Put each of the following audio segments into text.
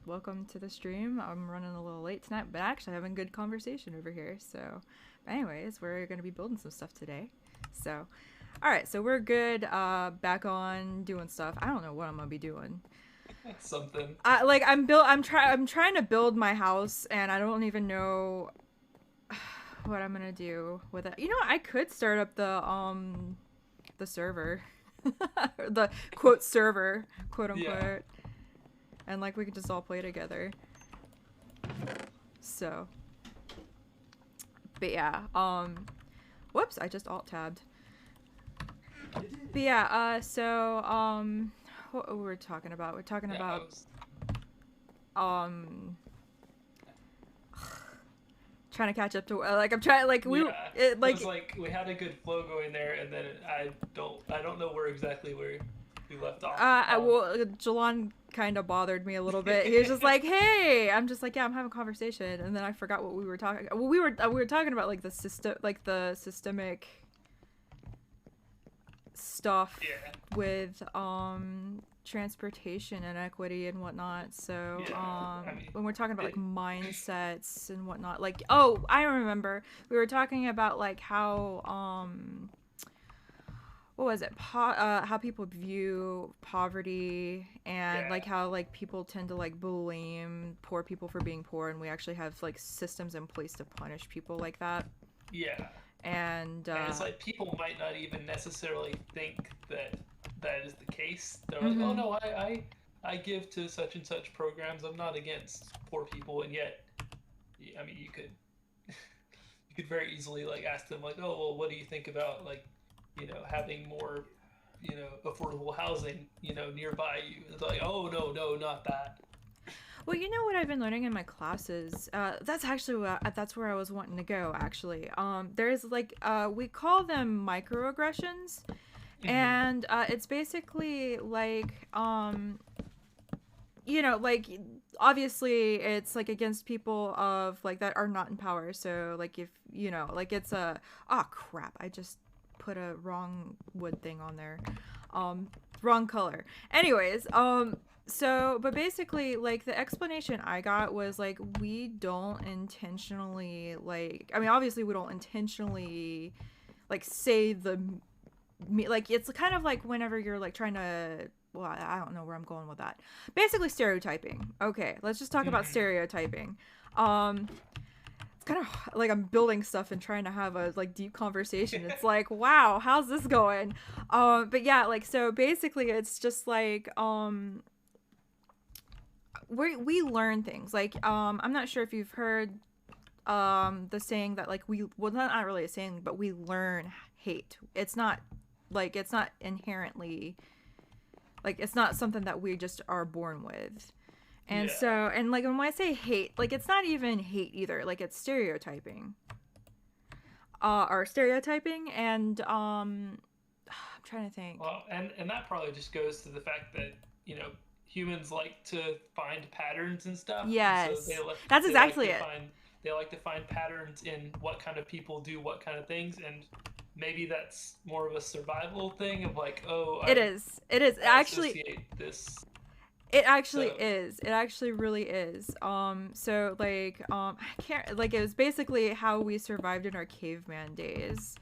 welcome to the stream. I'm running a little late tonight, but actually having good conversation over here. So, but anyways, we're gonna be building some stuff today. So, all right, so we're good. Back on doing stuff. I don't know what I'm gonna be doing. Something. I'm trying to build my house, and I don't even know what I'm gonna do with it. You know, I could start up the server, the quote server, quote Yeah. unquote, and like we could just all play together. So, but yeah, whoops, I just alt tabbed. But yeah, what were we talking about? We're talking Yeah. about um trying to catch up to like I'm trying like we Yeah. it It was like like we had a good flow going there, and then I don't know where exactly where we left off. Jalon kind of bothered me a little bit. He was just like, "Hey," I'm just like, "Yeah, I'm having a conversation," and then I forgot what we were talking. Well, we were talking about like the systemic stuff Yeah. with transportation and equity and whatnot. So Yeah. I mean, when we're talking about like it, mindsets and whatnot, like, oh, I remember we were talking about like how what was it, how people view poverty, and like yeah. how like people tend to like blame poor people for being poor, and we actually have like systems in place to punish people like that. Yeah. And And it's like people might not even necessarily think that that is the case. They're like, oh mm-hmm. no, I give to such and such programs. I'm not against poor people, and yet, I mean, you could very easily like ask them like, oh well, what do you think about like, having more, affordable housing, nearby you? It's like, oh no, no, not that. Well, you know what I've been learning in my classes? That's actually that's where I was wanting to go. Actually, there's like we call them microaggressions, Mm-hmm. and it's basically like like obviously it's like against people of like that are not in power. So like if like it's a oh crap, I just put a wrong wood thing on there, um wrong color. Anyways, so but basically like the explanation I got was like we don't intentionally like I mean obviously we don't intentionally like say the like it's kind of like whenever you're like trying to well I don't know where I'm going with that. Basically stereotyping. Okay, let's just talk about Mm-hmm. stereotyping. um it's kind of like I'm building stuff and trying to have a like deep conversation. It's like, wow, how's this going? But yeah, like so basically it's just like we learn things. Like I'm not sure if you've heard the saying that like we well not really a saying, but we learn hate. It's not like it's not inherently like it's not something that we just are born with. And Yeah. so and like when I say hate, like it's not even hate either. Like it's stereotyping. Or stereotyping and I'm trying to think. Well, and that probably just goes to the fact that humans like to find patterns and stuff, and so Yes. That's exactly it. they like to find patterns in what kind of people do what kind of things, and maybe that's more of a survival thing of like, oh, It is. It is. I associate this. It actually So is. It actually really is. So like I can't like it was basically how we survived in our caveman days.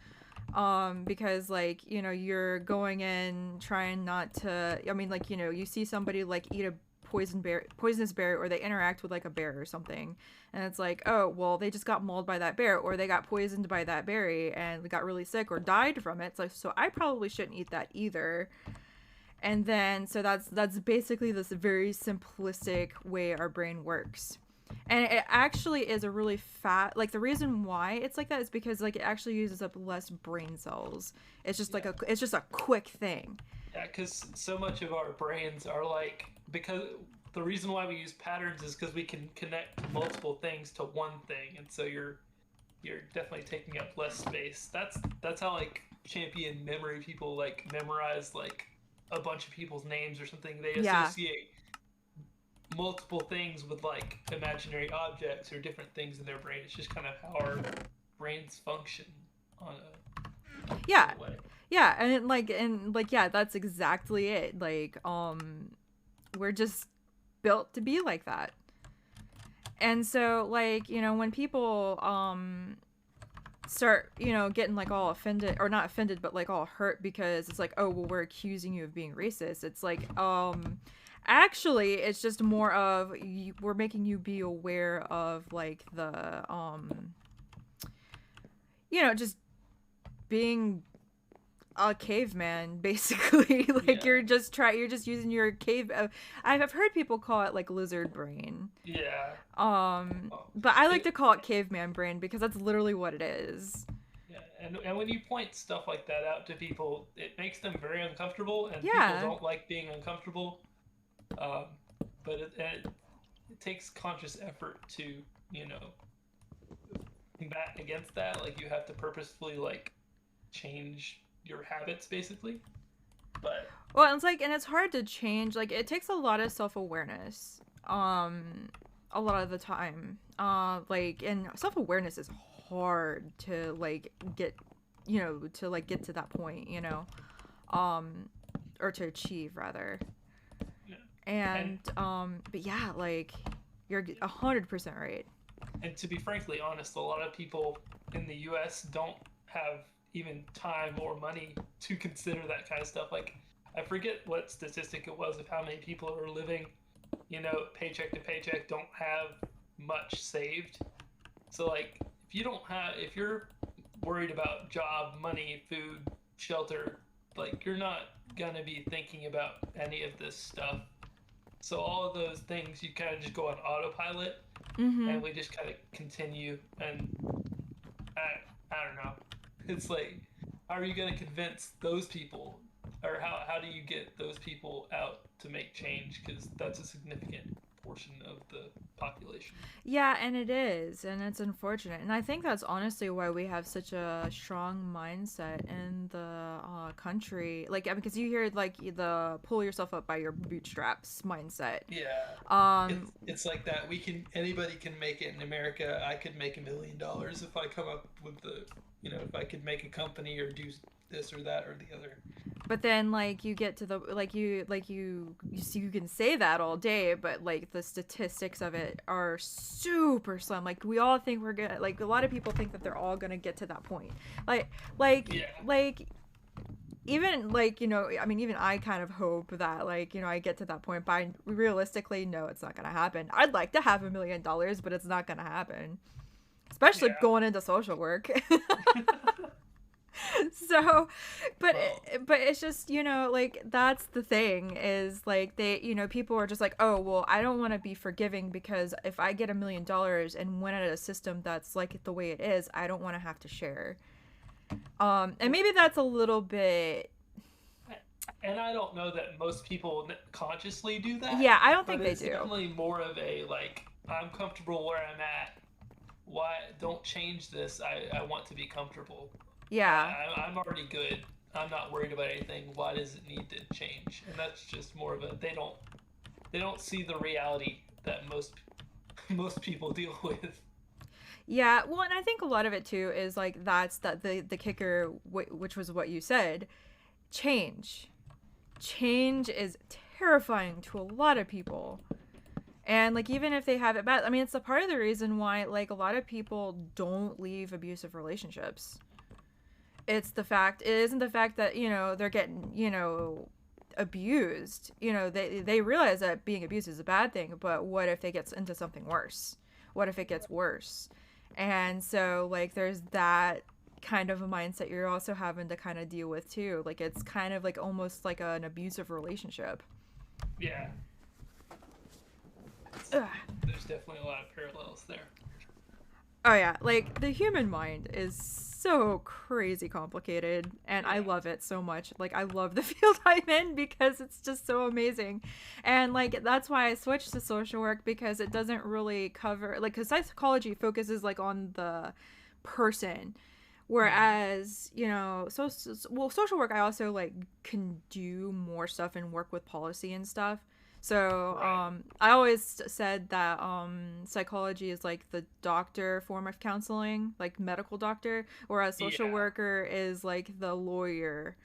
Because like, you're going in trying not to I mean like, you see somebody like eat a poisonous berry, or they interact with like a bear or something, and it's like, oh well, they just got mauled by that bear, or they got poisoned by that berry and got really sick or died from it. So I probably shouldn't eat that either. And then so that's basically this very simplistic way our brain works. And it actually is a really fat like the reason why it's like that is because like it actually uses up less brain cells. It's just like yeah, it's just a quick thing. yeah, because so much of our brains are like, because the reason why we use patterns is because we can connect multiple things to one thing, and so you're definitely taking up less space. That's how like champion memory people like memorize like a bunch of people's names or something. They Yeah. associate multiple things with like imaginary objects or different things in their brain. It's just kind of how our brains function on in Yeah. a way. Yeah, and like yeah, that's exactly it. Like we're just built to be like that. And so, like, when people start, getting like all offended, or not offended, but like all hurt because it's like, oh, well, we're accusing you of being racist. It's like, actually, it's just more of we're making you be aware of like the just being a caveman, basically. Like, Yeah. you're just using your cave. I've heard people call it like lizard brain. Yeah. Well, But I like it, to call it caveman brain because that's literally what it is. yeah. And when you point stuff like that out to people, it makes them very uncomfortable, and people Yeah. don't like being uncomfortable. Um, but it takes conscious effort to, you know, combat against that. Like you have to purposefully like change your habits, basically. But Well, it's like, and it's hard to change. Like, it takes a lot of self awareness. A lot of the time. Like, and self awareness is hard to like get, to like get to that point. Or to achieve rather. yeah. and And but yeah, like, you're 100% right. and to be frankly honest, a lot of people in the U.S. don't have even time or money to consider that kind of stuff. Like, I forget what statistic it was of how many people are living, paycheck to paycheck, don't have much saved. So, like, if you're worried about job, money, food, shelter, like, you're not gonna be thinking about any of this stuff. So, all of those things, you kind of just go on autopilot, Mm-hmm. and we just kind of continue. And I don't know. It's like, how are you going to convince those people, or how do you get those people out to make change? Because that's a significant portion of the population. Yeah, and it is, and it's unfortunate. And I think that's honestly why we have such a strong mindset in the country. Like, I mean, because you hear like the pull yourself up by your bootstraps mindset. Yeah, Um, it's like that. Anybody can make it in America. I could make $1 million if I come up with if I could make a company or do this or that or the other. but then like you get to the you can say that all day, but like the statistics of it are super slim. Like, we all think we're gonna, like, a lot of people think that they're all gonna get to that point. Like like Yeah, like even like, I mean, even I kind of hope that, like, I get to that point, but realistically, no, it's not gonna happen. I'd like to have $1 million, but it's not gonna happen, especially yeah. going into social work. So, but Well, but it's just, like, that's the thing, is like, people are just like, oh, well, I don't want to be forgiving because if I get $1 million and went at a system that's like the way it is, I don't want to have to share. And maybe that's a little bit. and I don't know that most people consciously do that, Yeah, I don't but think they it's do. definitely more of a like, I'm comfortable where I'm at. Why don't change this? I want to be comfortable. Yeah. I'm already good. I'm not worried about anything. Why does it need to change? And that's just more of a, they don't see the reality that most people deal with. Yeah, well, and I think a lot of it too is like, that's that the kicker, which was what you said. Change is terrifying to a lot of people. And like, even if they have it bad, I mean, it's a part of the reason why like a lot of people don't leave abusive relationships. It isn't the fact that, they're getting, abused. They realize that being abused is a bad thing, but what if they get into something worse? What if it gets worse? And so, like, there's that kind of a mindset you're also having to kind of deal with too. Like, it's kind of like almost like an abusive relationship. Yeah, Ugh. there's definitely a lot of parallels there. Oh yeah, like, the human mind is so crazy complicated, and I Yeah, love it so much. Like, I love the field I'm in because it's just so amazing. And like, that's why I switched to social work, because it doesn't really cover, like, cuz psychology focuses like on the person, hmm, whereas, well, social work, I also like can do more stuff and work with policy and stuff. So, right. I always said that psychology is like the doctor form of counseling, like medical doctor, whereas social Yeah, worker is like the lawyer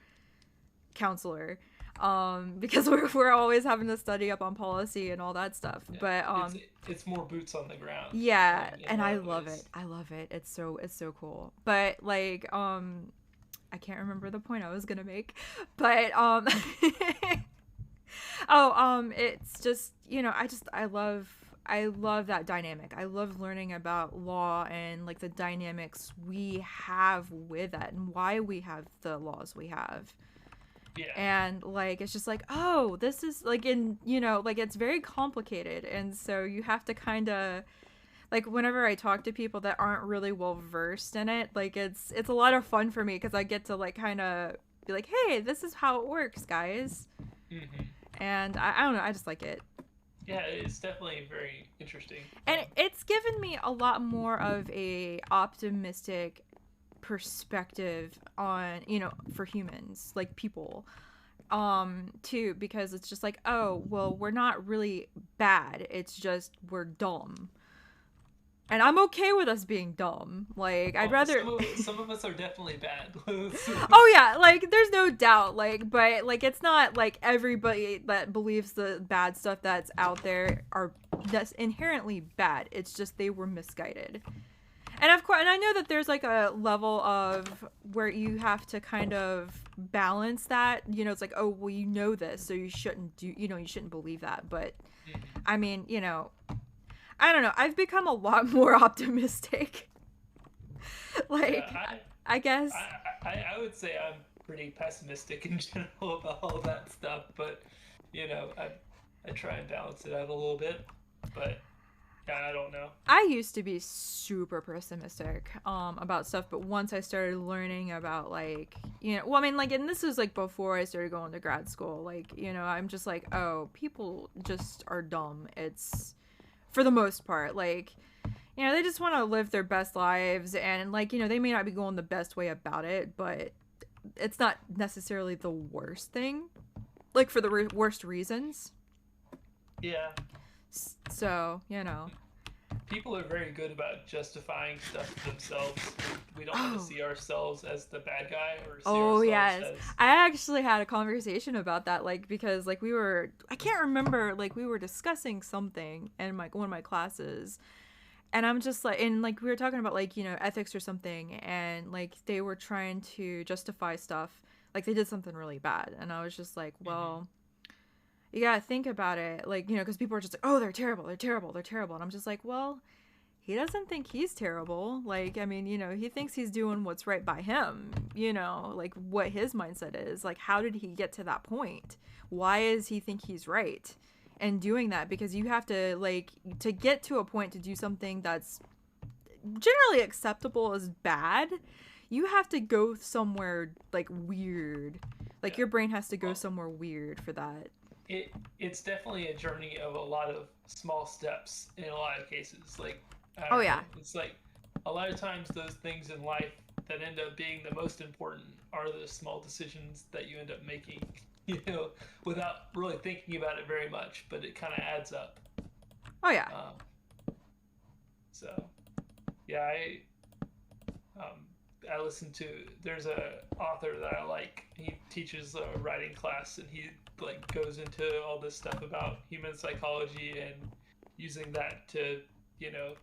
counselor. because we're always having to study up on policy and all that stuff. Yeah. But It's more boots on the ground. yeah, In a and lot I of love it. ways. I love it. It's so cool. But like I can't remember the point I was gonna make, but oh it's just I love that dynamic. I love learning about law and like the dynamics we have with it and why we have the laws we have. Yeah. And like it's just like, oh, this is like in like it's very complicated, and so you have to kind of like whenever I talk to people that aren't really well versed in it, like it's a lot of fun for me because I get to like kind of be like, hey, this is how it works, guys. Hmm. And I don't know, I just like it. Yeah, it's definitely very interesting. And it's given me a lot more of a optimistic perspective on for humans, like people, too, because it's just like, oh well, we're not really bad, it's just we're dumb, and I'm okay with us being dumb. Like I'd Well, rather some of us are definitely bad. oh yeah, like there's no doubt, like, but like it's not like everybody that believes the bad stuff that's out there are that's inherently bad. It's just they were misguided. And of course, and I know that there's like a level of where you have to kind of balance that. It's like, oh well, this, so you shouldn't you shouldn't believe that. But Mhm. I mean, I don't know. I've become a lot more optimistic. Like, Yeah, I guess. I would say I'm pretty pessimistic in general about all that stuff, but I try and balance it out a little bit. But yeah, I don't know. I used to be super pessimistic about stuff, but once I started learning about like, well, I mean, like, and this was like before I started going to grad school, like, I'm just like, oh, people just are dumb. It's for the most part, like, they just want to live their best lives, and like, they may not be going the best way about it, but it's not necessarily the worst thing, like for the worst reasons. Yeah, So, people are very good about justifying stuff to themselves. We don't want to Oh. see ourselves as the bad guy or see Oh ourselves yes. as I actually had a conversation about that, like, because like I can't remember, like we were discussing something in like one of my classes, and I'm just like, and like we were talking about like, ethics or something, and like they were trying to justify stuff, like they did something really bad, and I was just like, Mhm. well, you gotta think about it, like, because people are just like, oh, they're terrible, they're terrible, they're terrible, and I'm just like, well, he doesn't think he's terrible. Like, I mean, he thinks he's doing what's right by him, like what his mindset is. Like, how did he get to that point? Why does he think he's right? And doing that, because you have to, like, to get to a point to do something that's generally acceptable as bad, you have to go somewhere, like, weird. Like, Yeah. your brain has to go Well, somewhere weird for that. it's definitely a journey of a lot of small steps in a lot of cases. Like I Oh, don't yeah. know, it's like a lot of times those things in life that end up being the most important are the small decisions that you end up making, without really thinking about it very much, but it kind of adds up. Oh, yeah. So yeah, um, I listen to. There's a author that I like. He teaches a writing class, and he like goes into all this stuff about human psychology and using that to, you know,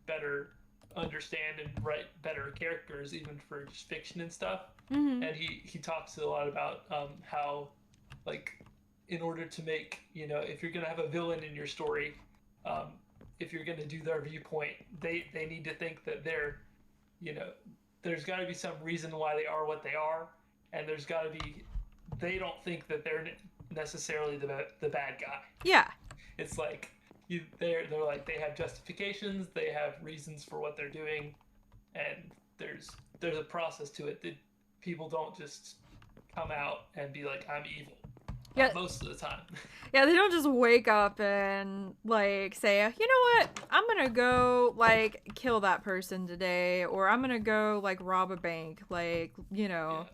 better understand and write better characters, even for just fiction and stuff. Mm-hmm. And he talks a lot about how, like, in order to make, if you're gonna have a villain in your story, um, if you're gonna do their viewpoint, they need to think that they're, you know, there's got to be some reason why they are what they are, and there's got to be, they don't think that they're necessarily the bad guy. Yeah. It's like they're like, they have justifications, they have reasons for what they're doing, and there's a process to it that people don't just come out and be like, I'm evil. Yeah. Most of the time. Yeah, they don't just wake up and like say, you know what, I'm gonna go like kill that person today, or I'm gonna go like rob a bank, like, Yeah.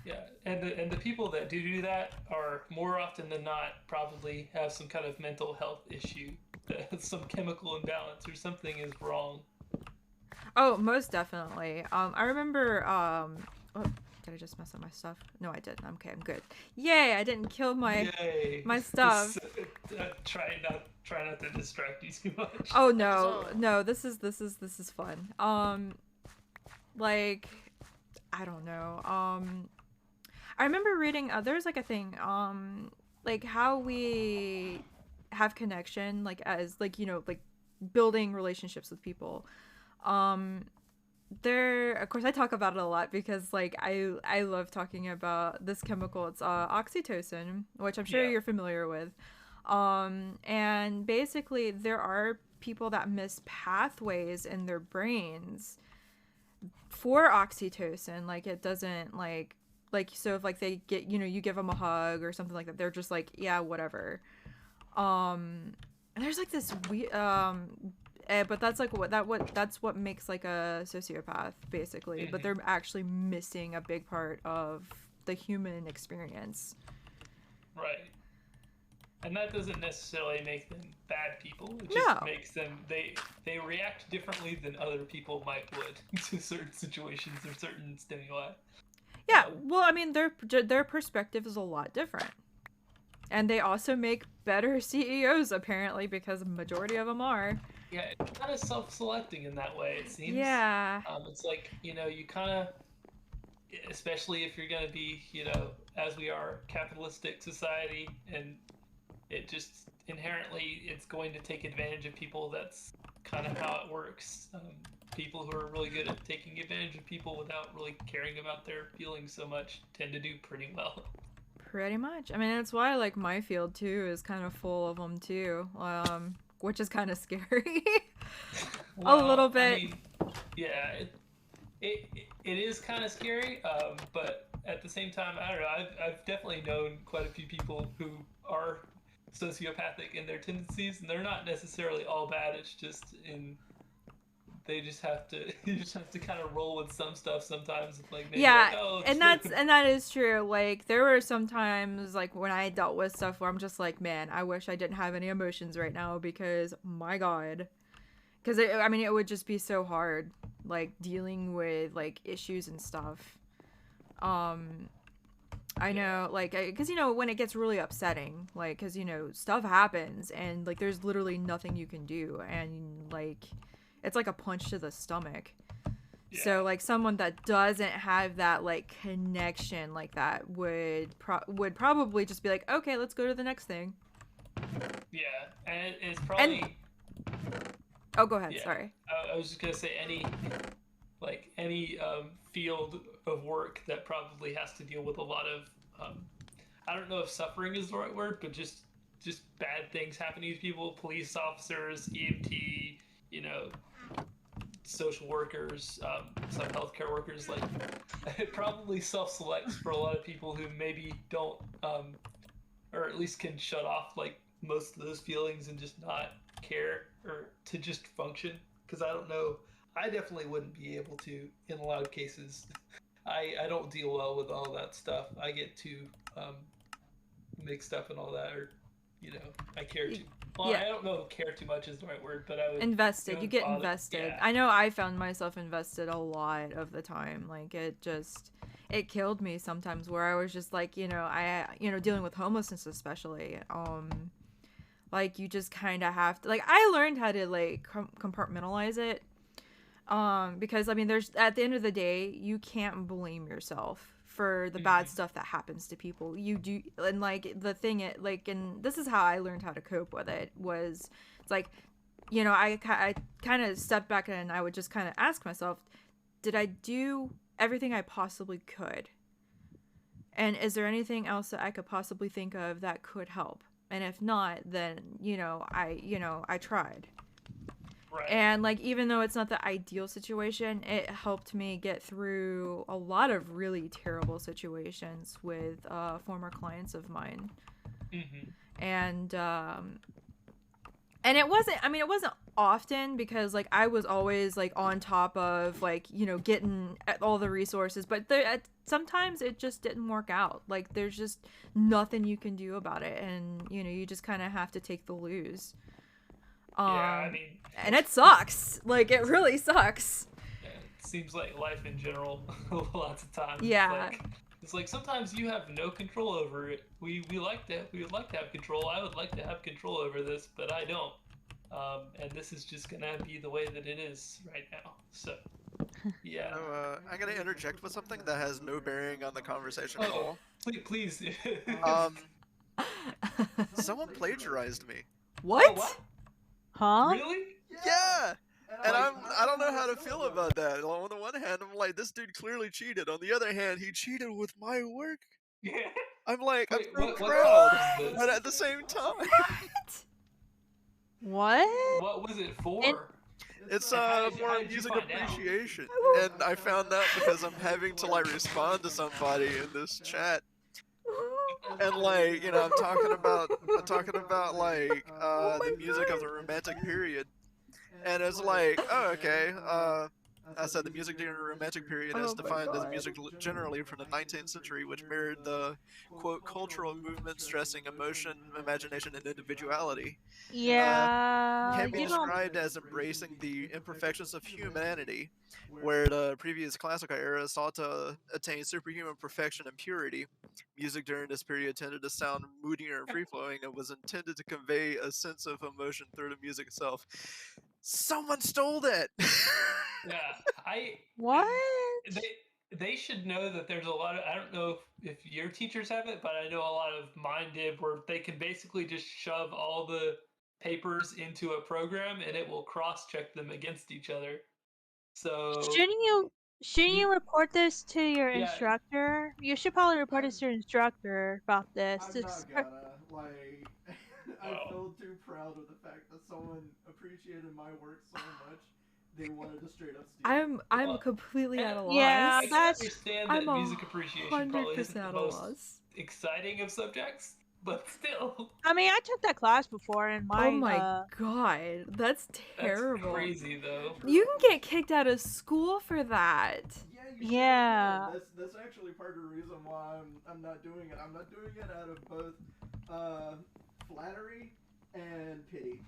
Yeah, and the people that do that are more often than not probably have some kind of mental health issue, some chemical imbalance or something is wrong. Oh, most definitely. I remember Did I just mess up my stuff? No, I didn't. Okay, I'm good. Yay! I didn't kill my Yay. my stuff. Try not to distract you too much. Oh no, no. This is fun. Like, I don't know. I remember reading. There's like a thing. Like how we have connection, like as like like building relationships with people. There, of course, I talk about it a lot because like I love talking about this chemical. It's oxytocin, which I'm sure you're familiar with. And basically there are people that miss pathways in their brains for oxytocin. Like it doesn't so if like they get, you give them a hug or something like that, they're just like, yeah, whatever. And there's like this but that's like that's what makes like a sociopath basically. But they're actually missing a big part of the human experience. Right. And that doesn't necessarily make them bad people. It just makes them they react differently than other people might would to certain situations or certain stimuli. Yeah, well, I mean, their perspective is a lot different. And they also make better CEOs, apparently, because the majority of them are. Yeah, it's kind of self-selecting in that way, it seems. Yeah. It's like, you kind of, especially if you're going to be, as we are, capitalistic society, and it just inherently, it's going to take advantage of people. That's kind of how it works. People who are really good at taking advantage of people without really caring about their feelings so much tend to do pretty well. Pretty much. I mean, that's why like my field too is kind of full of them too, which is kind of scary. Well, a little bit. I mean, yeah, it is kind of scary, but at the same time, I don't know. I've definitely known quite a few people who are sociopathic in their tendencies, and they're not necessarily all bad. It's just you just have to kind of roll with some stuff sometimes. Like and that is true. Like there were some times like when I dealt with stuff where I'm just like, man, I wish I didn't have any emotions right now because my God, because it would just be so hard, like dealing with like issues and stuff. I know, like, because when it gets really upsetting, like, because stuff happens and like there's literally nothing you can do, and like it's like a punch to the stomach. Yeah. So like someone that doesn't have that like connection like that would probably just be like, okay, let's go to the next thing. Yeah, and it's probably. Oh, go ahead. Yeah. Sorry. I was just gonna say any field of work that probably has to deal with a lot of I don't know if suffering is the right word, but just bad things happening to people, police officers, EMT, social workers, some healthcare workers, like it probably self-selects for a lot of people who maybe don't or at least can shut off like most of those feelings and just not care or to just function. Because I don't know, I definitely wouldn't be able to in a lot of cases. I don't deal well with all that stuff. I get too mixed up and all that, or I care too. Well, yeah. I don't know if care too much is the right word, but I would invested. You get invested. Yeah. I know I found myself invested a lot of the time. Like it killed me sometimes where I was just like, dealing with homelessness especially. Like you just kind of have to, like, I learned how to like compartmentalize it. Because I mean, there's, at the end of the day, you can't blame yourself for the bad stuff that happens to people. You do, and like the thing, and this is how I learned how to cope with it, was it's like, I kind of stepped back and I would just kind of ask myself, did I do everything I possibly could? And is there anything else that I could possibly think of that could help? And if not, then, I tried. Right. And like, even though it's not the ideal situation, it helped me get through a lot of really terrible situations with former clients of mine. Mm-hmm. And it wasn't often, because like I was always like on top of like, getting all the resources, but sometimes it just didn't work out. Like there's just nothing you can do about it, and you just kind of have to take the lose. Yeah, I mean, and it sucks. Like it really sucks. seems like life in general. Lots of times. Yeah. It's like sometimes you have no control over it. We would like to have control. I would like to have control over this, but I don't. And this is just gonna be the way that it is right now. So, yeah. So, I'm gonna interject with something that has no bearing on the conversation at all. Please. Someone plagiarized me. What? Oh, what? Huh? Really? Yeah! And I don't know how to feel about that. On the one hand, I'm like, this dude clearly cheated. On the other hand, he cheated with my work. Yeah. I'm like, Wait, I'm so what proud, class is this? but at the same time, What? What was it for? it's How for did you music find out? appreciation. And I found out because I'm having to like respond to somebody in this chat. And like, you know, I'm talking about like the music of the Romantic period. And it's like, oh, okay. I said the music during the Romantic period is Oh my defined as God. music generally from the 19th century, which mirrored the quote cultural movement stressing emotion, imagination, and individuality. Yeah. Can be You don't. described as embracing the imperfections of humanity, where the previous classical era sought to attain superhuman perfection and purity. Music during this period tended to sound moodier and free-flowing and was intended to convey a sense of emotion through the music itself. Someone stole that! Yeah, What? they should know that there's a lot of, I don't know if your teachers have it, but I know a lot of mine did, where they can basically just shove all the papers into a program and it will cross-check them against each other. So Shouldn't you report this to your Yeah. instructor? You should probably report this to your instructor about this. I'm It's- not gonna, like, I Oh. feel too proud of the fact that someone appreciated my work so much, they wanted to straight up steal it. I'm Well, completely at a loss. Yeah, I can that's- understand that I'm music appreciation probably isn't 100% the at a most loss. exciting of subjects, but still, I mean, I took that class before, and my Oh my god, that's that's terrible. crazy though. You can get kicked out of school for that. Yeah, you sure Yeah. can. That's actually part of the reason why I'm not doing it. I'm not doing it out of both flattery and pity.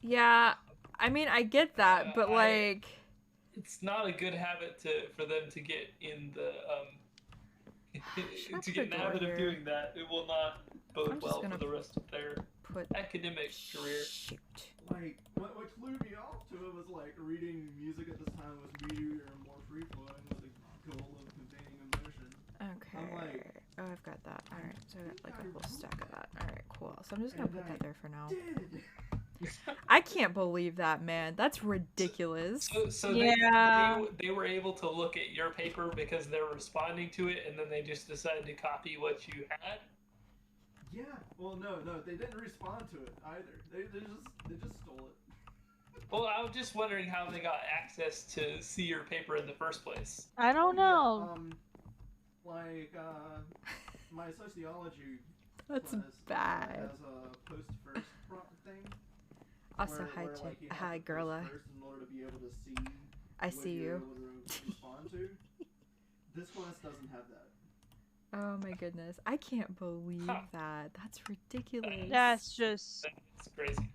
Yeah, I mean, I get that, but like, It's not a good habit for them to get in the Shut to get in the the door habit here. of doing that. It will not bode I'm just well for gonna the rest of their put academic career. shoot. Like, what clued me off to it was like reading music at this time was meatier and more free flowing with the goal of conveying emotion. Okay. like- Oh, I've got that. All right, so I got like a whole stack of that. All right, cool. So I'm just gonna And put I that there for now. Did. I can't believe that, man. That's ridiculous. So Yeah. they were able to look at your paper because they're responding to it, and then they just decided to copy what you had. Yeah. Well, no, they didn't respond to it either. They just stole it. Well, I was just wondering how they got access to see your paper in the first place. I don't know. Like my sociology That's class bad. has a post first thing. Also, where, hi, where, chick. like, you have Hi, to post girla. first in order to be able to see I what see you're you. able to respond to. This class doesn't have that. Oh my goodness. I can't believe Huh. that. That's ridiculous. That's just. That's crazy.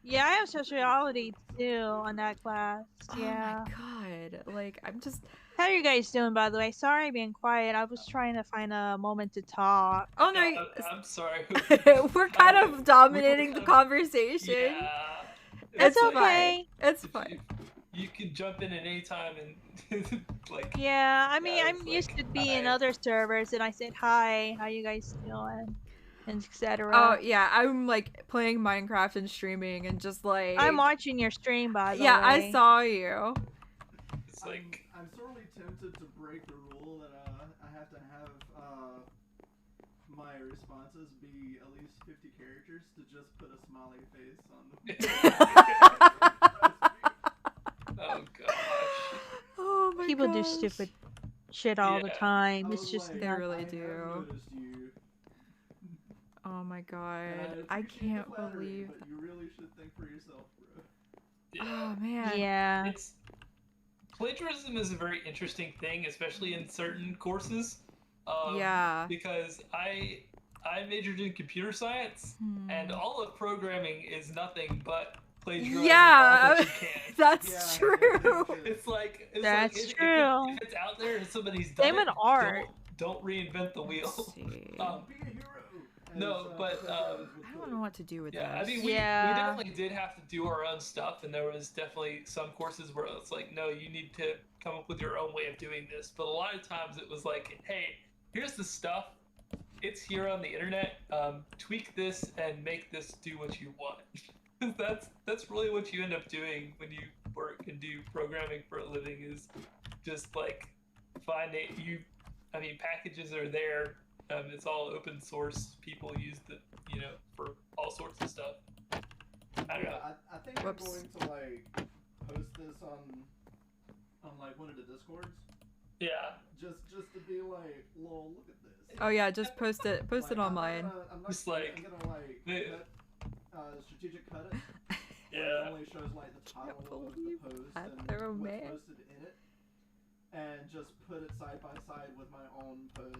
Yeah, I have sociology too on that class. Oh Yeah. my god. Like, I'm just. How are you guys doing, by the way? Sorry, being quiet. I was trying to find a moment to talk. Oh no. I'm sorry. We're kind of dominating the conversation. Yeah. That's It's okay. fine. It's fine. You can jump in at any time and like. Yeah, I mean, Yeah, I'm it's used like, to being in hi. other servers, and I said hi. How you guys doing? And etc. Oh yeah, I'm like playing Minecraft and streaming and just like. I'm watching your stream, by the Yeah, way. I saw you. It's like. I'm sorely tempted to break the rule that I have to have my responses be at least 50 characters to just put a smiley face on the. Oh gosh. Oh my People do gosh. stupid shit all the Yeah. time. I It's was just like, They not- really I have do. noticed you. Oh my And god. I I appreciate can't the flattery, believe. But you really should think for yourself, bro. Oh man. Yeah. It's plagiarism is a very interesting thing, especially in certain courses. Yeah. Because I majored in computer science, Hmm. and all of programming is nothing but plagiarizing Yeah. all that you can. That's Yeah. true. It's like That's if true. if it's out there and somebody's done Same it, in art. don't reinvent the wheel. Let's see. Be a hero. No, but, I don't know what to do with Yeah, this. I mean, we Yeah. definitely did have to do our own stuff, and there was definitely some courses where it's like, no, you need to come up with your own way of doing this. But a lot of times it was like, hey, here's the stuff. It's here on the internet. Tweak this and make this do what you want. That's really what you end up doing when you work and do programming for a living, is just like packages are there. It's all open source. People use the, for all sorts of stuff. I don't know. I think Whoops. I'm going to like post this on like one of the discords. Yeah. Just to be like, lol, look at this. Oh yeah, just post it. Post it on mine. I'm not Just like- I'm gonna like strategic cut it. It Yeah. only shows like the title of the believe post that and they're a what's man. posted in it, and just put it side by side with my own post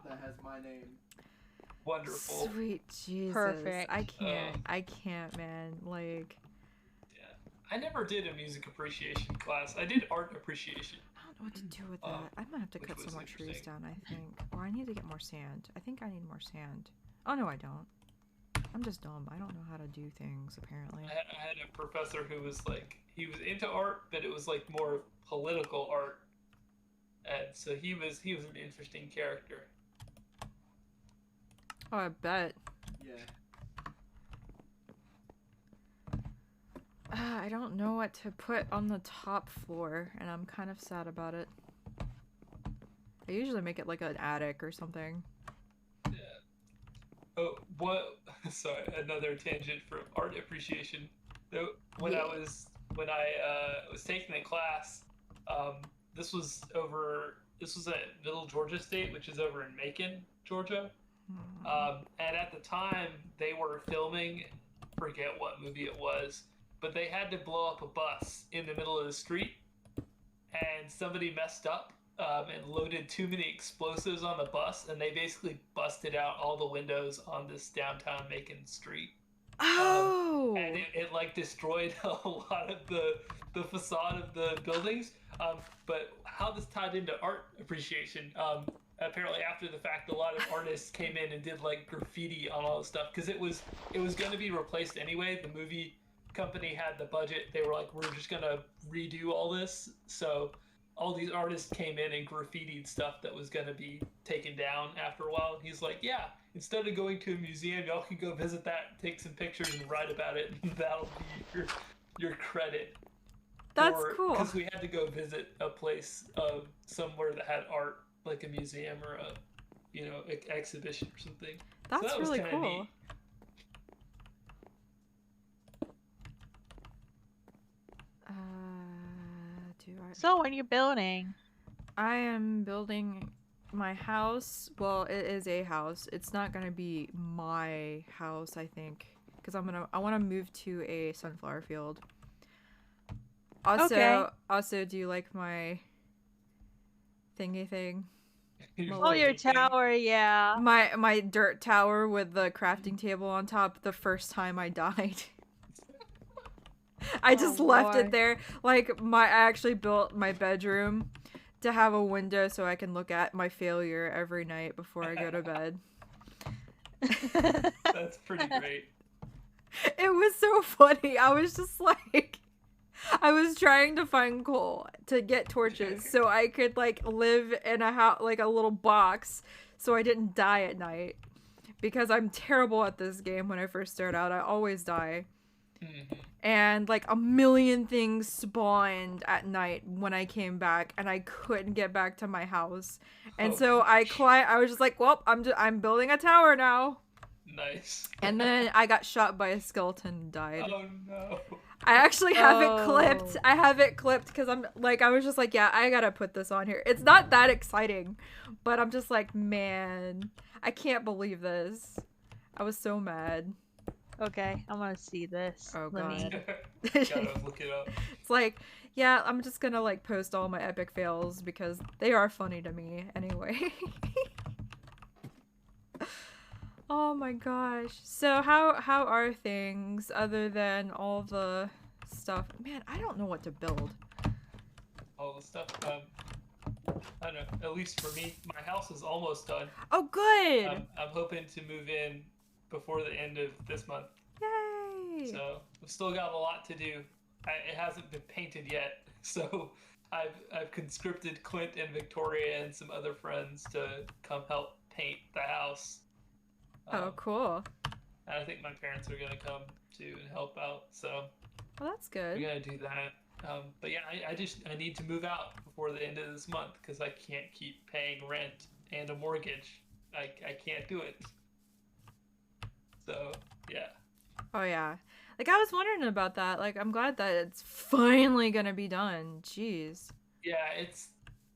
that has my name. Wonderful. Sweet Jesus. Perfect. I can't, man. Like, Yeah. I never did a music appreciation class. I did art appreciation. I don't know what to do with that. I might have to which cut was some more trees interesting. down, I think. Or I need to get more sand. I think I need more sand. Oh, no, I don't. I'm just dumb. I don't know how to do things, apparently. I had a professor who was like, he was into art, but it was like more political art. And so he was an interesting character. Oh, I bet. Yeah. I don't know what to put on the top floor, and I'm kind of sad about it. I usually make it like an attic or something. Yeah. Oh, what? Sorry, another tangent from art appreciation. So when I was taking the class, this was at Middle Georgia State, which is over in Macon, Georgia. And at the time, they were filming, forget what movie it was, but they had to blow up a bus in the middle of the street, and somebody messed up and loaded too many explosives on the bus, and they basically busted out all the windows on this downtown Macon street. Oh! And it like destroyed a lot of the facade of the buildings. But how this tied into art appreciation, apparently after the fact, a lot of artists came in and did like graffiti on all the stuff, because it was going to be replaced anyway. The movie company had the budget. They were like, we're just going to redo all this. So all these artists came in and graffitied stuff that was going to be taken down after a while. And he's like, yeah, instead of going to a museum, y'all can go visit that, take some pictures and write about it, and that'll be your credit. That's cool. Because we had to go visit a place somewhere that had art, like a museum or a exhibition or something. That's so that was really kinda cool. neat. So when you're building, I am building my house. Well, it is a house. It's not gonna be my house, I think, because I want to move to a sunflower field. Okay. Also, do you like my thingy thing? oh, your tower, yeah. My dirt tower with the crafting table on top. The first time I died, I just left it Lord. there. Like I actually built my bedroom to have a window so I can look at my failure every night before I go to bed. That's pretty great. It was so funny. I was just like, I was trying to find coal to get torches so I could like live in a house, like a little box, so I didn't die at night. Because I'm terrible at this game when I first start out. I always die. Mhm. And like a million things spawned at night when I came back, and I couldn't get back to my house. And Oh, so I was just like, well, I'm building a tower now. Nice. And then I got shot by a skeleton and died. Oh no. I actually have it clipped. Oh. I have it clipped because I'm like, I was just like, yeah, I gotta put this on here. It's not that exciting, but I'm just like, man, I can't believe this. I was so mad. Okay, I'm gonna see this. Oh, Let me- God. Gotta look it up. It's like, yeah, I'm just gonna like post all my epic fails because they are funny to me anyway. Oh my gosh. So how are things other than all the stuff. Man, I don't know what to build. All the stuff. I don't know. At least for me, my house is almost done. Oh, good! I'm hoping to move in before the end of this month. Yay! So we've still got a lot to do. It hasn't been painted yet, so I've conscripted Clint and Victoria and some other friends to come help paint the house. Oh, cool. And I think my parents are gonna come too and help out. So Well, that's we're good. gonna do that. But yeah, I need to move out before the end of this month because I can't keep paying rent and a mortgage. I can't do it. So yeah. Oh, yeah. Like, I was wondering about that. Like, I'm glad that it's finally gonna be done. Jeez. Yeah, it's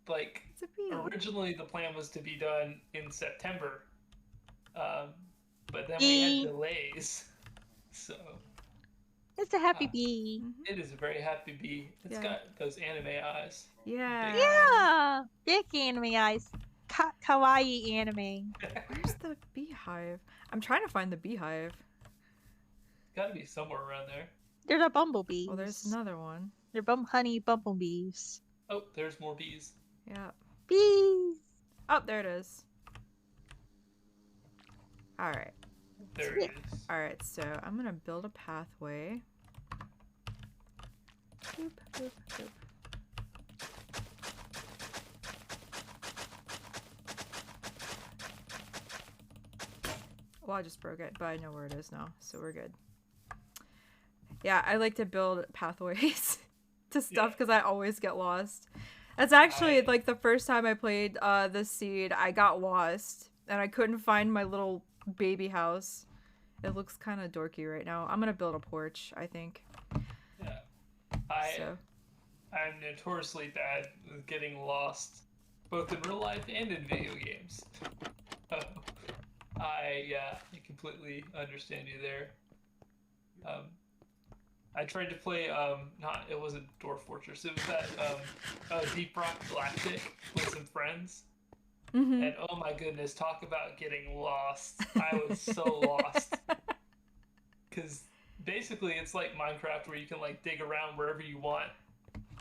like It's a bee. originally the plan was to be done in September, but then we had delays. So It's a happy bee. Mhm. it is a very happy bee. It's Yeah. got those anime eyes. Yeah. Yeah, big anime eyes. Kawaii anime. Where's the beehive? I'm trying to find the beehive. Gotta be somewhere around there. There's a bumblebees. Oh, there's another one. They're honey bumblebees. Oh, there's more bees. Yeah. Bees. Oh, there it is. Alright. There it is. Alright, so I'm gonna build a pathway. Boop, boop, boop. Well, I just broke it, but I know where it is now, so we're good. Yeah, I like to build pathways to stuff because I always get lost. That's actually like the first time I played the Seed, I got lost and I couldn't find my little baby house. It looks kind of dorky right now. I'm gonna build a porch, I think. Yeah. So I'm notoriously bad with getting lost, both in real life and in video games. I completely understand you there. I tried to play it wasn't Dwarf Fortress, it was that Deep Rock Galactic with some friends. Mhm. And oh my goodness, talk about getting lost. I was so lost. Cause basically it's like Minecraft where you can like dig around wherever you want.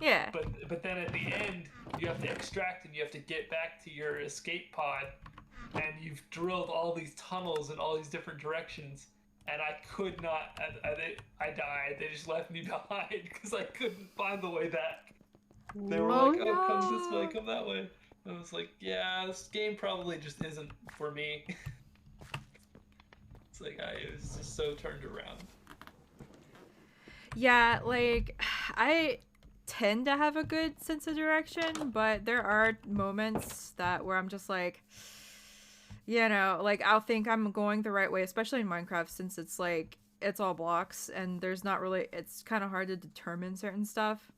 Yeah. But then at the end you have to extract and you have to get back to your escape pod, and you've drilled all these tunnels in all these different directions, and I could not. I died. They just left me behind because I couldn't find the way back. They were Oh, like, "Oh, come this way, no. come that way." I was like, "Yeah, this game probably just isn't for me." It's like it was just so turned around. Yeah, like I tend to have a good sense of direction, but there are moments where I'm just like, you know, like I'll think I'm going the right way, especially in Minecraft since it's like it's all blocks and there's not really, it's kind of hard to determine certain stuff.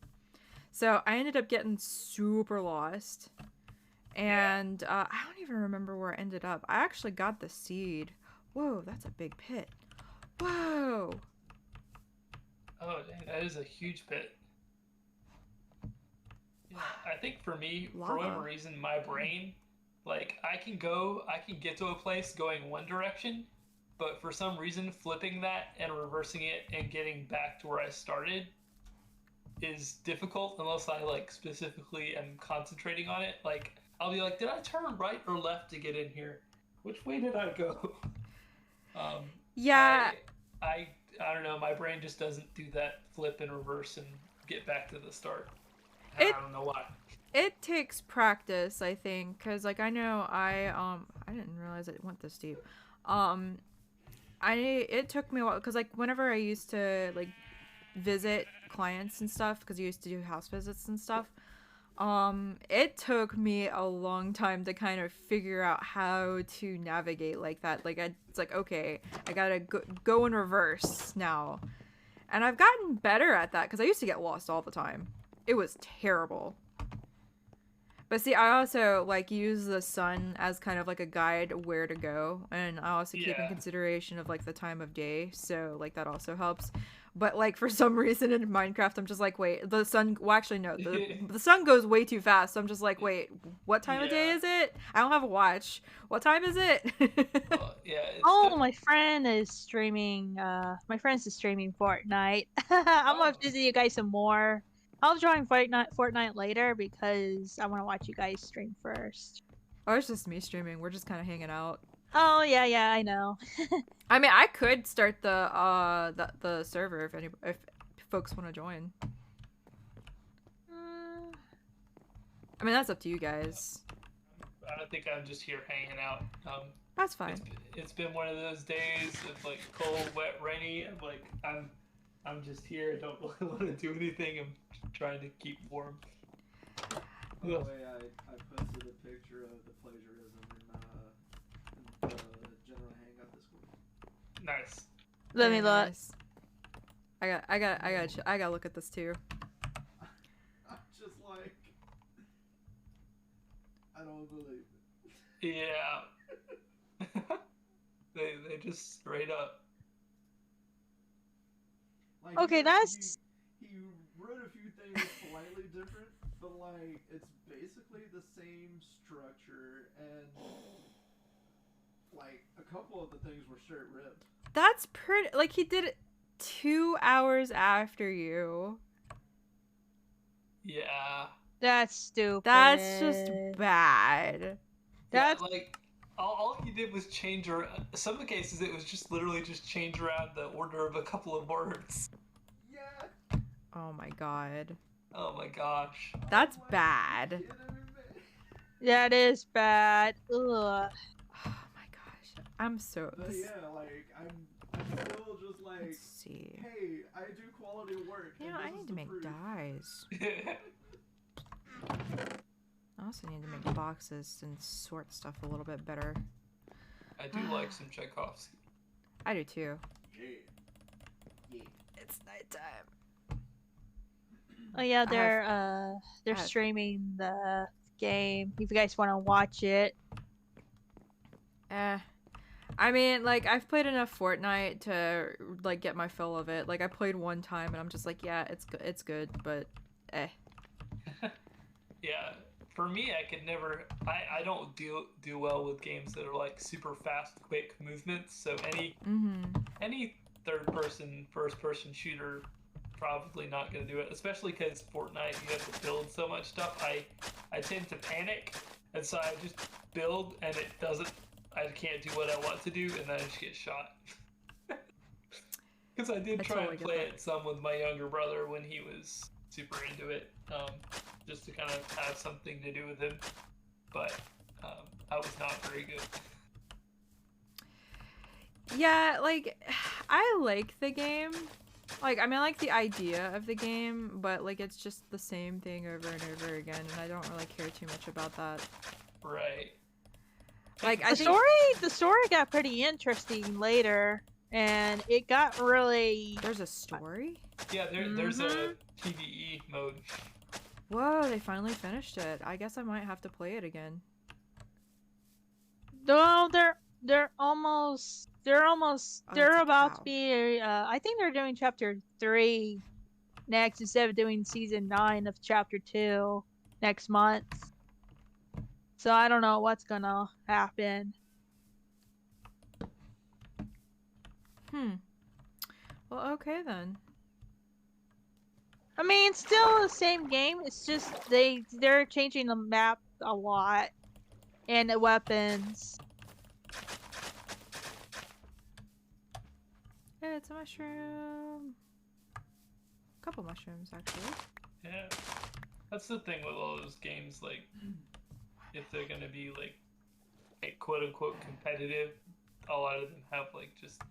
So I ended up getting super lost. And I don't even remember where I ended up. I actually got the seed. Whoa, that's a big pit. Whoa. Oh, dang, that is a huge pit. Yeah, I think for me, for Lava. whatever reason, my brain, like I can get to a place going one direction, but for some reason, flipping that and reversing it and getting back to where I started is difficult unless I like specifically am concentrating on it. Like I'll be like, did I turn right or left to get in here? Which way did I go? Yeah. I don't know. My brain just doesn't do that flip and reverse and get back to the start. I don't know why. It takes practice, I think, because like I know I didn't realize it went this deep. It took me a while because like whenever I used to like visit clients and stuff, because I used to do house visits and stuff, it took me a long time to kind of figure out how to navigate like that. Like it's like, okay, I gotta go in reverse now, and I've gotten better at that because I used to get lost all the time. It was terrible. But see, I also like use the sun as kind of like a guide where to go, and I also keep in Yeah. consideration of like the time of day, so like that also helps. But like for some reason in Minecraft, I'm just like, wait, the sun. Well, actually, no, the sun goes way too fast. So I'm just like, wait, what time of day Yeah. is it? I don't have a watch. What time is it? Yeah. It's Oh, my friend is streaming. My friend's is streaming Fortnite. I'm gonna Oh. visit you guys some more. I'll join Fortnite later because I want to watch you guys stream first. Or it's just me streaming. We're just kind of hanging out. Oh yeah, I know. I mean, I could start the server if folks want to join. Mm, I mean, that's up to you guys. I think I'm just here hanging out. That's fine. It's been one of those days of like cold, wet, rainy. I'm just here. I don't really want to do anything. I'm trying to keep warm. By the way, I posted a picture of the plagiarism in the general hangout Discord. Nice. let me Very look. nice. I gotta look at this too. I'm just like, I don't believe it. Yeah. they just straight up. Like, Okay, that's he wrote a few things slightly different, but like it's basically the same structure, and like a couple of the things were straight ripped. That's pretty. Like he did it 2 hours after you. Yeah. that's stupid. That's just bad. That's Yeah, like all he did was change around. Some of the cases it was just literally just change around the order of a couple of words. Yeah. Oh my god. Oh my gosh. That's I'm like, bad. "You kidding me, man?" that is bad. Ugh. Oh my gosh. I'm so. But This, yeah, like I'm still just like, let's see. hey, I do quality work. You and know, I this need is to the make proof. dyes. I also need to make boxes and sort stuff a little bit better. I do like some Tchaikovsky. I do too. Yeah. Yeah. It's nighttime. Oh yeah, I they're have- streaming the game. If you guys want to watch it. I mean, like, I've played enough Fortnite to, like, get my fill of it. Like, I played one time and I'm just like, yeah, it's good, but, eh. Yeah. For me, I could never. I don't do well with games that are like super fast, quick movements. So any third person, first person shooter, probably not gonna do it. Especially because Fortnite, you have to build so much stuff. I tend to panic, and so I just build, and it doesn't. I can't do what I want to do, and then I just get shot. Because I did I try totally and get play that. it some with my younger brother when he was super into it, just to kind of have something to do with him. But I was not very good. Yeah, like, I like the game. Like, I mean, I like the idea of the game, but, like, it's just the same thing over and over again, and I don't really care too much about that. Right. Like, I The think the story got pretty interesting later, and it got really. there's a story? Yeah, there's a PvE mode. Whoa, they finally finished it. I guess I might have to play it again. Well, they're almost Oh, they're that's a about cow. to be. I think they're doing chapter 3 next instead of doing season 9 of chapter 2 next month. So I don't know what's gonna happen. Well, okay then. I mean, it's still the same game. It's just they're changing the map a lot and the weapons. Yeah, it's a mushroom. Couple mushrooms, actually. Yeah. That's the thing with all those games, like, if they're gonna be, like quote unquote competitive, a lot of them have, like, just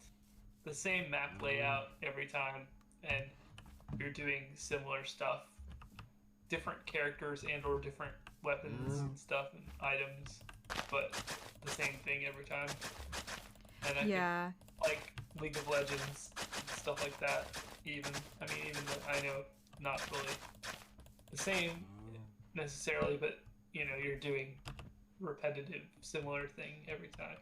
the same map layout every time, and you're doing similar stuff. Different characters and or different weapons and stuff and items, but the same thing every time. And I think, Yeah. like, League of Legends and stuff like that, even though I know not really the same necessarily, but you know, you're doing repetitive similar thing every time.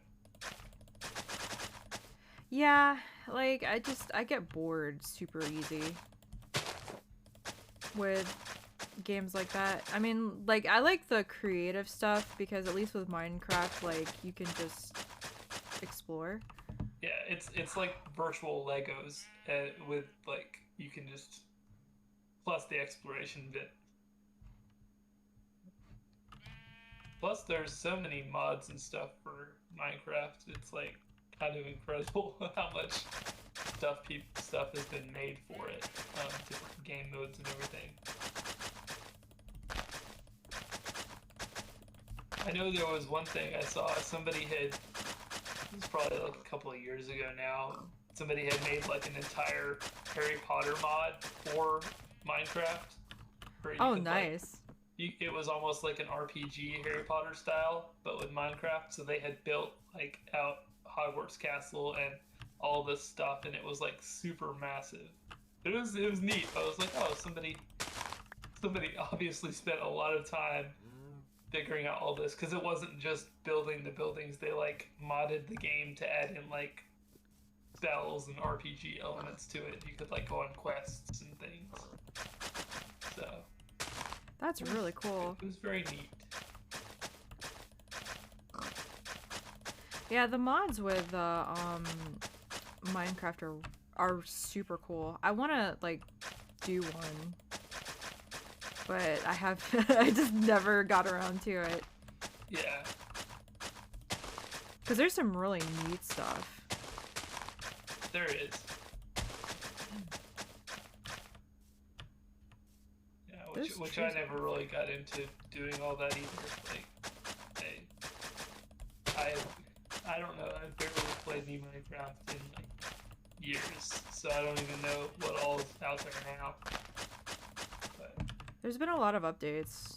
Yeah, like I get bored super easy with games like that. I mean, like I like the creative stuff because at least with Minecraft, like you can just explore. Yeah, it's like virtual Legos with like you can just plus the exploration bit. Plus, there's so many mods and stuff for Minecraft. It's like kind of incredible how much stuff has been made for it, different game modes and everything. I know there was one thing I saw. Somebody had, it was probably like a couple of years ago now. Somebody had made like an entire Harry Potter mod for Minecraft. Where you Oh, could, nice. it was almost like an RPG Harry Potter style, but with Minecraft. So they had built like out Hogwarts Castle and all this stuff, and it was like super massive. It was neat. I was like, oh, somebody obviously spent a lot of time figuring out all this because it wasn't just building the buildings. They like modded the game to add in like spells and RPG elements to it. You could like go on quests and things. So That's really cool. it was very neat. Yeah, the mods with Minecraft are super cool. I want to like do one, but I just never got around to it. Yeah. Cuz there's some really neat stuff. There is. Yeah, which I never really got into doing all that either. Like, I don't know. I've barely played any Minecraft in like years, so I don't even know what all is out there now. But There's been a lot of updates.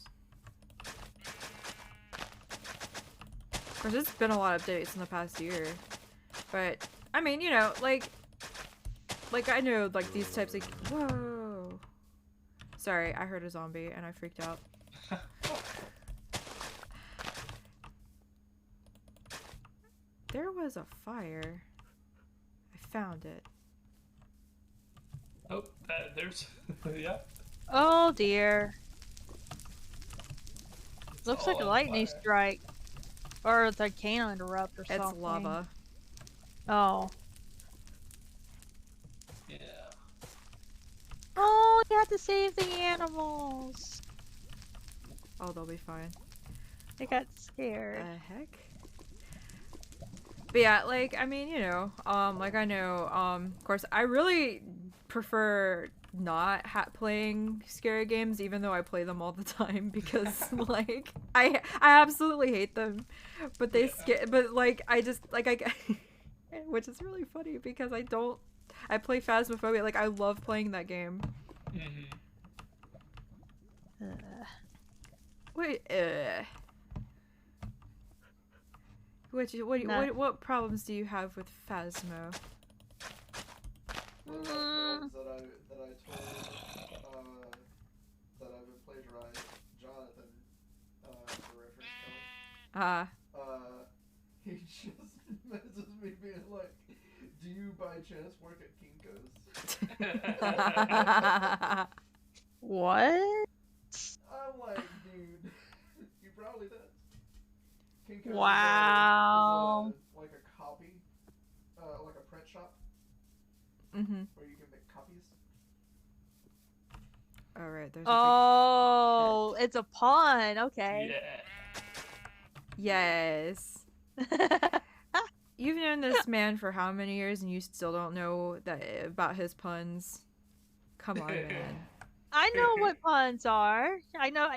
Of course, it's been a lot of updates in the past year. But, I mean, you know, like I know, like, these types of... Whoa! Sorry, I heard a zombie and I freaked out. There was a fire. I found it. oh, there's yeah. Oh dear. It's Looks all like a on lightning fire. strike. Or a volcano erupt or something. It's lava. Oh. Yeah. Oh, you have to save the animals. Oh, they'll be fine. They got scared. Heck? But yeah, like, I mean, you know, like I know, of course, I really prefer not playing scary games, even though I play them all the time because, like, I absolutely hate them, but they scare, but like, I just, like, which is really funny because I play Phasmophobia, like, I love playing that game. Mm-hmm. Wait, what problems do you have with Phasmo? One of my friends that I told that I've been plagiarized, Jonathan, for reference Kelly. He just messages me being like, "Do you by chance work at Kinko's?" What? I'm like, dude, he probably does. Kinko's Wow. is like a copy, like a print shop Mm-hmm. where you can make copies. All right, there's Oh, it's a pun. Okay. Yeah. Yes. You've known this man for how many years and you still don't know that about his puns? Come on, man. I know what puns are. I know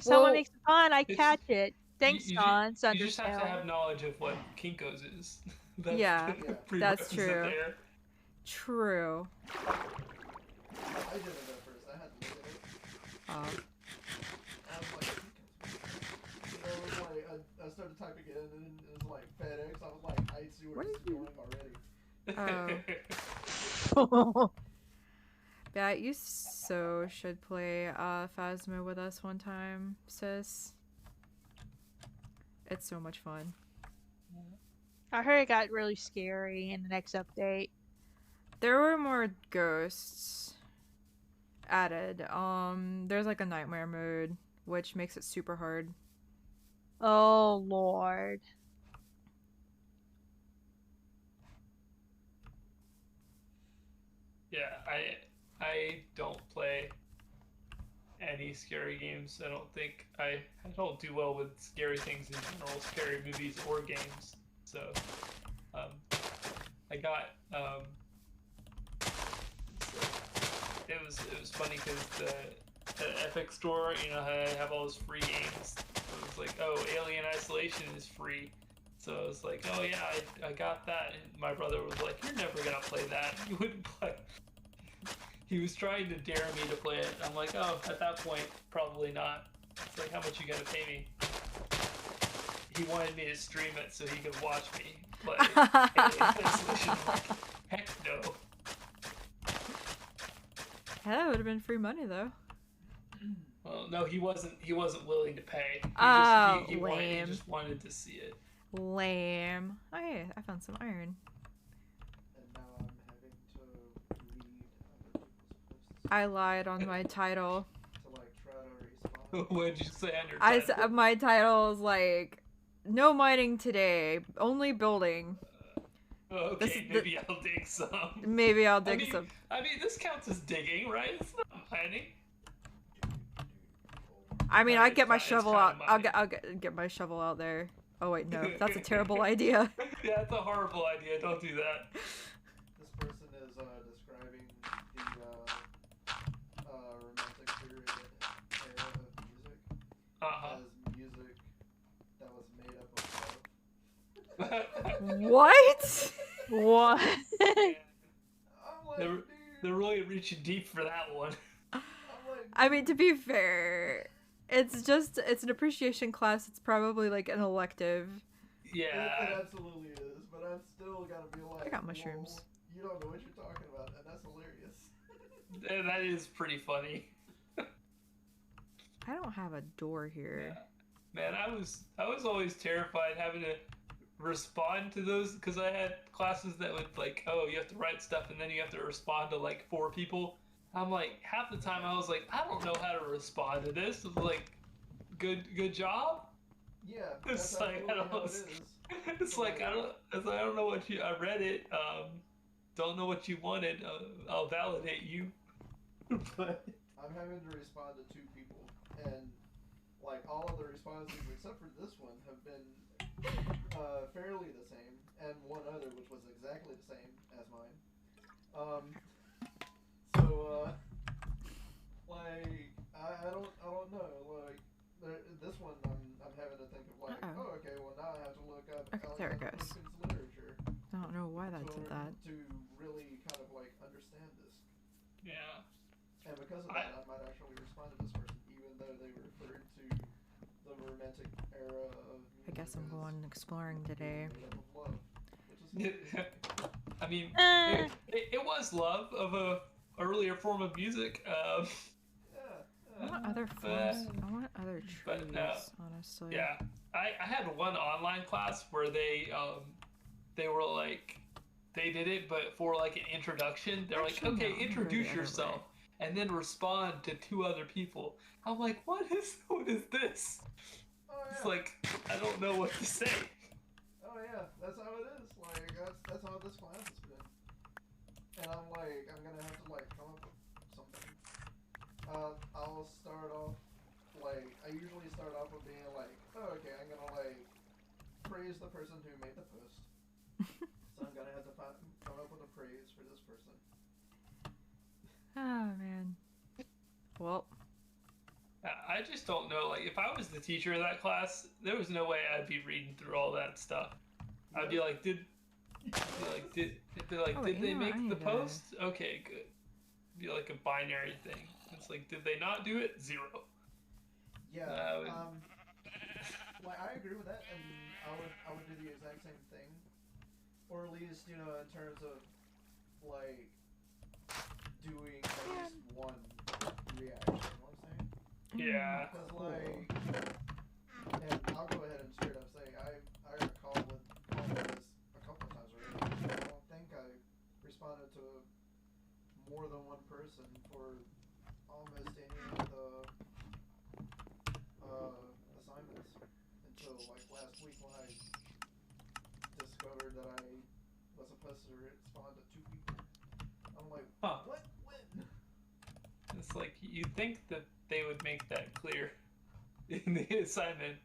someone Well, makes a pun, I it's- catch it. Thanks, You John. just have to have knowledge of what Kinko's is. That's Yeah, the Yeah. that's prerequisite true. there. True. I did it at first. I had to look at it. I was like, Kinko's. You know, it was like, I started typing it in and it was like FedEx. I was like, I see where this is going already. Oh. Yeah, you so should play Phasmo with us one time, sis. It's so much fun. I heard it got really scary in the next update. There were more ghosts added. There's like a nightmare mode, which makes it super hard. Oh lord. Yeah, I don't play any scary games. I don't think I don't do well with scary things in general, scary movies or games. So, I got it was funny because the Epic Store, you know, how I have all those free games. It was like, oh, Alien Isolation is free. So I was like, oh yeah, I got that. And my brother was like, you're never gonna play that. You wouldn't play. He was trying to dare me to play it. I'm like, oh, at that point, probably not. It's like, how much you gonna pay me? He wanted me to stream it so he could watch me play Alien Isolation. I'm like, heck no. Yeah, that would have been free money though. Well, no, he wasn't willing to pay. He lame. just wanted to see it. Lame. Oh yeah, I found some iron. And now I'm having to read other people's posts I lied on my title. to like try to respond. What did you say on your I title? said my title is like, no mining today, only building. Okay, This is the- maybe I'll dig some. Maybe I'll dig some. I mean, this counts as digging, right? It's not mining. I mean, Right, I get my it's shovel kinda out. I'll mining. get my shovel out there. Oh wait, no, that's a terrible idea. Yeah, that's a horrible idea. Don't do that. This person is describing the romantic period era of music Uh-huh. as music that was made up of love. What? What? I'm like, They're- dude. They're really reaching deep for that one. I'm like, I mean, to be fair, it's an appreciation class. It's probably like an elective. It Yeah. absolutely is, but I'm still gotta be like, I got mushrooms. "Whoa, you don't know what you're talking about, and that's hilarious. And that is pretty funny. I don't have a door here. Man, I was always terrified having to respond to those because I had classes that would like, oh, you have to write stuff and then you have to respond to like 4 people. I'm like, half the time I was like, I don't know how to respond to this. It was like, good job. Yeah, It's that's like, I absolutely don't how know. it is. It's like I don't know what you. I read it. Don't know what you wanted. I'll validate you. But I'm having to respond to 2 people, and like all of the responses except for this one have been fairly the same, and one other which was exactly the same as mine. Like I don't know. Like this one I'm having to think of like, Uh-oh. oh okay, well now I have to look up Okay, there it Alexander goes. Pushkin's literature I don't know why that in did order that. to really kind of like understand this. yeah. And because of that, I might actually respond to this person, even though they referred to the romantic era of music I guess I'm as going exploring today. made up of love, which is I mean, Uh. it was love of a earlier form of music. I yeah. want other forms. I want other trees, but, honestly. Yeah, I had one online class where they were like, they did it, but for like an introduction, they're Actually, like, no, okay, I'm gonna go the introduce other yourself, way. and then respond to 2 other people. I'm like, what is this? Oh yeah. It's like, I don't know what to say. Oh yeah. That's how it is. Like that's how this class has been. And I'm like, I'm gonna have to like come up with something. I'll start off like I usually start off with being like, oh okay, I'm gonna like praise the person who made the post. So I'm gonna have to come up with a praise for this person. Oh man. Well, I just don't know. Like, if I was the teacher of that class, there was no way I'd be reading through all that stuff. I'd be like, did Oh, did they you know, I make the need to- post? Okay, good. Be like a binary thing. It's like, did they not do it? 0. Yeah. would- Like I agree with that, and I would do the exact same thing, or at least in terms of like doing at least one reaction. You know what I'm saying? Yeah. Because like, and I'll go ahead and straight up say I recall with all of this responded to more than one person for almost any of the assignments until like last week when I discovered that I was supposed to respond to 2 people. I'm like, Huh. what? When? It's like you'd think that they would make that clear in the assignment.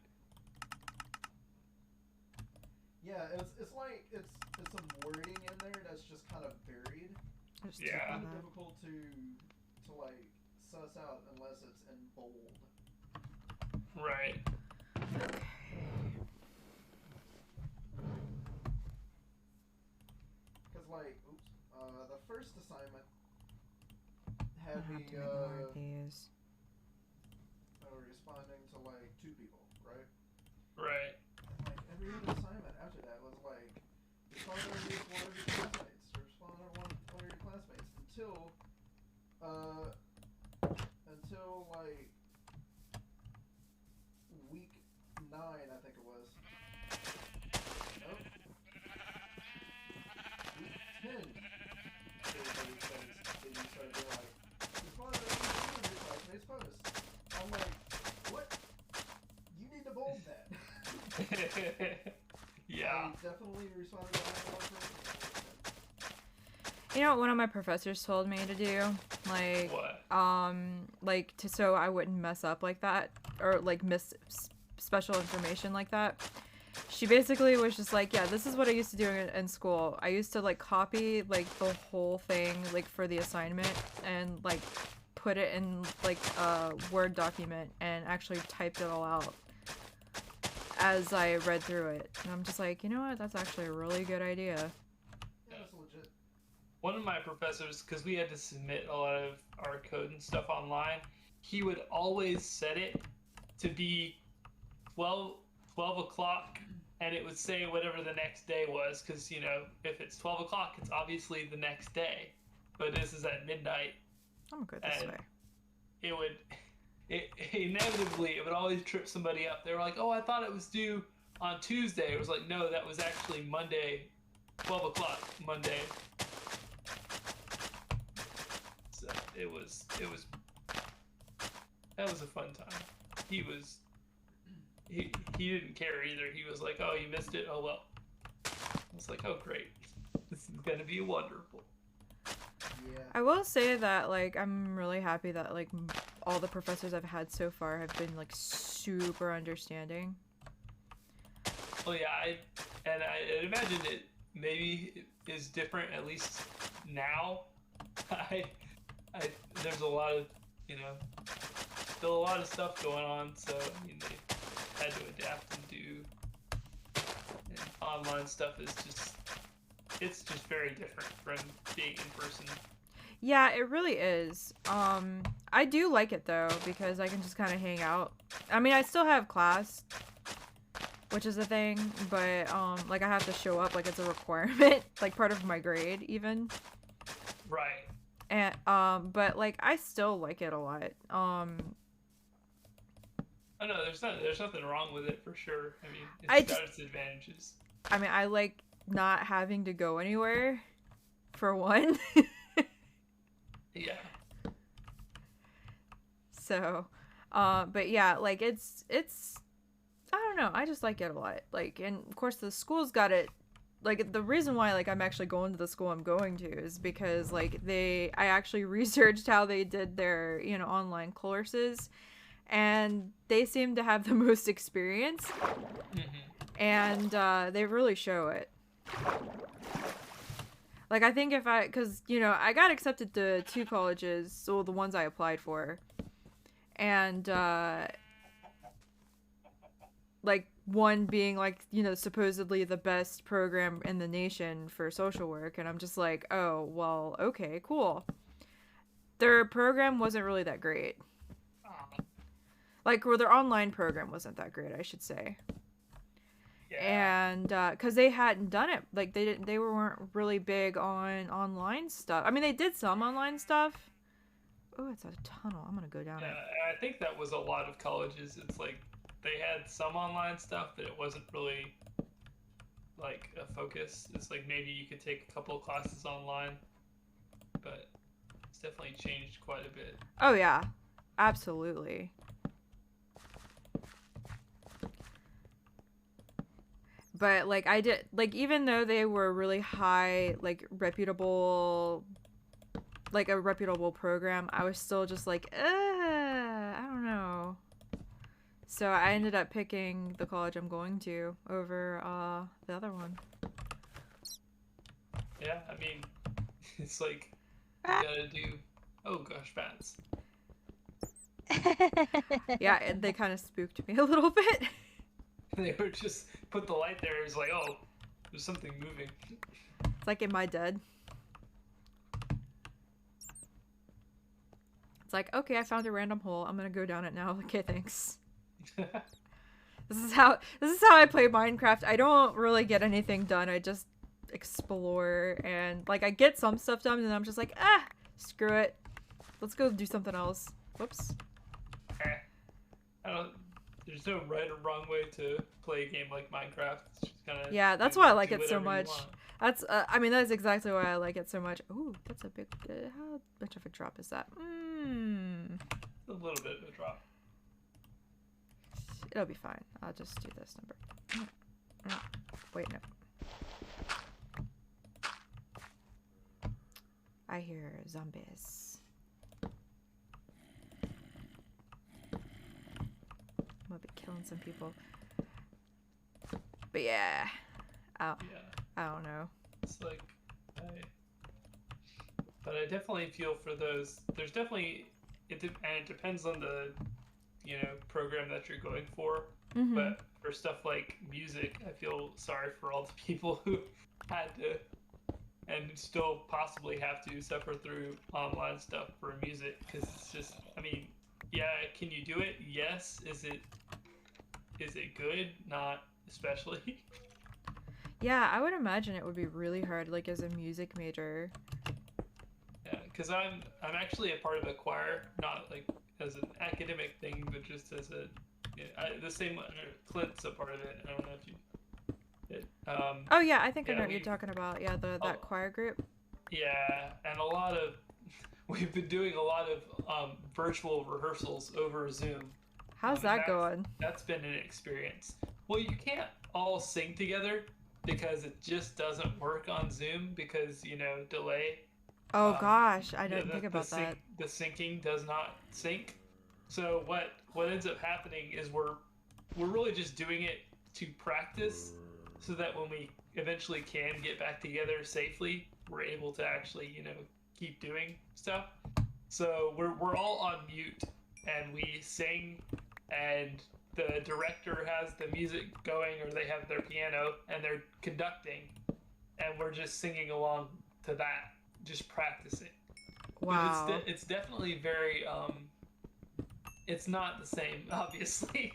Yeah, it's like it's some wording in there that's just kind of buried. Just Yeah. Kind taking of that. difficult to like suss out unless it's in bold. Right. Cause like, the first assignment had I'll have me to make more of these. responding to like 2 people, right? Right. And like every other assignment after that was like respond to at least one of your classmates, or respond to one of your classmates until like week 9, I think it was. Nope. Week 10. Everybody says they started being like, respond to one of your classmates' posts. I'm like, what? You need to bold that. Yeah. I definitely responded to one person. You know what one of my professors told me to do? Like, What? like so I wouldn't mess up like that or like miss special information like that. She basically was just like, yeah, this is what I used to do in school. I used to like copy like the whole thing like for the assignment and like put it in like a Word document and actually typed it all out as I read through it. And I'm just like, you know what? That's actually a really good idea. Yeah, that's legit. One of my professors, because we had to submit a lot of our code and stuff online, he would always set it to be 12 o'clock, and it would say whatever the next day was, because, you know, if it's 12 o'clock, it's obviously the next day. But this is at midnight. I'm gonna go this And way. Inevitably, it would always trip somebody up. They were like, oh, I thought it was due on Tuesday. It was like, no, that was actually Monday, 12 o'clock Monday. So that was a fun time. He didn't care either. He was like, oh, you missed it? Oh, well. I was like, oh, great. This is going to be wonderful. Yeah. I will say that like I'm really happy that like all the professors I've had so far have been like super understanding. Well, yeah, I imagine it maybe is different, at least now. There's a lot of, you know, still a lot of stuff going on, so I mean, they had to adapt and do. And online stuff is it's just very different from being in person. Yeah, it really is. I do like it though because I can just kind of hang out. I mean, I still have class, which is a thing, but like I have to show up like it's a requirement, like part of my grade even. Right. And but like I still like it a lot. Oh no, there's nothing wrong with it for sure. I mean, I got its advantages. I mean, I like not having to go anywhere, for one. Yeah. So, but yeah, like it's I don't know, I just like it a lot. Like, and of course the school's got it. Like the reason why like I'm actually going to the school I'm going to is because like I actually researched how they did their, you know, online courses, and they seem to have the most experience, and they really show it. Like I think because you know I got accepted to 2 colleges, so the ones I applied for, and like one being like, you know, supposedly the best program in the nation for social work, and I'm just like, oh well, okay, cool. Their program wasn't really that great. Like, or their online program wasn't that great, I should say. Yeah. And because they hadn't done it, like they weren't really big on online stuff. I mean, they did some online stuff. Oh, it's a tunnel. I'm gonna go down Yeah, it. I think that was a lot of colleges. It's like they had some online stuff, but it wasn't really like a focus. It's like maybe you could take a couple of classes online. but it's definitely changed quite a bit. Oh yeah, absolutely. But like I did, like even though they were really high, like reputable, like a reputable program, I was still just like, I don't know. So I ended up picking the college I'm going to over the other one. Yeah, I mean, it's like you gotta do. Oh gosh, bats. Yeah, and they kind of spooked me a little bit. They would just put the light there. It's like, oh, there's something moving. It's like, am I dead? It's like, okay, I found a random hole. I'm gonna go down it now. Okay, thanks. This is how I play Minecraft. I don't really get anything done. I just explore and like I get some stuff done, and I'm just like, screw it. Let's go do something else. Whoops. There's no right or wrong way to play a game like Minecraft. It's just kinda That's why I like it so much. That's I mean, that's exactly why I like it so much. Ooh, that's a big. How much of a drop is that? A little bit of a drop. It'll be fine. I'll just do this number. Wait, no. I hear zombies. I'm gonna be killing some people. But yeah. I don't know. It's like, but I definitely feel for those. There's definitely and it depends on the, program that you're going for. Mm-hmm. But for stuff like music, I feel sorry for all the people who had to and still possibly have to suffer through online stuff for music, because it's just, I mean, yeah, can you do it? Yes. Is it good? Not especially. Yeah, I would imagine it would be really hard, like as a music major. Yeah, because I'm actually a part of a choir, not like as an academic thing, but just as the same. Clint's a part of it. I don't know if you. Oh yeah, I think I know what you're talking about. Yeah, that choir group. Yeah, and we've been doing a lot of virtual rehearsals over Zoom. How's that going? That's been an experience. Well, you can't all sing together because it just doesn't work on Zoom because, delay. Oh gosh, I didn't think about that. The syncing does not sync. So what ends up happening is we're really just doing it to practice so that when we eventually can get back together safely, we're able to actually, keep doing stuff. So we're all on mute and we sing, and the director has the music going, or they have their piano and they're conducting, and we're just singing along to that, just practicing. Wow. It's definitely very it's not the same, obviously.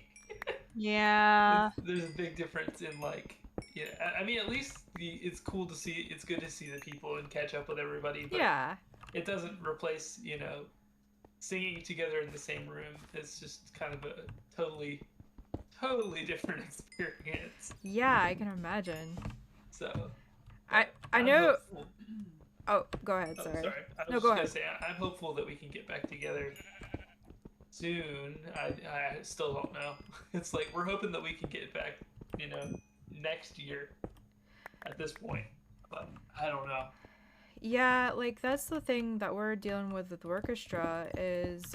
Yeah. There's a big difference in I mean, at least it's cool to see. It's good to see the people and catch up with everybody. But yeah. It doesn't replace, singing together in the same room. It's just kind of a totally different experience. Yeah, I can imagine. So. I know. Hopeful. Oh, go ahead. Sorry. I was just gonna say, I'm hopeful that we can get back together soon. I still don't know. It's like we're hoping that we can get back, next year at this point, but I don't know. Yeah, like that's the thing that we're dealing with the orchestra is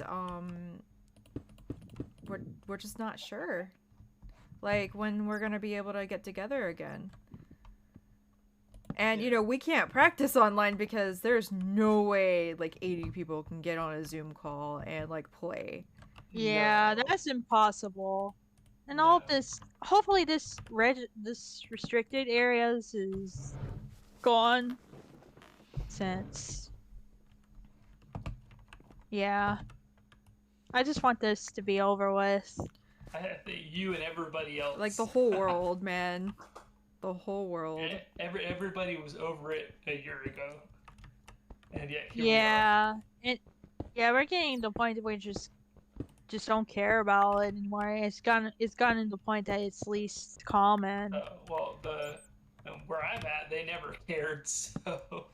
we're just not sure, like when we're gonna be able to get together again. And we can't practice online because there's no way like 80 people can get on a Zoom call and like play. Yeah, no. That's impossible. And all this, hopefully this restricted areas is gone since. Yeah. I just want this to be over with. I think you and everybody else. Like the whole world, man. The whole world. Everybody was over it a year ago. And yet here we are. We're getting to the point where we just don't care about it anymore. It's gotten to the point that it's least common. Well, where I'm at, they never cared, so.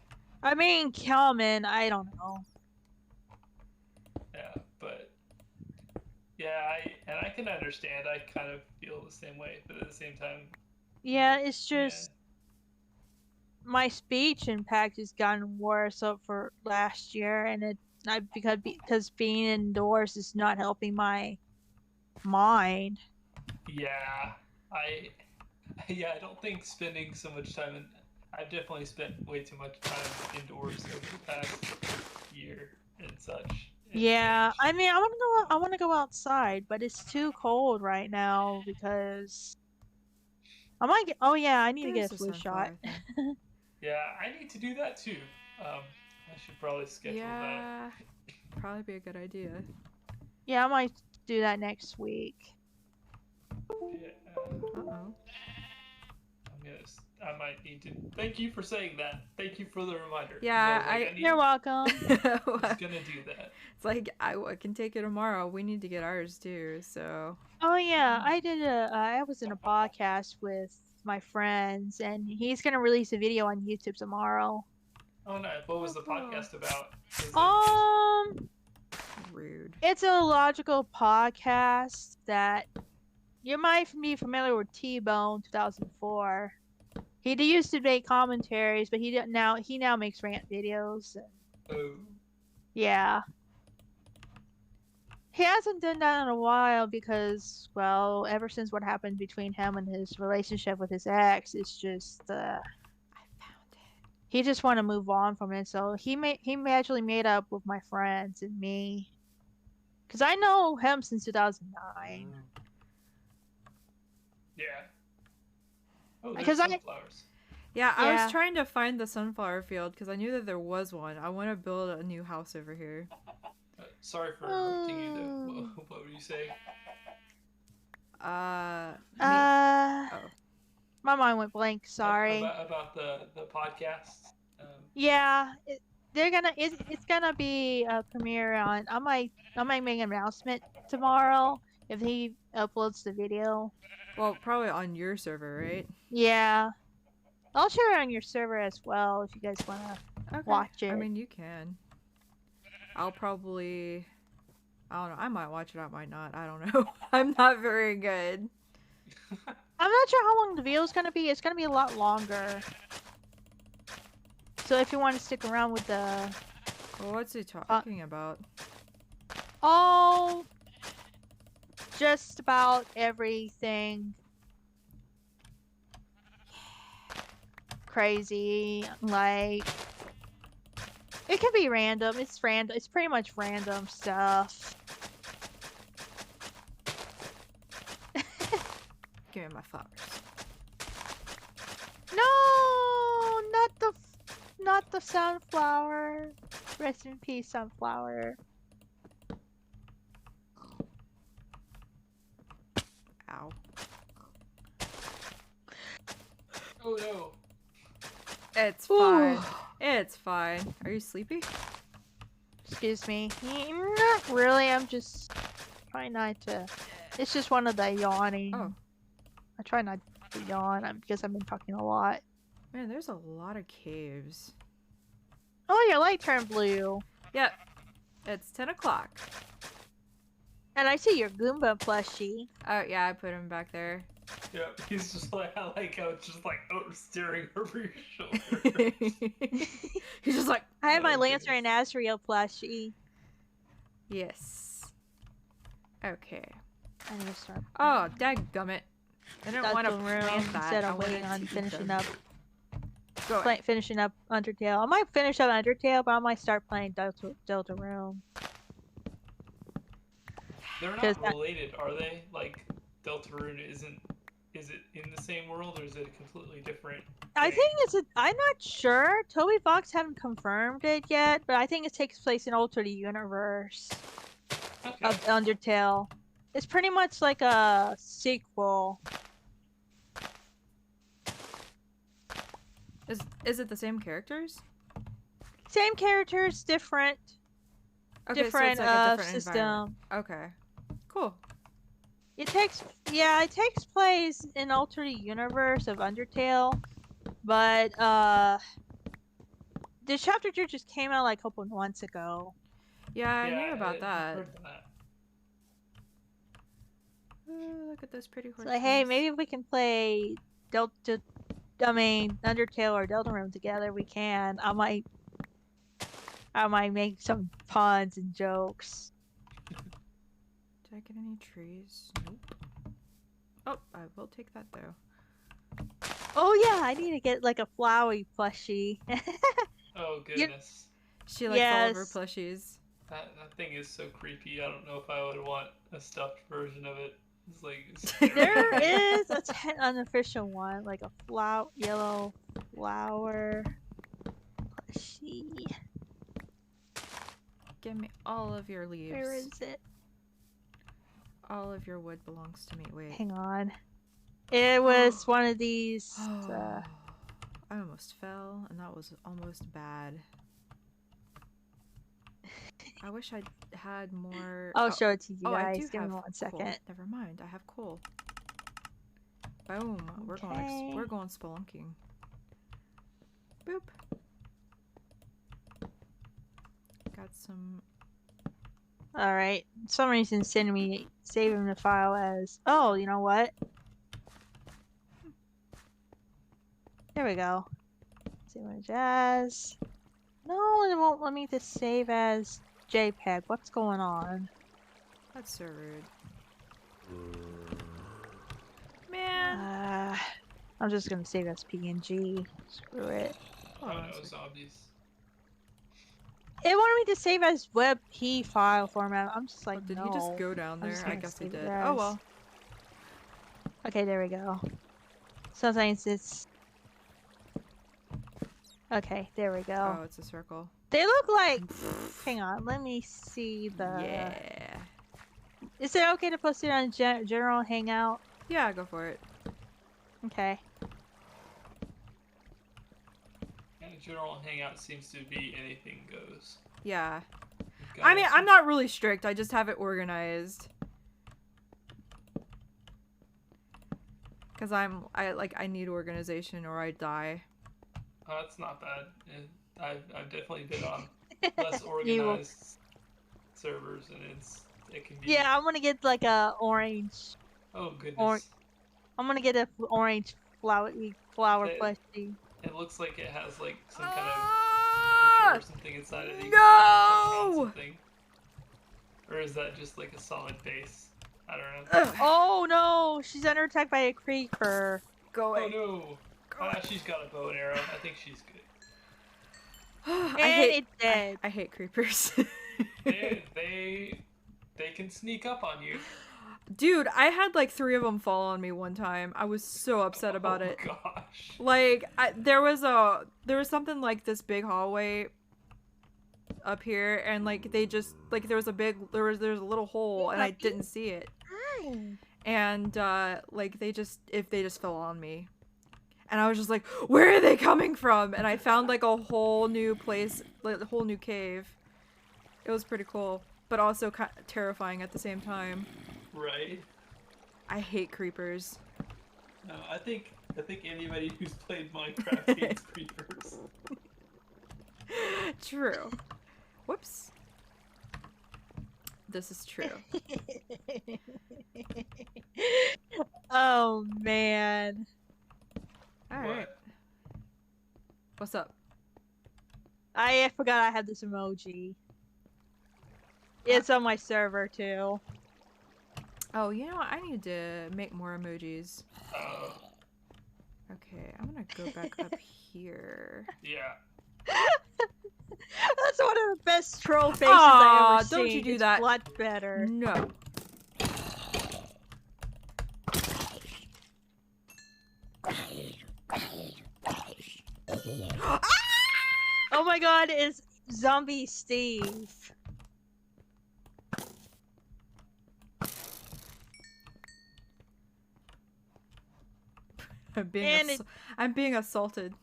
I mean, Kelman, I don't know. Yeah, but yeah, I can understand. I kind of feel the same way, but at the same time, Yeah, it's yeah. just my speech impact has gotten worse up for last year, and because being indoors is not helping my mind. Yeah, I I don't think spending so much time in. I've definitely spent way too much time indoors over the past year and such. And Yeah, such. I mean, I want to go outside, but it's too cold right now because I might get. Oh yeah, I need to There's get a a flu shot. sunflower thing. Yeah, I need to do that too. I should probably schedule that. Yeah, probably be a good idea. Yeah, I might do that next week. Yeah, Uh-oh. I might need to. Thank you for saying that. Thank you for the reminder. 'Cause Yeah, I was like, You're welcome. I was gonna do that. It's like I can take it tomorrow. We need to get ours too. So Oh yeah, I was in a podcast with my friends, and he's gonna release a video on YouTube tomorrow. Oh no! What was the Oh, cool. podcast about? Was it rude. It's a logical podcast that you might be familiar with T-Bone 2004. He used to make commentaries, but he now makes rant videos. oh, Yeah. He hasn't done that in a while because, well, ever since what happened between him and his relationship with his ex, it's just I found it. he just want to move on from it. So he actually made up with my friends and me, because I know him since 2009. yeah. Oh, there's Because sunflowers. Yeah, I Yeah. was trying to find the sunflower field because I knew that there was one. I want to build a new house over here. Sorry for interrupting you. Though. What were you saying? Oh. My mind went blank. Sorry. About the podcast. Yeah, it's gonna be a premiere on. I might make an announcement tomorrow if he uploads the video. Well, probably on your server, right? Yeah, I'll share it on your server as well if you guys wanna Okay. watch it. I mean, you can. I'll probably. I don't know. I might watch it. I might not. I don't know. I'm not very good. I'm not sure how long the video is gonna be. It's gonna be a lot longer. So if you want to stick around with the Well, what's he talking about? oh, just about everything crazy, like it could be random. It's random. It's pretty much random stuff. Give me my flowers. No, not the sunflower. Rest in peace, sunflower. Ow. Oh no. It's fine. It's fine. Are you sleepy? Excuse me. Not really. I'm just trying not to. It's just one of the yawning. Oh. I try not to yawn because I've been talking a lot. Man, there's a lot of caves. Oh, your light turned blue. Yep. It's 10 o'clock. And I see your Goomba plushie. Oh, yeah, I put him back there. Yeah, he's just like I like how it's just like staring over your shoulder. He's just like, I have my Oh, Lancer goodness. and Azrael plushie. yes. Okay. I need to start. Oh, dadgummit. I didn't want to room plant that. instead I of waiting wanted on to finishing them. up. Go ahead. Finishing up Undertale. I might finish up Undertale, but I might start playing Deltarune. They're 'Cause not related, are they? Like Deltarune isn't. Is it in the same world or is it a completely different? I thing? think I'm not sure. Toby Fox haven't confirmed it yet, but I think it takes place in alternate universe Okay. of Undertale. It's pretty much like a sequel. Is it the same characters? Same characters, different Okay, different so it's like a different system. environment. Okay. Cool. It takes place in alternate universe of Undertale, but the chapter 2 just came out like a couple months ago. Yeah, I yeah, knew about I've that. heard that. Ooh, look at those pretty So horses. hey, maybe if we can play Undertale or Deltarune together, we can. I might make some puns and jokes. Did I get any trees? Nope. Oh, I will take that though. Oh yeah, I need to get like a Flowey plushie. Oh goodness, She likes all of her Yes. plushies. that thing is so creepy. I don't know if I would want a stuffed version of it. It's like it's There is a unofficial one, like a yellow flower plushie. Give me all of your leaves. Where is it? All of your wood belongs to me. Wait. Hang on. It was one of these. I almost fell, and that was almost bad. I wish I had more. I'll show it to you I guys. do Give have me 1 coal. second. Never mind. I have coal. Boom. We're going. Okay. We're going spelunking. Boop. Got some. All right. For some reason, saving the file as. Oh, you know what? There we go. Save as jazz. No, it won't let me just save as JPEG. What's going on? That's so rude. Man. I'm just gonna save as PNG. Screw it. Oh no, zombies. It wanted me to save as WebP file format. I'm just like, Did no. he just go down I'm there? just I gonna guess he save it did. as- Oh well. Okay, there we go. Sometimes it's. Okay, there we go. Oh, it's a circle. They look like. Hang on, let me see the. Yeah. Is it okay to post it on general hangout? Yeah, go for it. Okay. Yeah, general hangout seems to be anything goes. Yeah. Got I mean, us. I'm not really strict. I just have it organized. Cause I need organization or I die. Oh, that's not bad. I've definitely been on less You will- organized servers, and it can be. Yeah, I'm gonna get like a orange. Oh goodness. Or- I'm gonna get a orange flower It- plushie. It looks like it has like some kind of Ah! temperature or something inside it. You can No! put something. Or is that just like a solid base? I don't know. Ugh. Oh no, she's under attack by a creeper. Go Oh away. no! Ah, she's got a bow and arrow. I think she's good. I And hate. it's dead. I hate creepers. They can sneak up on you. Dude, I had like 3 of them fall on me one time. I was so upset about it. Oh gosh. Like there was something like this big hallway up here, and like they just like there's a little hole, and I didn't see it, and like they just fell on me, and I was just like, where are they coming from? And I found like a whole new place, like a whole new cave. It was pretty cool, but also terrifying at the same time. Right. I hate creepers. No, I think anybody who's played Minecraft hates creepers. True. Whoops. This is true. Oh man. Alright. What? What's up? I forgot I had this emoji. It's on my server too. Oh, you know what? I need to make more emojis. Uh, Okay, I'm gonna go back up here. yeah. That's one of the best troll faces Aw, I ever don't seen. you do It's that. a lot better. No. Oh my god, it's Zombie Steve. And I'm being assaulted.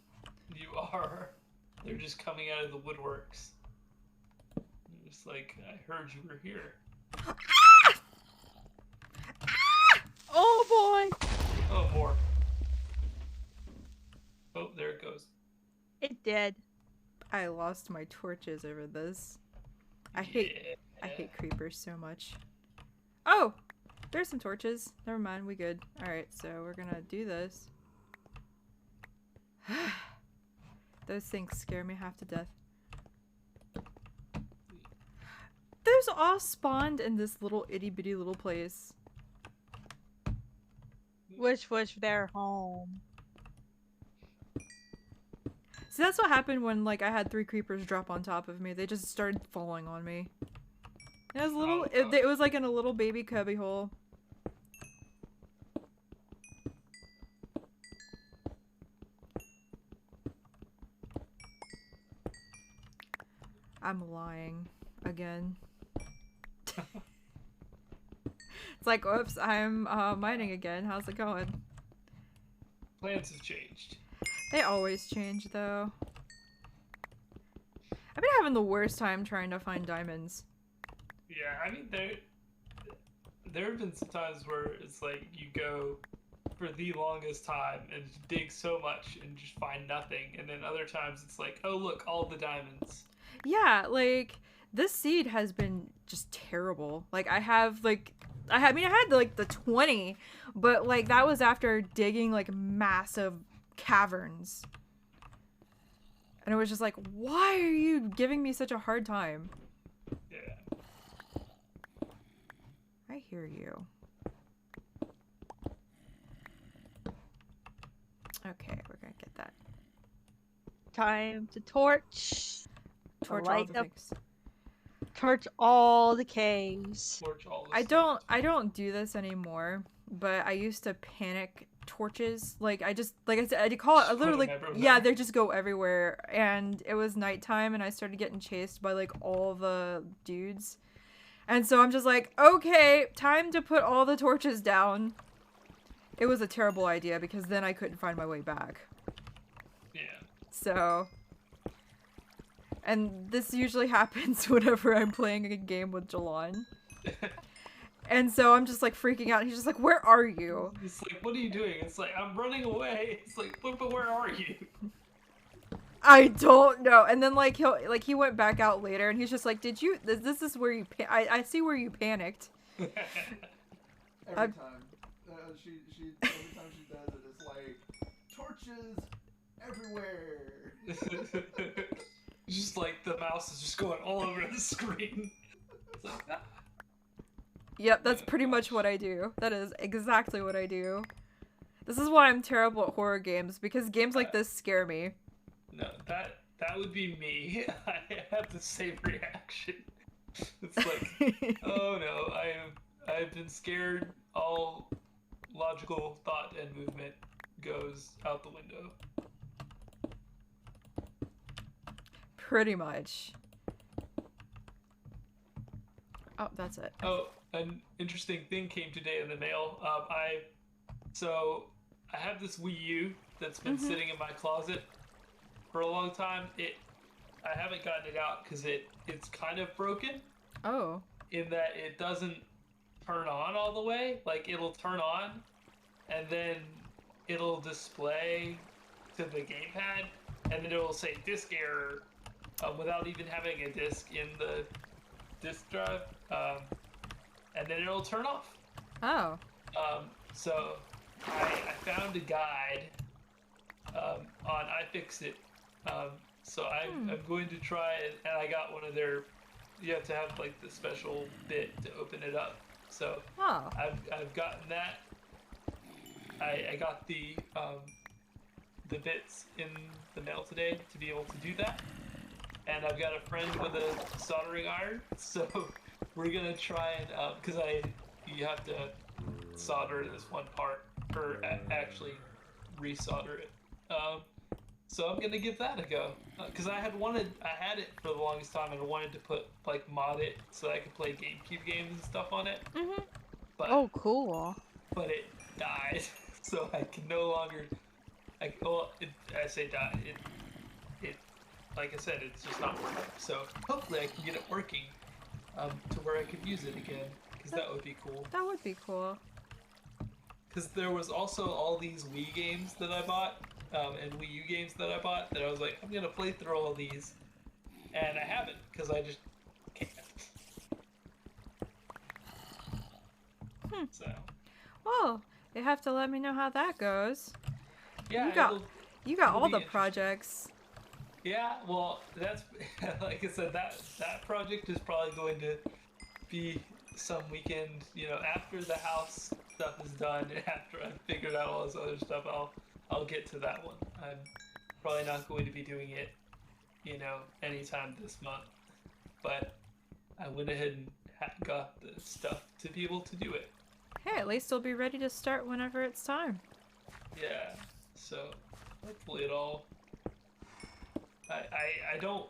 You are. They're just coming out of the woodworks. It's like, I heard you were here. Oh boy! Oh, more. Oh, there it goes. It did. I lost my torches over this. I hate creepers so much. Oh! There's some torches. Never mind, we good. Alright, so we're gonna do this. Those things scare me half to death. Those all spawned in this little itty bitty little place. Wish their home. See, that's what happened when, like, I had 3 creepers drop on top of me. They just started falling on me. It was little. It was like in a little baby cubby hole. I'm lying again. It's like, oops, I'm mining again. How's it going? Plans have changed. They always change, though. I've been having the worst time trying to find diamonds. Yeah, I mean, there have been some times where it's like you go for the longest time and dig so much and just find nothing, and then other times it's like, oh look, all the diamonds. Yeah, like, this seed has been just terrible. Like, I had like the 20, but like that was after digging like massive caverns. And it was just like, why are you giving me such a hard time? Yeah. I hear you. Okay, we're gonna get that. Time to torch. Torch all light the up. things. Torch all the caves. Torch all the I stuff. don't do this anymore, but I used to panic torches. Like I said, I call it Just literally, put 'em everywhere. yeah, they just go everywhere. And it was nighttime and I started getting chased by like all the dudes. And so I'm just like, okay, time to put all the torches down. It was a terrible idea because then I couldn't find my way back. Yeah. So, and this usually happens whenever I'm playing a game with Jalon. And so I'm just like freaking out. He's just like, where are you? It's like, what are you doing? It's like, I'm running away. It's like, but where are you? I don't know. And then like he went back out later and he's just like, did you, this is where you, I see where you panicked. Every I've- time. Every time she does it, it's like, torches everywhere. It's just like the mouse is just going all over the screen. It's like, ah. Yep, that's pretty much what I do. That is exactly what I do. This is why I'm terrible at horror games, because games like this scare me. No, that would be me. I have the same reaction. It's like, oh no, I've been scared. All logical thought and movement goes out the window. Pretty much. Oh, that's it. Oh, an interesting thing came today in the mail. I have this Wii U that's been sitting in my closet for a long time. I haven't gotten it out because it's kind of broken Oh. in that it doesn't turn on all the way. Like it'll turn on, and then it'll display to the gamepad, and then it'll say disk error without even having a disk in the disk drive, and then it'll turn off. Oh. So I found a guide on iFixit. So I'm going to try it, and I got one of their. You have to have like the special bit to open it up. So Oh. I've gotten that. I got the bits in the mail today to be able to do that, and I've got a friend with a soldering iron, so we're gonna try and because you have to solder this one part or actually resolder it. So I'm gonna give that a go because I had it for the longest time and I wanted to put like mod it so that I could play GameCube games and stuff on it. Mhm. But Oh, cool. but it died, so I can no longer. I say died. It like I said, it's just not working. So hopefully I can get it working to where I could use it again because that would be cool. That would be cool. Because there was also all these Wii games that I bought and Wii U games that I bought that I was like, I'm gonna play through all of these and I haven't because I just can't. So Well, you have to let me know how that goes. yeah, You got it'll all be the interesting. projects. Yeah, well, that's like I said, that project is probably going to be some weekend, after the house stuff is done, and after I've figured out all this other stuff. I'll get to that one. I'm probably not going to be doing it, anytime this month, but I went ahead and got the stuff to be able to do it. Hey, at least you'll be ready to start whenever it's time. Yeah, so hopefully it all. I don't.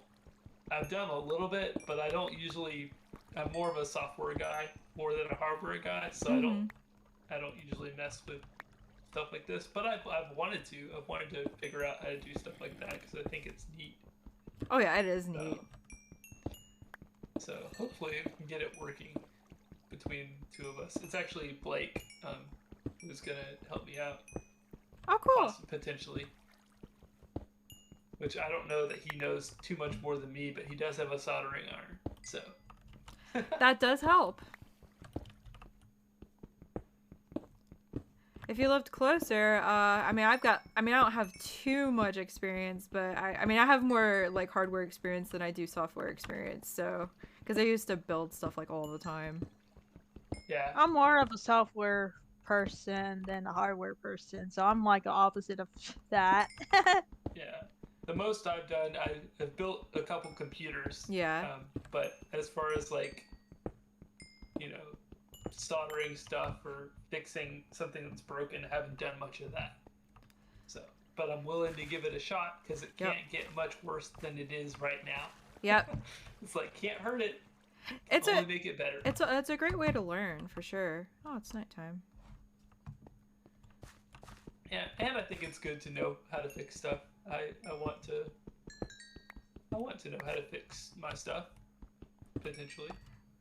I've done a little bit, but I don't usually. I'm more of a software guy more than a hardware guy, so I don't usually mess with stuff like this. But I've wanted to. I've wanted to figure out how to do stuff like that because I think it's neat. Oh yeah, it is neat. So hopefully we can get it working between the two of us. It's actually Blake who's gonna help me out. Oh, cool. Potentially. Which I don't know that he knows too much more than me, but he does have a soldering iron, so. That does help. If you lived closer, I don't have too much experience, but I have more like hardware experience than I do software experience. So, because I used to build stuff like all the time. Yeah. I'm more of a software person than a hardware person, so I'm like the opposite of that. Yeah. The most I've done, I've built a couple computers. Yeah. But as far as like, soldering stuff or fixing something that's broken, I haven't done much of that. So, but I'm willing to give it a shot because it can't get much worse than it is right now. Yep. It's like can't hurt it. It's only make it better. It's a great way to learn for sure. Oh, it's nighttime. Yeah, and I think it's good to know how to fix stuff. I want to know how to fix my stuff potentially.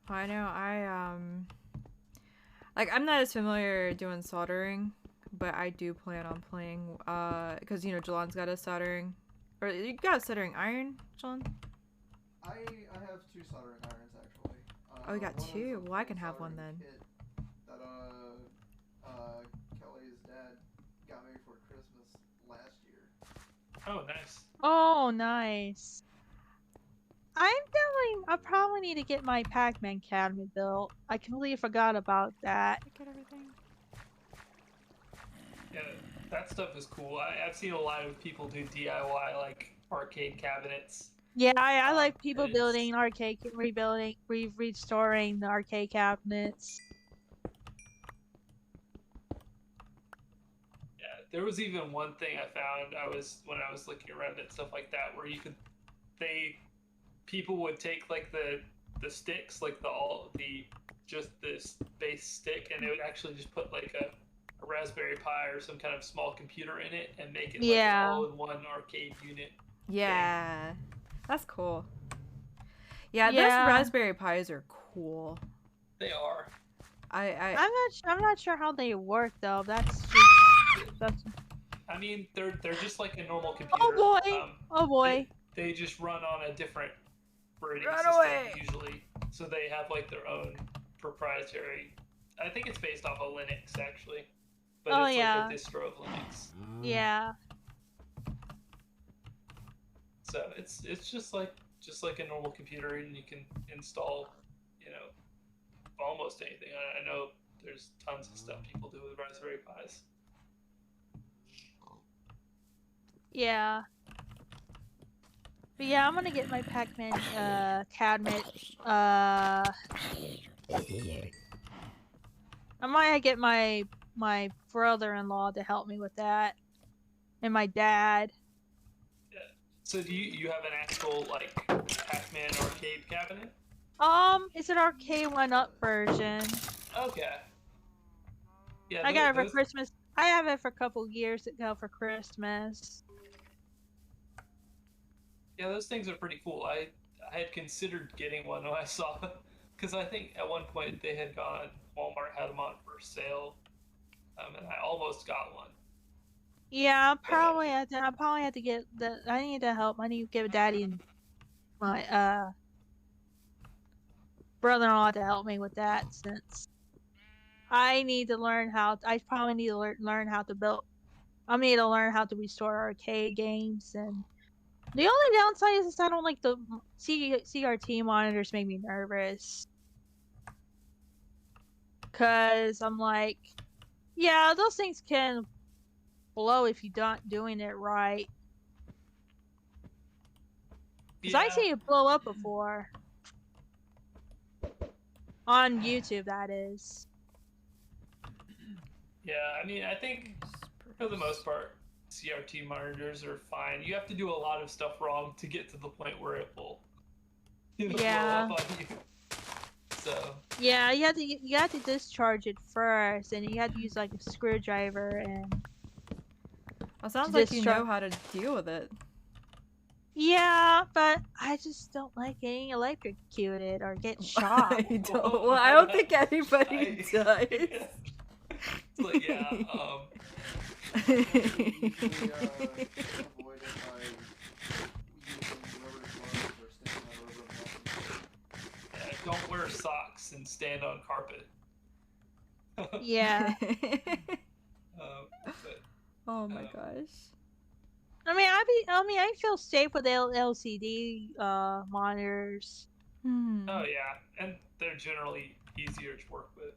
I know. I'm not as familiar doing soldering, but I do plan on playing. Because Jalon's got a soldering, or you got a soldering iron, Jalon? I have 2 soldering irons actually. Oh, you got one is 2. a Well, I can full have one soldering then. kit that Kelly's dad got me for Christmas last year. Oh, nice. Oh, nice. I probably need to get my Pac-Man cabinet built. I completely forgot about that. Get everything. Yeah, that stuff is cool. I've seen a lot of people do DIY like arcade cabinets. Yeah, I like people it's- building restoring the arcade cabinets. Yeah, there was even one thing I found. When I was looking around at stuff like that, where people would take like the sticks, like just this base stick, and they would actually just put like a Raspberry Pi or some kind of small computer in it and make it like an all-in-one arcade unit. Yeah, that's cool. Yeah, Yeah. those Raspberry Pis are cool. They are. I'm not sure how they work though. That's. I mean, they're just like a normal computer. Oh boy! Oh boy! They just run on a different operating Run system away! usually, so they have like their own proprietary. I think it's based off of Linux actually, but Oh, it's yeah. like a distro of Linux. Yeah. So it's just like a normal computer, and you can install, almost anything. I know there's tons of stuff people do with Raspberry Pis. Yeah. But yeah, I'm gonna get my Pac-Man cabinet. I might get my brother-in-law to help me with that, and my dad. So do you have an actual like Pac-Man arcade cabinet? It's an arcade 1-up version. Okay. Yeah, I got it for Christmas. I have it for a couple years ago for Christmas. Yeah, those things are pretty cool. I had considered getting one when I saw them, because I think at one point they had gone. Walmart had them on for sale, and I almost got one. Yeah, I probably have to get the. I need to help. I need to give Daddy my brother-in-law to help me with that, since I need to learn how. I probably need to learn how to build. I need to learn how to restore arcade games, and the only downside is I don't like the CRT monitors. Make me nervous, cause I'm like, yeah, those things can blow if you're not doing it right. Cause I see it blow up before on YouTube. That is. Yeah, I mean, I think for the most part, CRT monitors are fine. You have to do a lot of stuff wrong to get to the point where it will, Yeah. blow up on you. So. Yeah, you have to discharge it first, and you have to use like a screwdriver and. Well, sounds like you know how to deal with it. Yeah, but I just don't like getting electrocuted or get shot. I don't. Well, I don't think anybody does. It's like, yeah. Usually, avoid it by using rubber gloves or standing on rubber gloves. Yeah, don't wear socks and stand on carpet. Yeah. But, Oh my gosh. I feel safe with LCD monitors. Oh yeah, and they're generally easier to work with.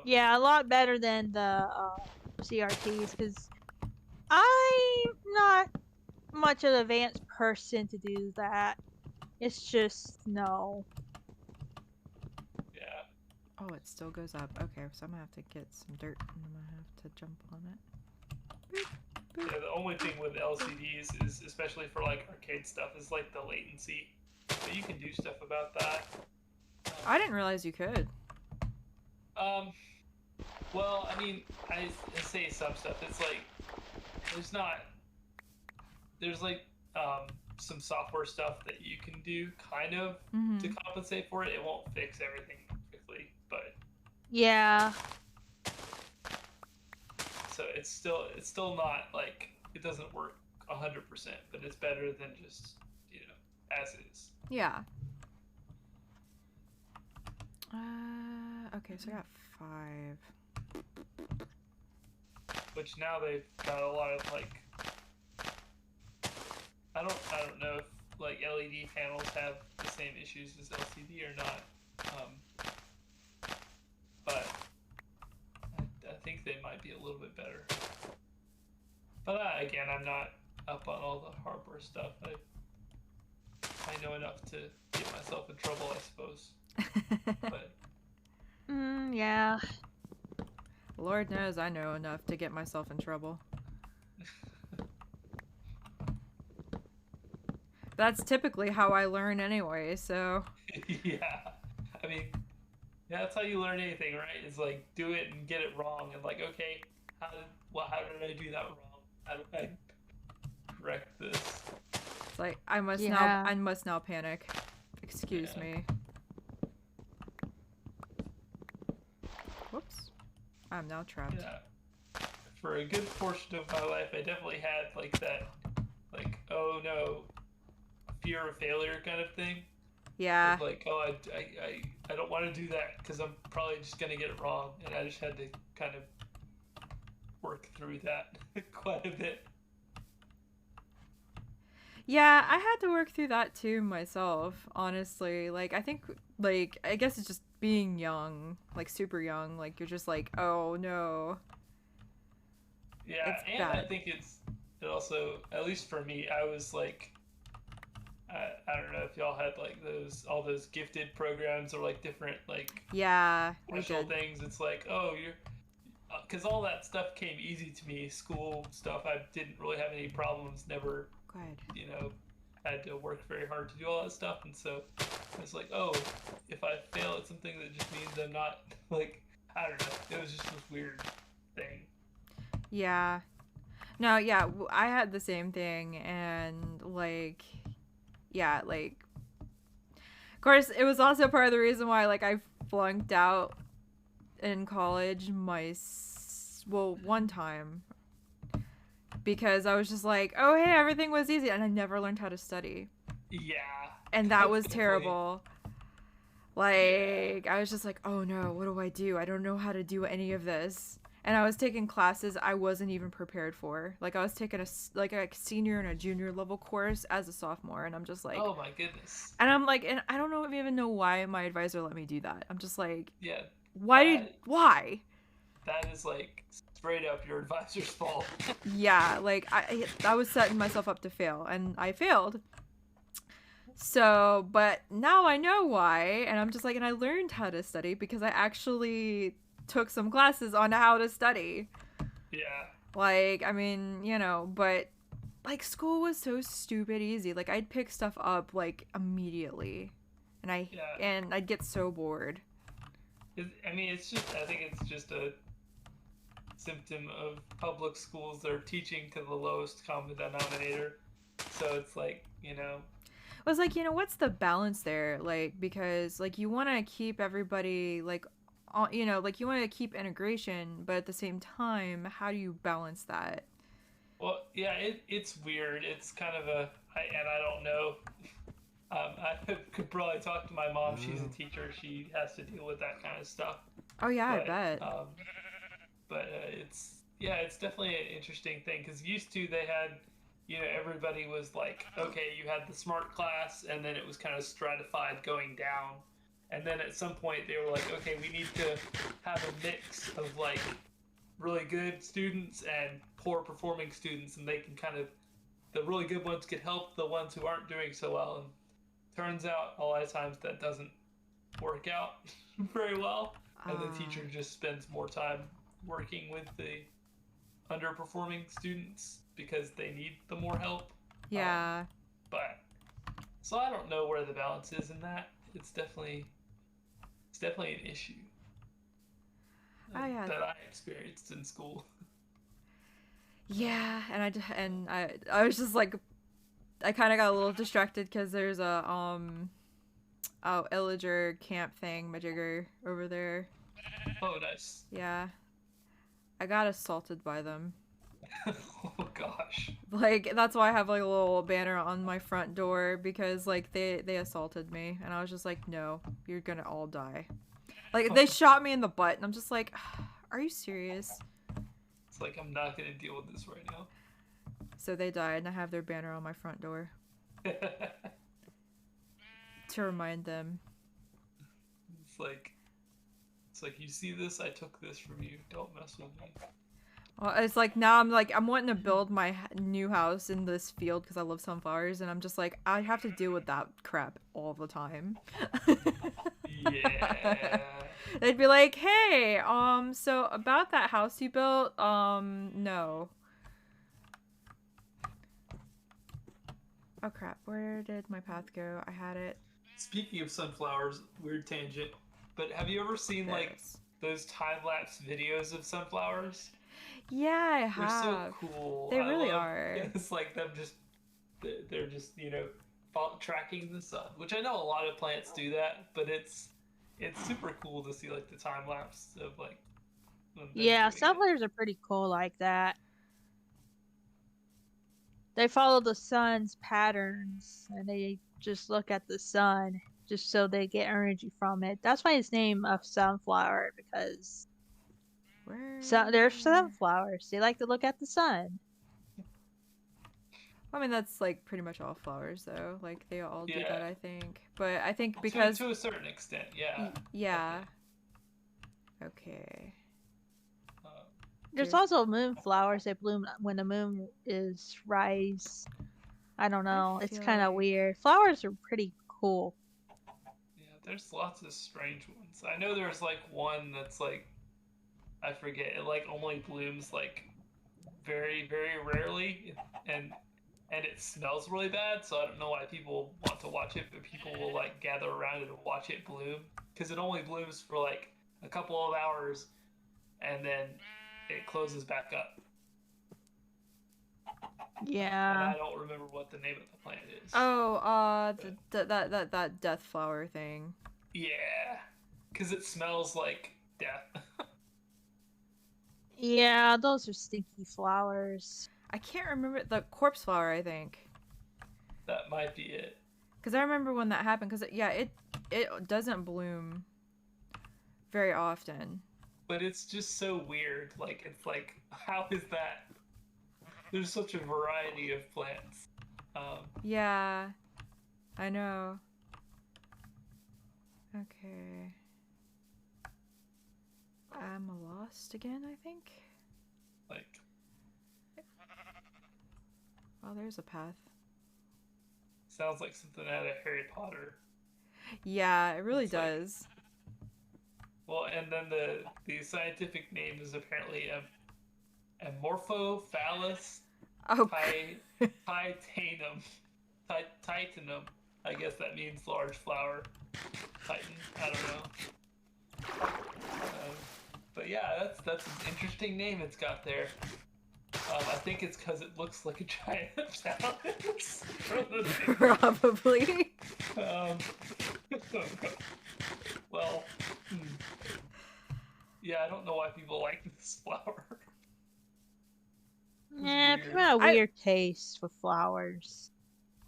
Yeah, a lot better than the CRTs, because I'm not much of an advanced person to do that. It's just no. Yeah. Oh, it still goes up. Okay, so I'm gonna have to get some dirt and I'm gonna have to jump on it. Yeah, the only thing with LCDs is, especially for like arcade stuff, is like the latency. But you can do stuff about that. I didn't realize you could. Well, I mean, I say some stuff. It's like there's like some software stuff that you can do kind of to compensate for it. It won't fix everything perfectly, but yeah. So it's still not like it doesn't work 100%, but it's better than just as is. Yeah. Okay, so I got 5. Which now they've got a lot of like I don't know if like LED panels have the same issues as LCD or not, but I think they might be a little bit better. But again, I'm not up on all the hardware stuff. I know enough to get myself in trouble, I suppose. But Yeah. Lord knows I know enough to get myself in trouble. That's typically how I learn anyway, so. yeah. I mean, yeah, that's how you learn anything, right? It's like do it and get it wrong, and like, okay, how did I do that wrong? How do I correct this? It's like I must now panic. Excuse me. Whoops. I'm now trapped. Yeah. For a good portion of my life, I definitely had like that, like, oh no, fear of failure kind of thing. Yeah. Like, oh, I don't want to do that because I'm probably just gonna get it wrong, and I just had to kind of work through that quite a bit. Yeah, I had to work through that too myself, honestly. Like, I think, like, I guess it's just being young, like, super young. Like, you're just like, oh, no. Yeah, it's and bad. I think it also, at least for me, I was like, I don't know if y'all had, like, all those gifted programs or, like, different, like, yeah, special things. It's like, oh, because all that stuff came easy to me. School stuff, I didn't really have any problems, never... Good. Had to work very hard to do all that stuff, and so it's like, oh, if I fail at something, that just means I'm not, like, I don't know. It was just this weird thing. Yeah. No, yeah, I had the same thing, and, like, yeah, like, of course, it was also part of the reason why, like, I flunked out in college one time. Because I was just like, oh, hey, everything was easy, and I never learned how to study. Yeah, and that was Definitely. terrible. Like, I was just like, oh no, what do I do? I don't know how to do any of this. And I was taking classes I wasn't even prepared for. Like, I was taking a senior and a junior level course as a sophomore, and I'm just like, Oh my goodness. and I'm like, and I don't know even know why my advisor let me do that. I'm just like, Yeah, why? that is like straight up your advisor's fault. Yeah, like I was setting myself up to fail, and I failed. So, but now I know why, and I'm just like, and I learned how to study because I actually took some classes on how to study. Yeah. Like, I mean, you know, but like school was so stupid easy. Like I'd pick stuff up like immediately, and Yeah. I'd get so bored. I mean, I think it's just a symptom of public schools. They're teaching to the lowest common denominator. So it's like, I was like, you know, what's the balance there? Like, because like you want to keep everybody like, you know, like you want to keep integration, but at the same time, how do you balance that? well, yeah, it's weird. It's kind of and I don't know. I could probably talk to my mom. She's a teacher. She has to deal with that kind of stuff. Oh yeah, I But, bet. it's definitely an interesting thing because used to they had, everybody was like, okay, you had the smart class, and then it was kind of stratified going down, and then at some point they were like, okay, we need to have a mix of like really good students and poor performing students, and they can kind of the really good ones could help the ones who aren't doing so well, and turns out a lot of times that doesn't work out very well, and the teacher just spends more time working with the underperforming students because they need the more help. Yeah. But so I don't know where the balance is in that. It's definitely an issue Oh yeah. that I experienced in school. Yeah, and I was just like, I kind of got a little distracted because there's a oh, Illager camp thing majigger over there. Oh, nice. Yeah, I got assaulted by them. Oh gosh. Like that's why I have like a little banner on my front door because like they assaulted me, and I was just like, no, you're gonna all die. Like they shot me in the butt, and I'm just like, are you serious? It's like I'm not gonna deal with this right now. So they died, and I have their banner on my front door to remind them. It's like you see this, I took this from you. Don't mess with me. Well, it's like now I'm wanting to build my new house in this field because I love sunflowers, and I'm just like I have to deal with that crap all the time. Yeah. They'd be like, "Hey, so about that house you built, no." Oh crap! Where did my path go? I had it. Speaking of sunflowers, weird tangent, but have you ever seen like This. those time-lapse videos of sunflowers? Yeah, I They're have. so cool. They I really love- are. It's like them just they're just tracking the sun, which I know a lot of plants do that, but it's super cool to see like the time lapse of like. them Yeah, doing it. sunflowers are pretty cool like that. They follow the sun's patterns and they just look at the sun just so they get energy from it. That's why it's named a sunflower because Where? they're sunflowers. They like to look at the sun. I mean, that's like pretty much all flowers, though. Like they all do Yeah. that, I think. But I think To- because to a certain extent, yeah. yeah. Okay. Uh, There's Dude. also moonflowers that bloom when the moon is rise. I don't know. It's feel kind of like- weird. Flowers are pretty cool. yeah, there's lots of strange ones. I know there's like one that's like, I forget, it like only blooms like very, very rarely, and it smells really bad. So I don't know why people want to watch it, but people will like gather around it and watch it bloom because it only blooms for like a couple of hours, and then it closes back up. And Yeah. I don't remember what the name of the plant is. Oh, that death flower thing. Yeah, because it smells like death. Yeah, those are stinky flowers. I can't remember the corpse flower. I think. That might be it. Because I remember when that happened. Because yeah, it doesn't bloom very often. But it's just so weird. Like, it's like, how is that? There's such a variety of plants. Yeah, I know. Okay. I'm lost again, I think. Like, Oh, there's a path. sounds like something out of Harry Potter. Yeah, it really It's like- does. Well, and then the scientific name is apparently Amorphophallus Oh, titanum. Titanum. I guess that means large flower. Titan. I don't know. But yeah, that's an interesting name it's got there. I think it's because it looks like a giant phallus. probably. um, well, yeah, I don't know why people like this flower. Yeah, weird. people have a weird taste for flowers.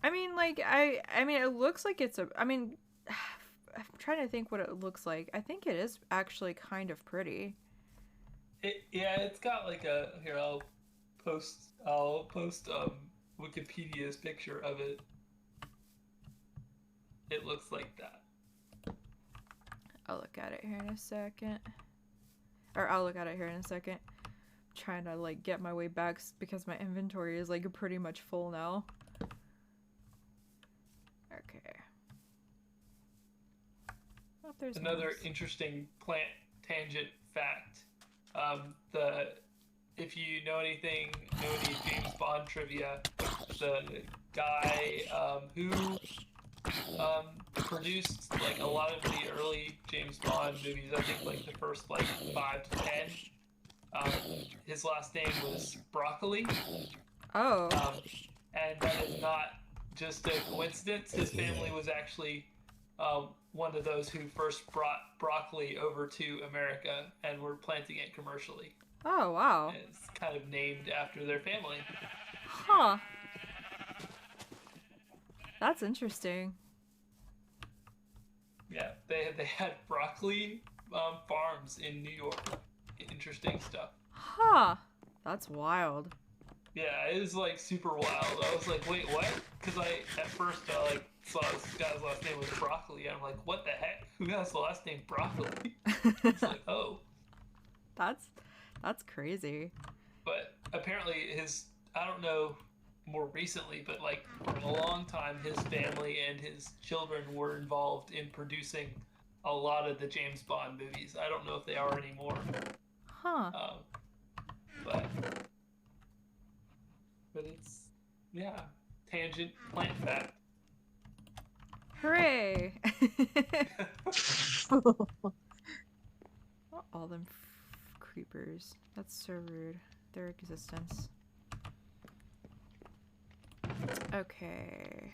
I mean, like, I mean, it looks like it's a. I mean, I'm trying to think what it looks like. I think it is actually kind of pretty. Yeah, it's got like a here. I'll post Wikipedia's picture of it. It looks like that. I'll look at it here in a second. Or I'll look at it here in a second. Trying to like get my way back because my inventory is like pretty much full now. Okay. Oh, there's Another mouse. interesting plant tangent fact. If you know any James Bond trivia, the guy who produced like a lot of the early James Bond movies, I think like the first like 5 to 10, his last name was Broccoli. Oh. And that is not just a coincidence. His family was actually one of those who first brought broccoli over to America and were planting it commercially. Oh, wow. And it's kind of named after their family. Huh. That's interesting. Yeah, they had broccoli farms in New York. Interesting stuff. Huh. That's wild. Yeah, it is like super wild. I was like, wait, what? Because at first I like saw this guy's last name was Broccoli. And I'm like, what the heck? Who has the last name Broccoli? It's like, oh. That's crazy. But apparently I don't know more recently, but like for a long time, his family and his children were involved in producing a lot of the James Bond movies. I don't know if they are anymore. Huh. But it's, yeah, tangent plant fact. Hooray! All them creepers. That's so rude. Their existence. Okay.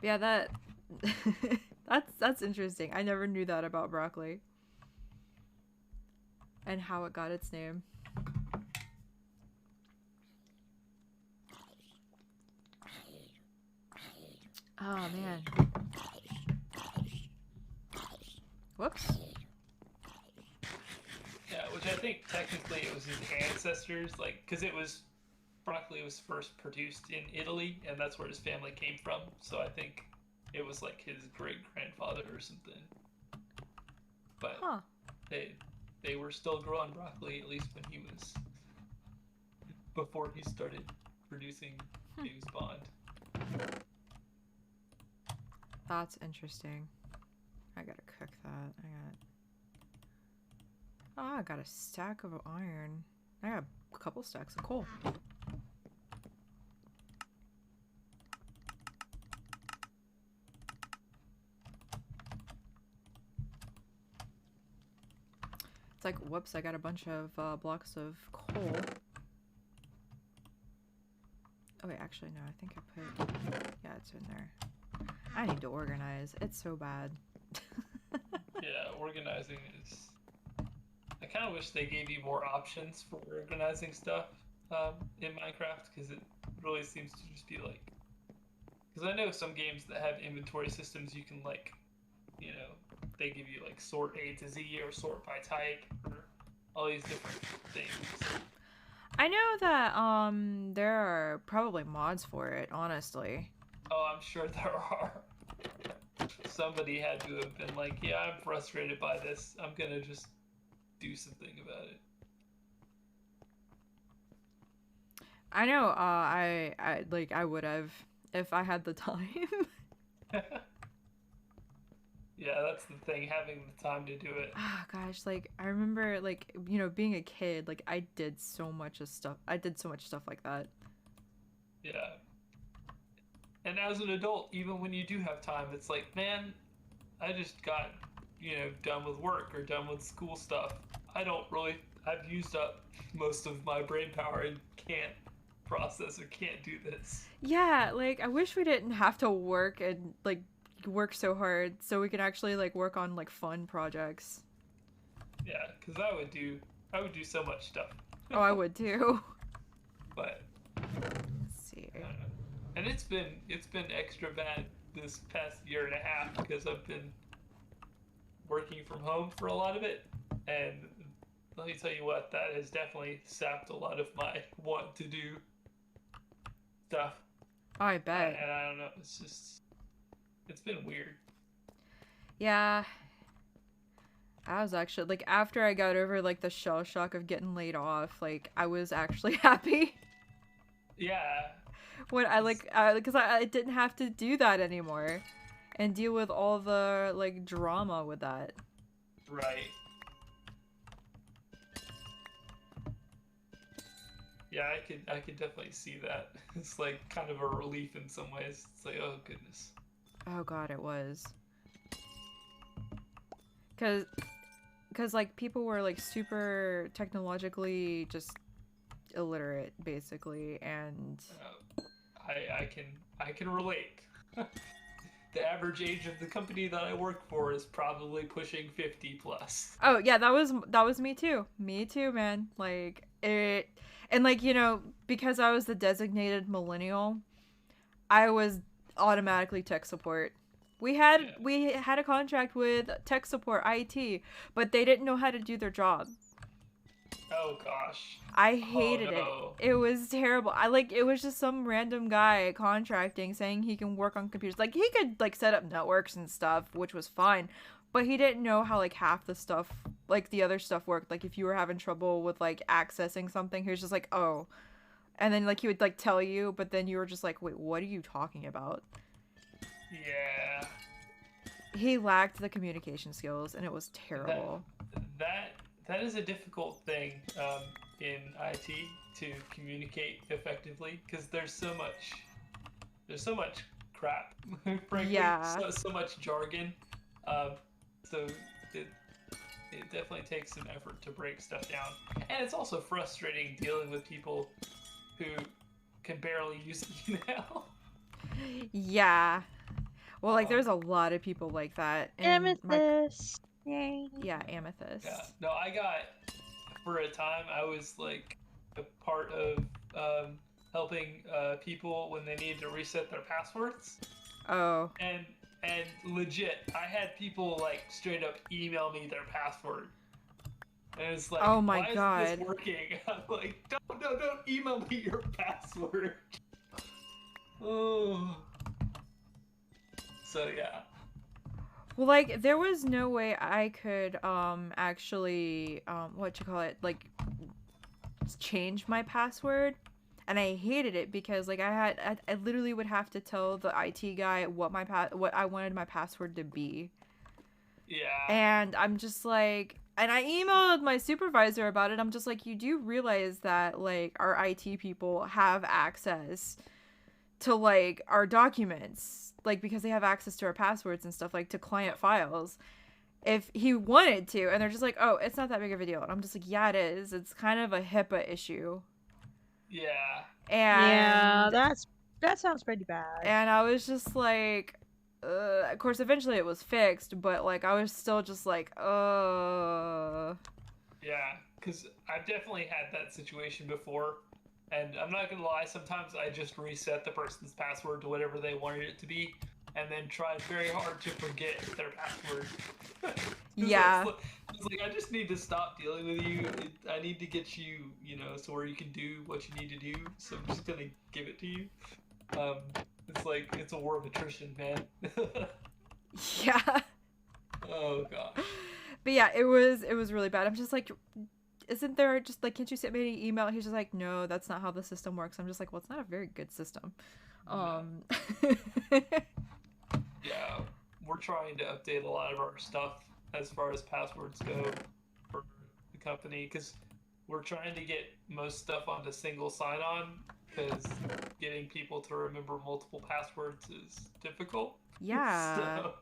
Yeah, that's interesting. I never knew that about broccoli. And how it got its name. Oh man. Whoops. Yeah, which I think technically it was his ancestors, like, because broccoli was first produced in Italy, and that's where his family came from. So I think it was like his great grandfather or something. But Huh. they were still growing broccoli, at least when he was before he started producing James Bond. That's interesting. I gotta cook that. I got a stack of iron. I got a couple stacks of coal. It's like, whoops, I got a bunch of blocks of coal. Oh wait, actually no, I think I put, yeah, it's in there. I need to organize. It's so bad. Yeah, organizing is. I kind of wish they gave you more options for organizing stuff. in Minecraft, because it really seems to just be like, because I know some games that have inventory systems you can like, you know, they give you like sort A to Z or sort by type or all these different things. I know that there are probably mods for it, honestly. Oh, I'm sure there are. Somebody had to have been like, yeah, I'm frustrated by this. I'm gonna just do something about it. I know I would have if I had the time. Yeah, that's the thing, having the time to do it. Ah, gosh, like I remember like, you know, being a kid, like I did so much stuff like that. Yeah. And as an adult, even when you do have time, it's like, man, I just got, you know, done with work or done with school stuff. I've used up most of my brain power and can't process or can't do this. Yeah, like I wish we didn't have to work and like work so hard so we could actually like work on like fun projects. Yeah, because I would do so much stuff. Oh, I would too. But Let's see. I don't know. And it's been extra bad this past year and a half because I've been working from home for a lot of it, and let me tell you what, that has definitely sapped a lot of my want to do stuff. Oh, I bet. And I don't know, it's been weird. Yeah. I was actually like after I got over like the shell shock of getting laid off, like I was actually happy. Yeah. When I like because I didn't have to do that anymore and deal with all the like drama with that. Right. Yeah, I could definitely see that. It's like kind of a relief in some ways. It's like, oh goodness. Oh god, it was. Cause like people were like super technologically just illiterate basically, and I can relate. The average age of the company that I work for is probably pushing 50 plus. oh yeah, that was me too, man. Like it, and like, you know, because I was the designated millennial, I was automatically tech support. We had a contract with tech support, IT, but they didn't know how to do their job. Oh gosh. I hated no. it. It was terrible. It was just some random guy contracting saying he can work on computers. Like he could like set up networks and stuff, which was fine, but he didn't know how like half the stuff, like the other stuff worked. Like if you were having trouble with like accessing something, he was just like, "Oh." And then like he would like tell you, but then you were just like, "Wait, what are you talking about?" Yeah. He lacked the communication skills and it was terrible. That is a difficult thing in IT to communicate effectively because there's so much crap, frankly. Yeah. So much jargon. So it definitely takes some effort to break stuff down, and it's also frustrating dealing with people who can barely use email. Yeah. Well, like there's a lot of people like that. Amethyst. Yay. Yeah, Amethyst. Yeah. No, I got, for a time, I was like a part of helping people when they needed to reset their passwords. Oh. And legit, I had people like straight up email me their password. And it's like, oh my why god, isn't this working? I'm like, don't email me your password. Oh. So yeah. well, like there was no way I could actually like change my password, and I hated it because like I literally would have to tell the IT guy what I wanted my password to be. Yeah. And I'm just like, and I emailed my supervisor about it. I'm just like, you do realize that like our IT people have access to like our documents, like because they have access to our passwords and stuff, like to client files if he wanted to. And they're just like, oh, it's not that big of a deal. And I'm just like, yeah, it is. It's kind of a HIPAA issue. Yeah. And yeah, that sounds pretty bad. And I was just like, of course eventually it was fixed, but like I was still just like, Yeah, because I've definitely had that situation before And I'm not gonna lie, sometimes I just reset the person's password to whatever they wanted it to be, and then try very hard to forget their password. 'Cause Yeah. it's like I just need to stop dealing with you. I need to get you, so where you can do what you need to do. So I'm just gonna give it to you. It's like it's a war of attrition, man. Yeah. Oh god. But yeah, it was really bad. I'm just like, isn't there just like, can't you send me an email? He's just like, no, that's not how the system works. I'm just like, well, it's not a very good system. Yeah, we're trying to update a lot of our stuff as far as passwords go for the company because we're trying to get most stuff onto single sign-on because getting people to remember multiple passwords is difficult. Yeah. So,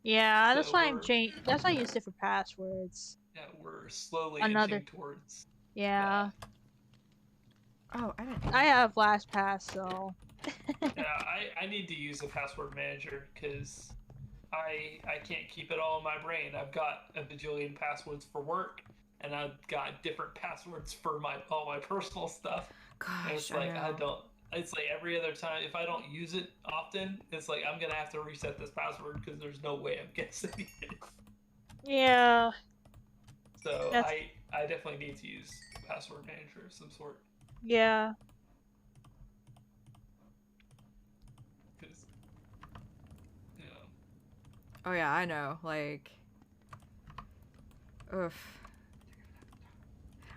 Yeah, that's So why I'm we're- changing. That's why I use different passwords. yeah, we're slowly Another- inching towards. Yeah, Oh, I didn't. I have LastPass, so Yeah, I need to use a password manager because I can't keep it all in my brain. I've got a bajillion passwords for work, and I've got different passwords for all my personal stuff. And it's Gosh, like I know. It's like every other time if I don't use it often, it's like I'm gonna have to reset this password because there's no way I'm guessing it. yeah. So That's- I definitely need to use a password manager of some sort Yeah. because Oh yeah, I know. Like, oof.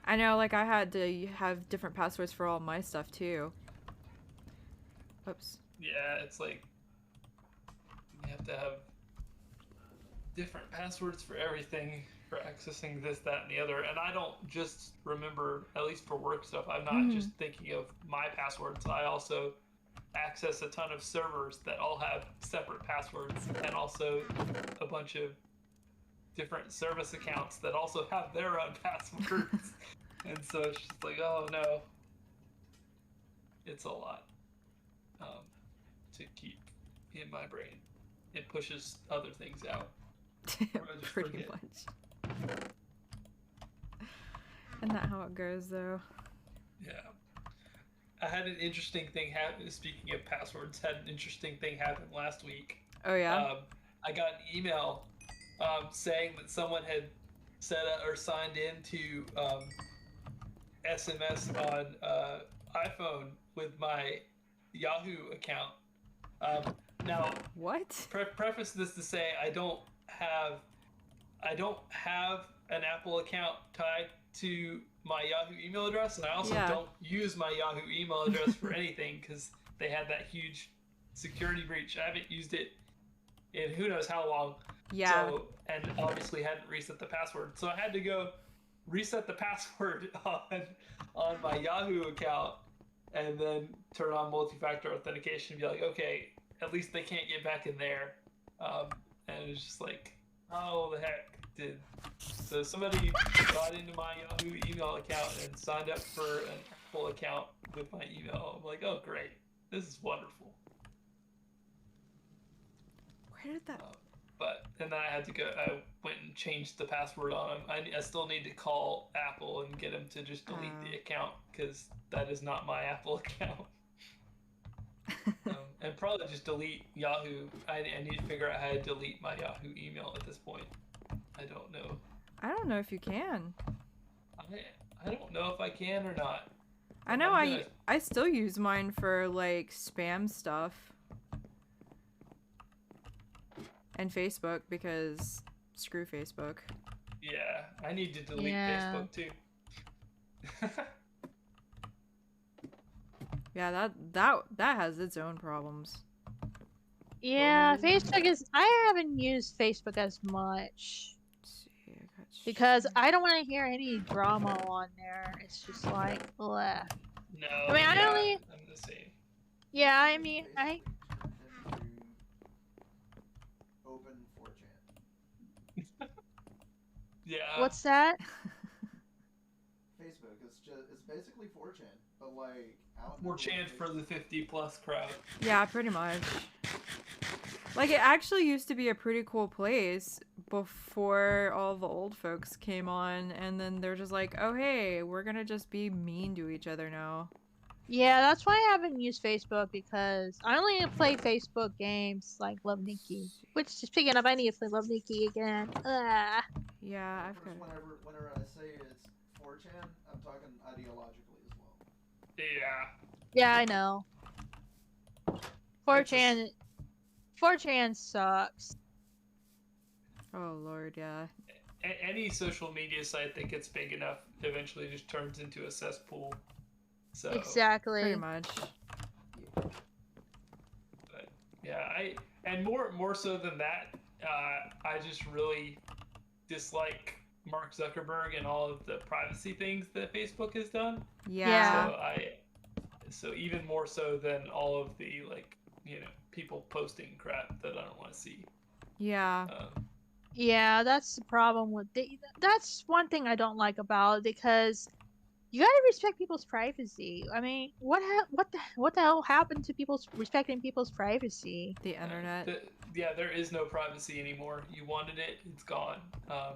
I know. Like, I had to have different passwords for all my stuff too. Oops. yeah, it's like you have to have different passwords for everything for accessing this, that, and the other. And I don't just remember, at least for work stuff, I'm not just thinking of my passwords. I also access a ton of servers that all have separate passwords and also a bunch of different service accounts that also have their own passwords. And so it's just like, oh no. It's a lot to keep in my brain. It pushes other things out. Or I just Pretty forget. much. Isn't that how it goes, though? Yeah. I had an interesting thing happen. Speaking of passwords, had an interesting thing happen last week. Oh yeah. I got an email saying that someone had set up or signed into SMS on iPhone with my Yahoo account. Now, What? preface this to say I don't have an Apple account tied to my Yahoo email address, and I also Yeah. don't use my Yahoo email address for anything because they had that huge security breach. I haven't used it in who knows how long. Yeah. So, and obviously hadn't reset the password, so I had to go reset the password on my Yahoo account, and then turn on multi-factor authentication and be like, okay, at least they can't get back in there. And it's just like, oh, the heck did. So somebody got into my Yahoo email account and signed up for an Apple account with my email. I'm like, oh, great. This is wonderful. Where did that? And then I had to go, I went and changed the password on them. I still need to call Apple and get them to just delete the account because that is not my Apple account. And probably just delete Yahoo. I need to figure out how to delete my Yahoo email at this point. I don't know. I don't know if you can. I don't know if I can or not. I know I'm gonna- I still use mine for like spam stuff. And Facebook because screw Facebook. Yeah, I need to delete Yeah. Facebook too. Yeah, that has its own problems. Yeah, Oh. Facebook is. I haven't used Facebook as much Let's see, I got because I don't want to hear any drama on there. It's just like, bleh. No. I mean, I yeah, only- I'm the same. Yeah, I mean, I. Turned into open 4chan. Yeah. What's that? Facebook. It's basically 4chan, but like out. More chant for the 50+ crowd? Yeah, pretty much. Like, it actually used to be a pretty cool place before all the old folks came on, and then they're just like, oh, hey, we're gonna just be mean to each other now. Yeah, that's why I haven't used Facebook because I only play Facebook games like Love Nikki. Which, speaking of, I need to play Love Nikki again. Yeah, Of I've course, got. whenever I say it's 4chan, I'm talking ideologically as well. Yeah. Yeah, I know. It's 4chan, 4chan sucks. Oh Lord, yeah. Any social media site that gets big enough eventually just turns into a cesspool. So Pretty Exactly. much. but yeah, and more so than that, I just really dislike Mark Zuckerberg and all of the privacy things that Facebook has done. Yeah. So even more so than all of the people posting crap that I don't want to see. Yeah. Yeah, that's the problem with that's one thing I don't like about it because you gotta respect people's privacy. I mean, what the hell happened to people's respecting people's privacy? The internet. Yeah, there is no privacy anymore. You wanted it, it's gone. I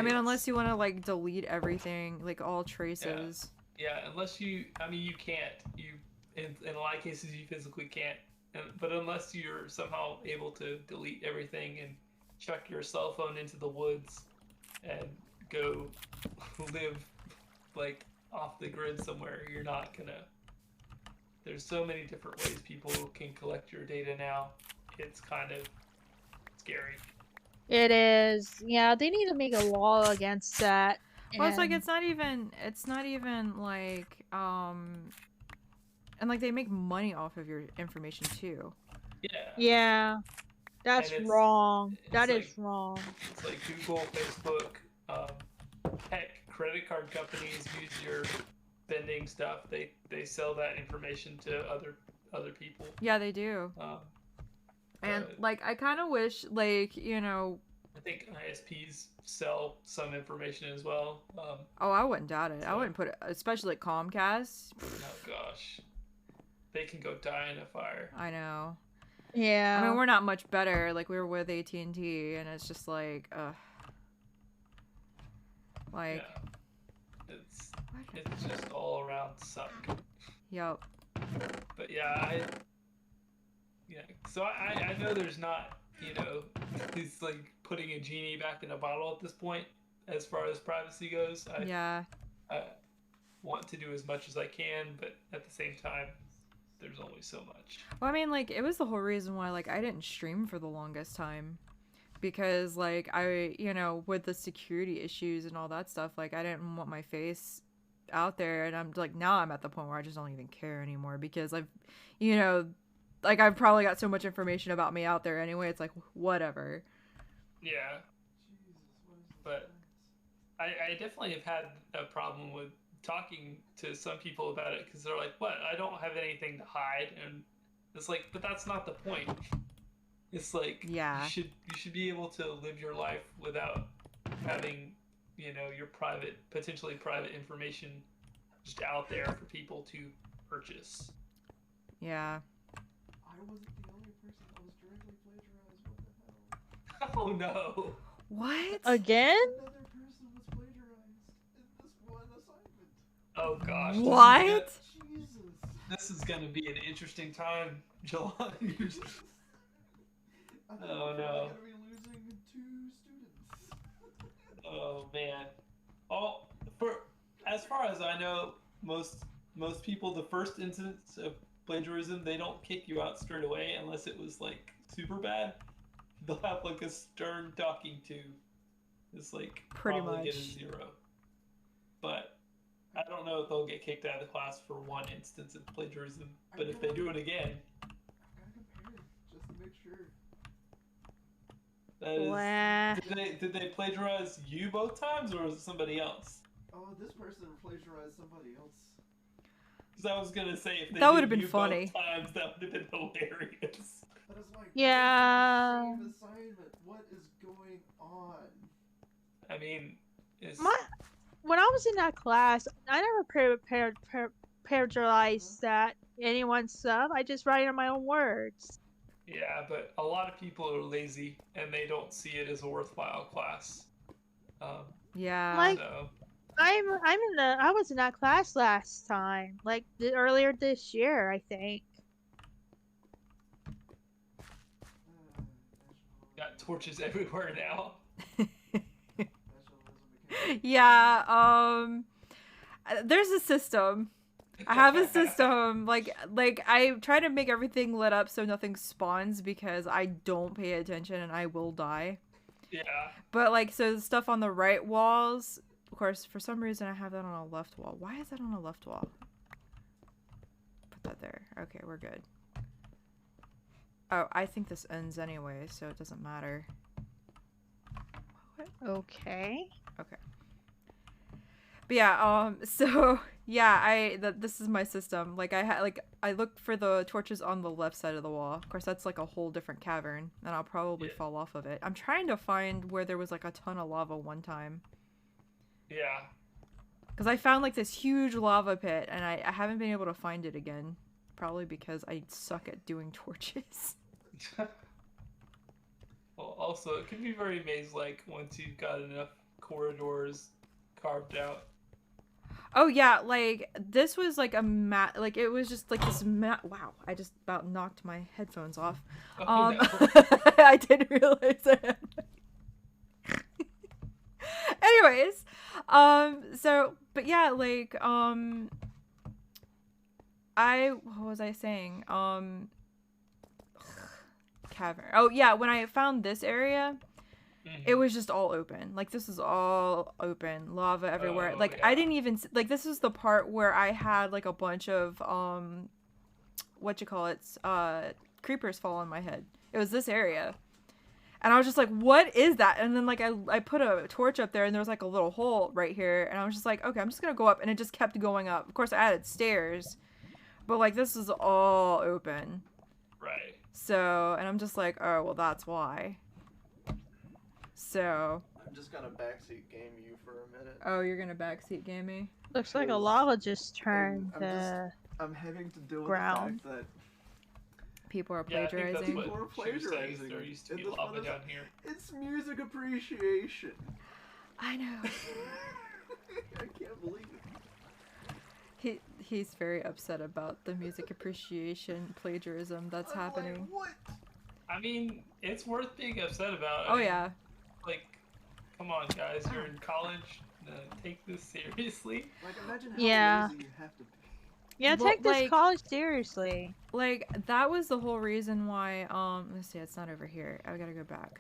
mean, it's- unless you want to like delete everything, like all traces. Yeah, unless you, I mean, you can't. In a lot of cases, you physically can't. But unless you're somehow able to delete everything and chuck your cell phone into the woods and go live like off the grid somewhere, you're not gonna. There's so many different ways people can collect your data now. It's kind of scary. It is. Yeah, they need to make a law against that. Well, it's like and- it's not even like and like they make money off of your information too. Yeah. Yeah, that's And wrong. That it's is wrong. It's like Google, Facebook, heck, credit card companies use your spending stuff. They sell that information to other people. Yeah, they do. And like I kind of wish like, you know, I think ISPs sell some information as well. oh, I wouldn't doubt it. I wouldn't put it, especially like Comcast. Oh gosh, they can go die in a fire. I know. Yeah. I mean, we're not much better. Like we were with AT&T, and it's just like, like, Yeah. It's just all around suck. yep. But yeah, so I know there's not, it's like putting a genie back in a bottle at this point as far as privacy goes. Yeah. I want to do as much as I can, but at the same time, there's only so much. Well, I mean, like, it was the whole reason why, like, I didn't stream for the longest time. Because, like, with the security issues and all that stuff, like, I didn't want my face out there. And I'm, like, now I'm at the point where I just don't even care anymore. Because I've, like, I've probably got so much information about me out there anyway. It's like, whatever. Yeah. But I definitely have had a problem with talking to some people about it because they're like, what? I don't have anything to hide. And it's like, but that's not the point. It's like, yeah, you should be able to live your life without having, your potentially private information just out there for people to purchase. Yeah. I wasn't the only person that was directly plagiarized. What the hell? Oh no. What? Again? Another person was plagiarized in this one assignment. Oh gosh. What? Jesus. This is gonna be an interesting time, Jelani. Oh no. I'm gonna be losing 2 students. Oh man. As far as I know, most people, the first instance of plagiarism, they don't kick you out straight away unless it was like super bad. They'll have like a stern talking to. It's like Pretty probably get a much. 0. But I don't know if they'll get kicked out of the class for one instance of plagiarism. But if they do it again, I gotta compare it just to make sure. that is. Blah. Did they plagiarize you both times, or was it somebody else? Oh, this person plagiarized somebody else. Because I was gonna say if they That did would've been you funny. both times, that would have been hilarious. But it's like, Yeah. same assignment. What is going on? I mean, it's When I was in that class, I never plagiarized that anyone's stuff. I just write on my own words. yeah, but a lot of people are lazy and they don't see it as a worthwhile class. Yeah. Like- So I was in that class last time, like earlier this year, I think. Got torches everywhere now. Yeah, there's a system. I have a system. Like I try to make everything lit up so nothing spawns because I don't pay attention and I will die. Yeah. But like, so the stuff on the right walls, of course, for some reason I have that on a left wall. Why is that on a left wall? Put that there. Okay, we're good. Oh, I think this ends anyway, so it doesn't matter. What? Okay. Okay. But yeah, so yeah, this is my system. Like I look for the torches on the left side of the wall. Of course, that's like a whole different cavern, and I'll probably fall off of it. I'm trying to find where there was like a ton of lava one time. Yeah. Because I found like this huge lava pit, and I haven't been able to find it again. Probably because I suck at doing torches. Well, also, it can be very maze-like once you've got enough corridors carved out. Oh yeah, like this was like a like it was just like this wow, I just about knocked my headphones off. Oh, no. I didn't realize that. Anyways, so but yeah, like what was I saying? Cavern. Oh yeah, when I found this area, it was just all open. Like this is all open, lava everywhere. Oh, like yeah. I didn't even like this is the part where I had like a bunch of creepers fall on my head. It was this area. And I was just like, what is that? And then like I put a torch up there and there was like a little hole right here, and I was just like, okay, I'm just gonna go up, and it just kept going up. Of course I added stairs, but like this is all open. Right. So, and I'm just like, oh well, that's why. So I'm just gonna backseat game you for a minute. oh, you're gonna backseat game me? Looks like a lava just turned I'm having to deal with ground. the fact that People are Yeah, I think that's plagiarizing. what People are she was saying, is plagiarizing. there used to be And this lava one is- down here. it's music appreciation. I know. I can't believe it. He's very upset about the music appreciation plagiarism that's I'm like, happening. what? I mean, it's worth being upset about. Oh yeah. Like, come on, guys, you're in college. Take this seriously. Like, imagine how Yeah. lazy you have to be. Yeah, Well, take this like- college seriously. Like that was the whole reason why let's see, it's not over here. I gotta go back.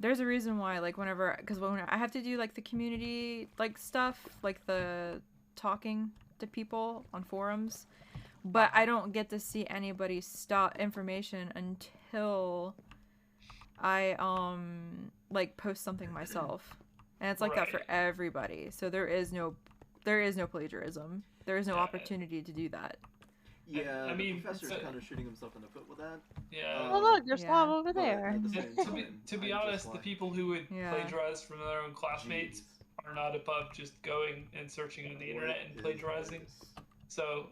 There's a reason why, like, whenever, because when I have to do like the community like stuff, like the talking to people on forums, but I don't get to see anybody's information until I like post something myself, and it's like that for Right. everybody. So there is no plagiarism. There is no Yeah. opportunity to do that. Yeah, I mean, the professor's so- kind of shooting himself in the foot with that. Yeah. Oh look, there's Yeah. lava over But there. at the same And to be, time, to be I'm just honest, the like, people who would Yeah. plagiarize from their own classmates "Jeez, are not above just going and searching on the what internet and is plagiarizing. this?" So,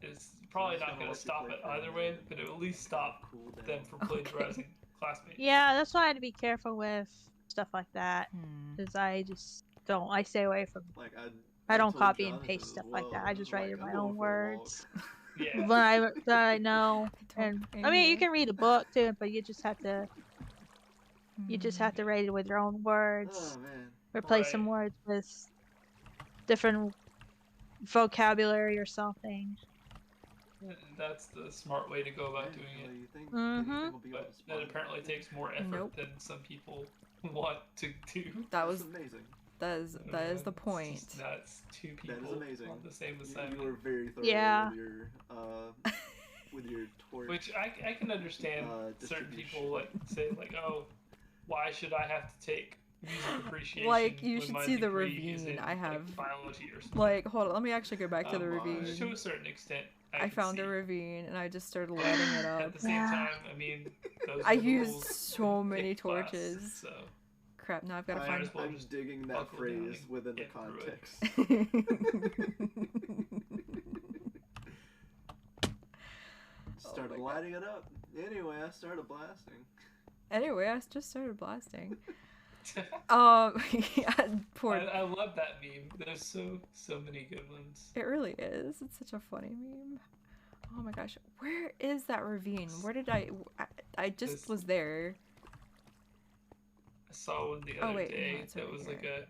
it's probably just not gonna going to let you stop play it for a either way, minute. but it will at least stop Cool down. them from Okay. plagiarizing classmates. Yeah, that's why I had to be careful with stuff like that. Hmm. Because I just don't. I stay away from. Like, I don't told copy and Jonathan paste as stuff like that. well, I just write in like, my I'm own going for a walk. words. Yeah. that I know. I And don't I mean, you any- can read a book too, but you just have to. You just have to write it with your own words. Oh man. Replace some words with different vocabulary or something. That's the smart way to go about doing it. You think Mhm. anything will be able But to that spawn apparently out? takes more effort Nope. than some people want to do. That That's was amazing. that is the It's point. just nuts. Two That is people amazing. on the same You assignment. were very thorough Yeah. with your torch. Which I can understand certain people like say like, oh, why should I have to take music appreciation? Like, you when should my see the degree is ravine in, I have. like, biology or something. Like, hold on, let me actually go back to the Oh my. ravine. To a certain extent, I I can found see. a ravine and I just started lighting it At up. the same Yeah. time, I mean, those I are the used rules so of many pick class, torches. So Crap, now I've got to might find. as well I'm just digging that buckle down phrase and within the get through it. context. Started my God. lighting it up. Anyway, I started blasting. Anyway, I just started blasting. Yeah, poor. I love that meme. There's so many good ones. It really is. It's such a funny meme. Oh my gosh, where is that ravine? Where did I just This- was there. I saw one the Oh, other wait, no, day it's that over was like here.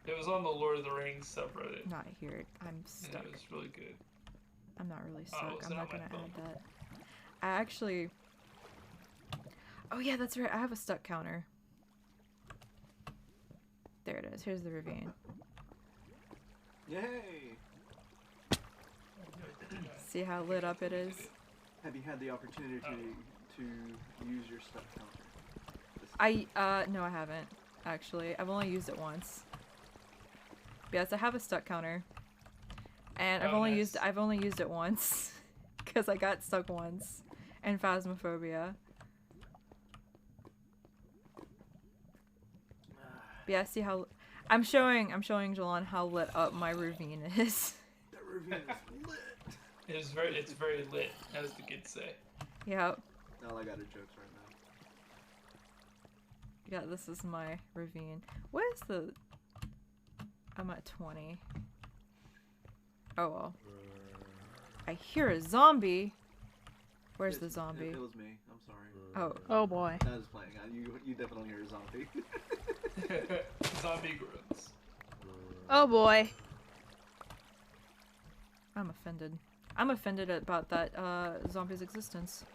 it was on the Lord of the Rings subreddit, Not here. I'm and stuck. it was really good. I'm not really Oh, stuck. is I'm it not on gonna my add phone? that. I actually. Oh yeah, that's right. I have a stuck counter. There it is. Here's the ravine. Yay! See how lit up it is? Have you had the opportunity to use your stuff counter? No, I haven't actually. I've only used it once. Yes, I have a stuck counter, and I've Oh, only nice. used it once because I got stuck once in Phasmophobia. But yeah, see how I'm showing Jalon how lit up my ravine is. That ravine is lit! It's very lit, as the kids say. Yep. All I got are jokes right now. Yeah, this is my ravine. What is the... I'm at 20. Oh well. I hear a zombie. Where's the zombie? It was me. I'm sorry. Oh, Oh boy. That is playing. You definitely hear a zombie. Zombie grunts. Oh boy. I'm offended. I'm offended about that zombie's existence.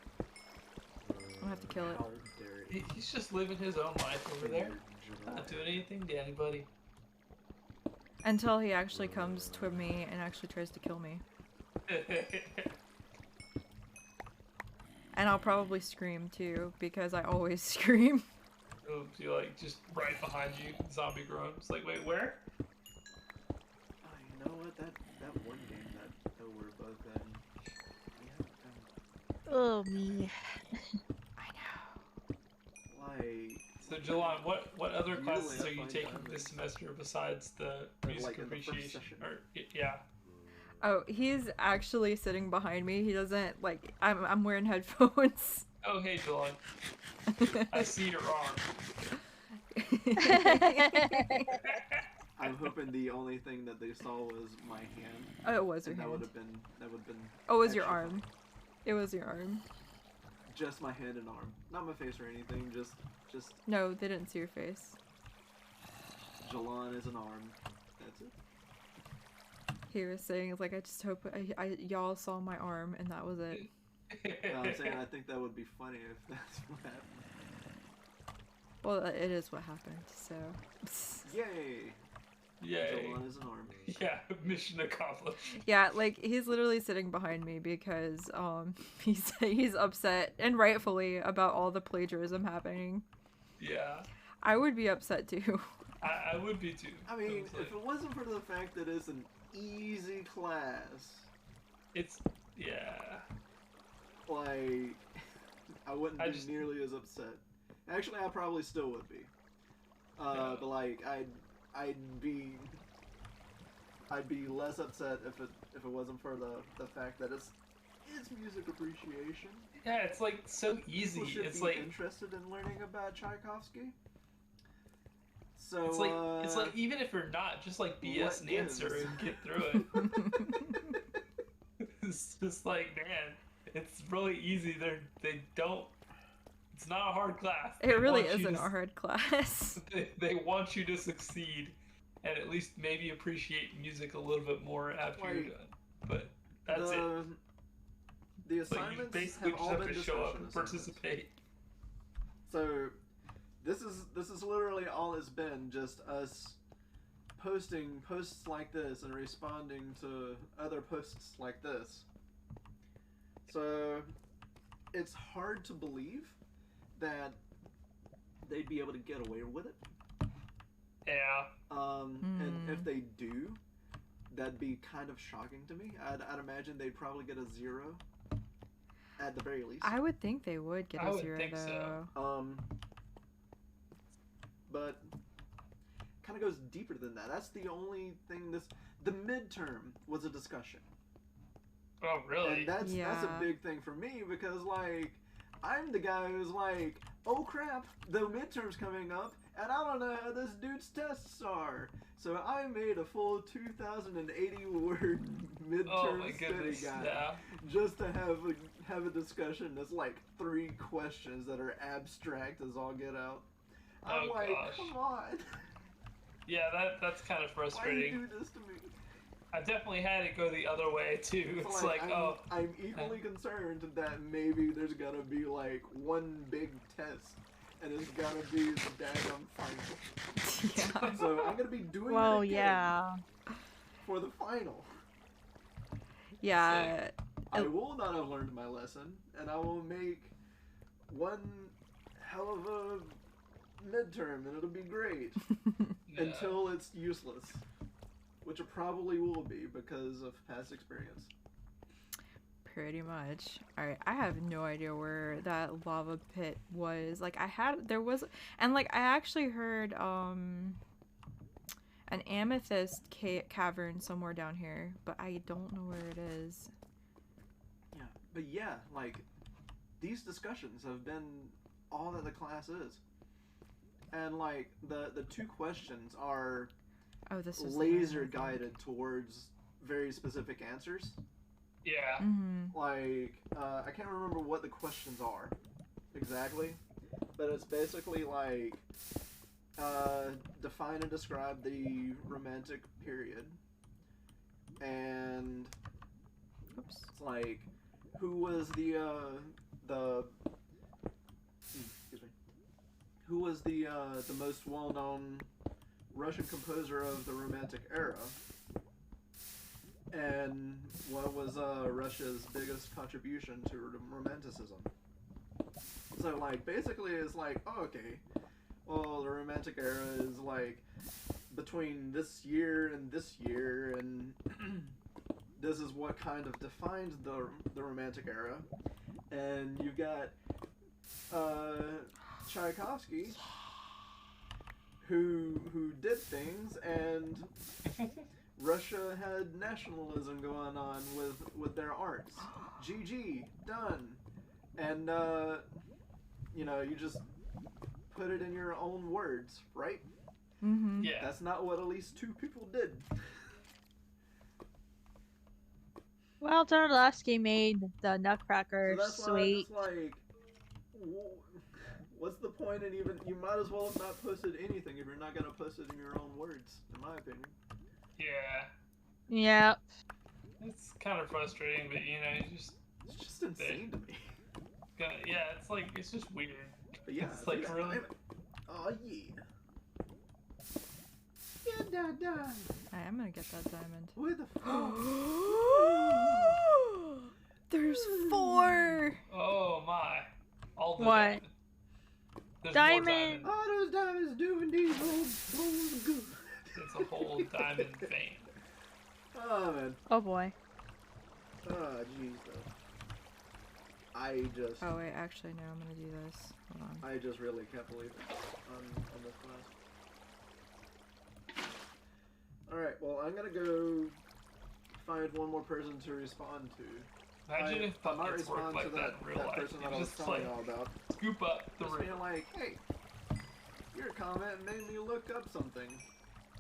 I'm gonna have to kill it. How dare you. He's just living his own life over there, not doing anything to anybody. Until he actually comes toward me and actually tries to kill me. And I'll probably scream too, because I always scream. He'll be like just right behind you, zombie grunts. Like, wait, where? Oh, you know what? That one game that we're both in. We haven't done Oh me. I know. like So, Jalon, what other Really, classes I are you find taking that this semester besides the music like in the first appreciation? session. Or yeah. Oh, he's actually sitting behind me. He doesn't like. I'm wearing headphones. Oh, hey, Jalon. I see your arm. I'm hoping the only thing that they saw was my hand. Oh, it was your And that hand. would have been Oh, it was your extra arm. fun. It was your arm. Just my hand and arm. Not my face or anything, just No, they didn't see your face. Jalon is an arm. That's it. He was saying like, I just hope y'all saw my arm, and that was it. No, I'm saying I think that would be funny if that's what happened. Well, it is what happened. So. Yay! Yay. Jalon is an arm. Yeah, mission accomplished. Yeah, like he's literally sitting behind me because he's upset, and rightfully, about all the plagiarism happening. Yeah, I would be upset too. I would be too. I mean, It's like- if it wasn't for the fact that it's an easy class, it's yeah. like, I wouldn't I be just- nearly as upset. Actually, I probably still would be. Yeah. But like, I'd be less upset if it wasn't for the fact that it's music appreciation. Yeah, it's like so easy. People should It's be like interested in learning about Tchaikovsky. So it's like even if you're not, just like BS what an answer gives? and get through it. It's just like, man, it's really easy. They don't. It's not a hard class. They It really want you isn't to a hard class. They want you to succeed and at least maybe appreciate music a little bit more after you're Like, done. But that's it. The Like, you assignments basically have just all have been to show up discussion and assignments. participate. So this is literally all it's been, just us posting posts like this and responding to other posts like this. So it's hard to believe that they'd be able to get away with it. Yeah. And if they do, that'd be kind of shocking to me. I'd imagine they'd probably get a 0 at the very least. I would think they would get I a would 0 think though. so. But kind of goes deeper than that. That's the only thing. The midterm was a discussion, Oh, really? and that's a Yeah. big thing for me because like I'm the guy who's like, oh crap, the midterm's coming up, and I don't know how this dude's tests are. So I made a full 2,080 word midterm Oh my study goodness, guide yeah. just to have a discussion that's like 3 questions that are abstract as all get out. I'm Oh, like, gosh. come on. Yeah, that's kind of Why do frustrating. you do this to me? I definitely had it go the other way too. It's like, I'm equally concerned that maybe there's gonna be like one big test, and it's gotta be the daggum final. Yeah. So I'm gonna be doing Well, it again yeah. for the final. Yeah. I will not have learned my lesson, and I will make one hell of a midterm, and it'll be great yeah. until it's useless, which it probably will be because of past experience. Pretty much. Alright, I have no idea where that lava pit was. Like, there was, and like, I actually heard, an amethyst cavern somewhere down here, but I don't know where it is. Yeah, but yeah, like, these discussions have been all that the class is. And like, the 2 questions are Oh, this is laser guided towards very specific answers. Yeah. Mm-hmm. Like, I can't remember what the questions are exactly, but it's basically like, define and describe the Romantic period, and Oops. it's like, who was excuse me, who was the most well-known Russian composer of the Romantic era, and what was Russia's biggest contribution to Romanticism. So like, basically it's like, oh, okay, well, the Romantic era is like between this year and this year, and this is what kind of defines the Romantic era. And you've got Tchaikovsky, who did things, and Russia had nationalism going on with their arts. GG, done. And you just put it in your own words, right? Mm-hmm. Yeah. That's not what at least 2 people did. Well, Tarnowski made the So Nutcracker that's why I'm sweet. just like, what's the point in even? You might as well have not posted anything if you're not gonna post it in your own words, in my opinion. Yeah. Yeah. It's kind of frustrating, but you It's just insane to me. yeah, it's just weird. But yeah, It's like yeah, really. Oh yeah. Yeah, da. Alright, I'm gonna get that diamond. Where the fuck? There's 4! Oh my. All the What? diamond. There's Diamond. more diamond. All those diamonds doing these old good. It's a whole diamond vein. Oh man. Oh boy. Oh jeez though. I just. Oh wait, actually no, I'm gonna do this. Hold on. I just really can't believe it on this class. Alright, well, I'm gonna go find one more person to respond to. Imagine if I might buckets worked respond like to that in real life. person that I You was just telling like y'all about. scoop up the Just river. being like, hey, your comment made me look up something.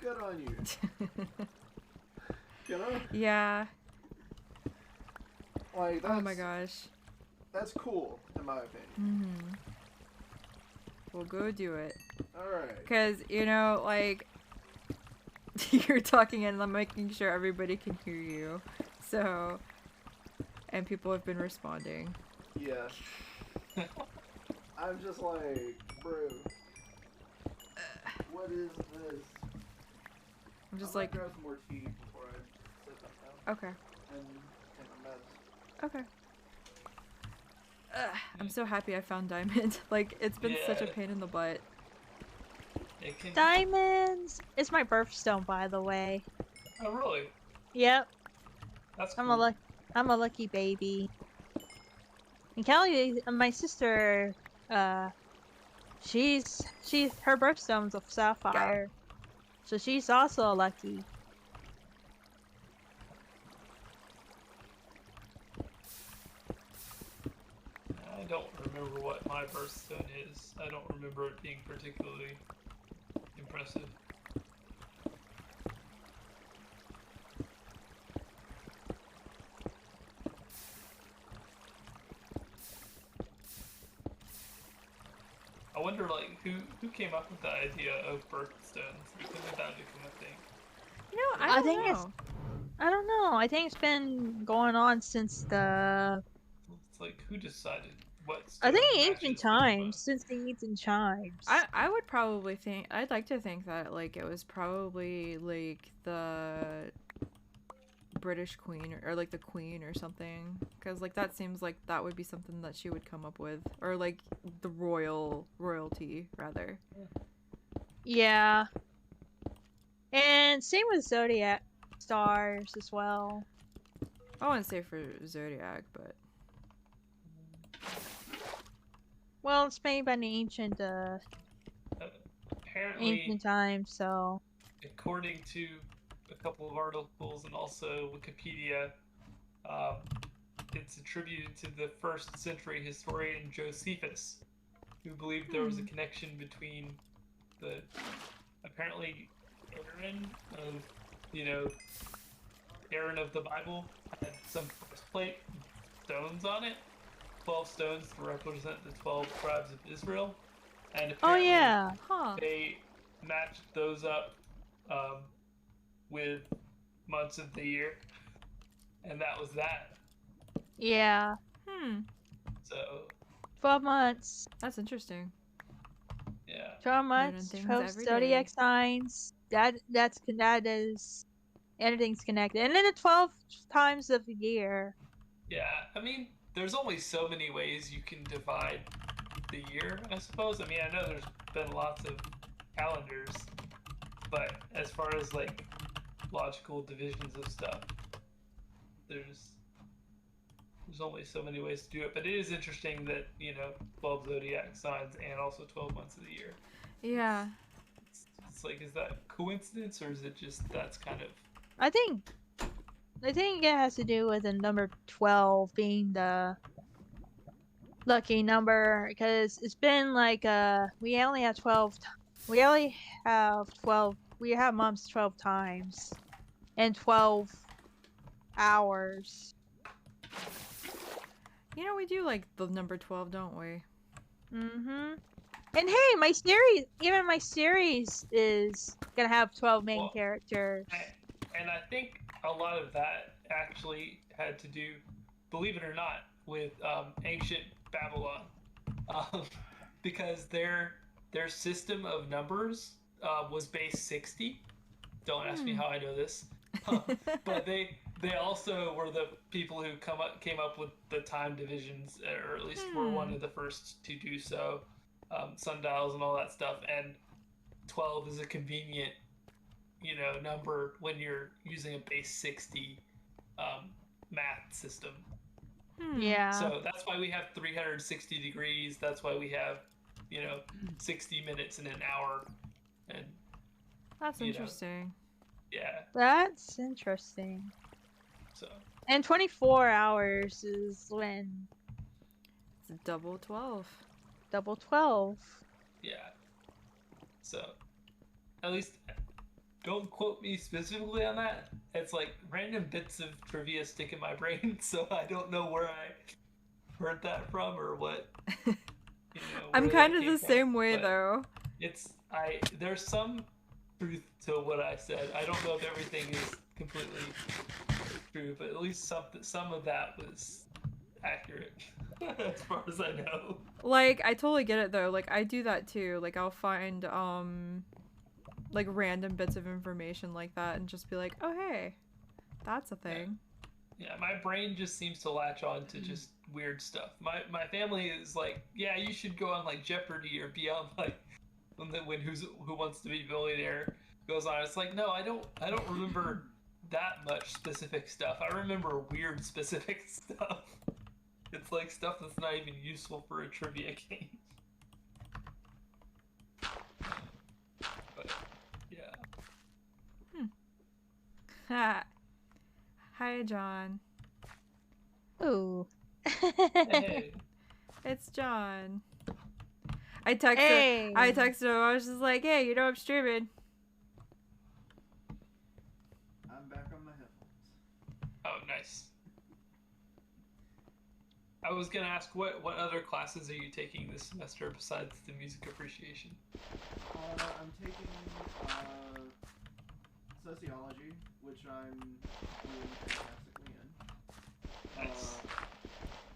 Good on you. You know? Yeah. Like, that's, Oh my gosh. That's cool, in my opinion. Mm-hmm. We'll go do it. Alright. Because, like, you're talking and I'm making sure everybody can hear you. So, and people have been responding. Yeah. I'm just like, bro. What is this? I'm just I might like, grab some more tea before I sit back down okay, and take my meds. okay. I'm so happy I found diamond. Like, it's been such a Yeah. pain in the butt. It can... Diamonds. It's my birthstone, by the way. Oh really? Yep. That's I'm cool. I'm a lucky baby. And Kelly, my sister, her birthstone's of sapphire, so she's also lucky. I don't remember remember what my birthstone is. I don't remember it being particularly impressive. I wonder, like, who came up with the idea of birthstones? When did that become a thing? You know, I I think don't it's- know. I don't know. I think it's been going on since the It's like, who decided what I stone think matches ancient which times, one? since the ancient times. I would probably think I'd like to think that like it was probably like the British Queen or like the Queen or something, because like that seems like that would be something that she would come up with, or like the royalty rather. Yeah. And same with zodiac stars as well. I wouldn't say for Zodiac, but Well, it's made by the ancient Apparently, times, so according to a couple of articles and also Wikipedia, um, it's attributed to the first century historian Josephus, who believed there was a connection between the apparently Aaron of, Aaron of the Bible had some breastplate with stones on it, 12 stones to represent the 12 tribes of Israel, and oh apparently yeah. huh. they matched those up with months of the year, and that was that. Yeah. So 12 months. That's interesting. yeah, 12 Learning months, things 12 every zodiac day. signs. That is everything's connected. And then the 12 times of the year. yeah. I mean, there's only so many ways you can divide the year, I suppose. I mean, I know there's been lots of calendars, but as far as like logical divisions of stuff, there's only so many ways to do it. But it is interesting that 12 zodiac signs and also 12 months of the year. Yeah. It's like, is that coincidence or is it just that's kind of I think it has to do with the number 12 being the lucky number, because it's been like we only have 12 we have months 12 times and 12 hours. You know, we do like the number 12, don't we? Mm-hmm. And hey, my series is gonna have 12 main Well, characters. and I think a lot of that actually had to do, believe it or not, with ancient Babylon, because their system of numbers was base 60. Don't ask me how I know this, but they also were the people who came up with the time divisions, or at least were one of the first to do so, sundials and all that stuff. And 12 is a convenient number when you're using a base 60 math system. Yeah. So that's why we have 360 degrees. That's why we have 60 minutes in an hour. And That's you know. interesting. yeah, That's interesting. so And 24 hours is when It's double 12. double 12. yeah. So at least don't quote me specifically on that. It's like random bits of trivia stick in my brain, so I don't know where I heard that from or what. I'm where kind that of came the from, same way but though. there's some truth to what I said. I don't know if everything is completely true, but at least some of that was accurate as far as I know. Like, I totally get it though. Like, I do that too. Like, I'll find like random bits of information like that and just be like, oh hey, that's a thing. Yeah, my brain just seems to latch on to just weird stuff. My family is like, yeah, you should go on like Jeopardy or be on like when Who Wants to Be a Billionaire goes on. It's like, no, I don't remember that much specific stuff. I remember weird specific stuff. It's like stuff that's not even useful for a trivia game. But yeah. Hi, John. Ooh. Hey. It's John. I texted Hey. I texted him. I was just like, hey, you know I'm streaming. I'm back on my headphones. Oh, nice. I was gonna ask what other classes are you taking this semester besides the music appreciation? I'm taking sociology, which I'm doing fantastically in. Nice.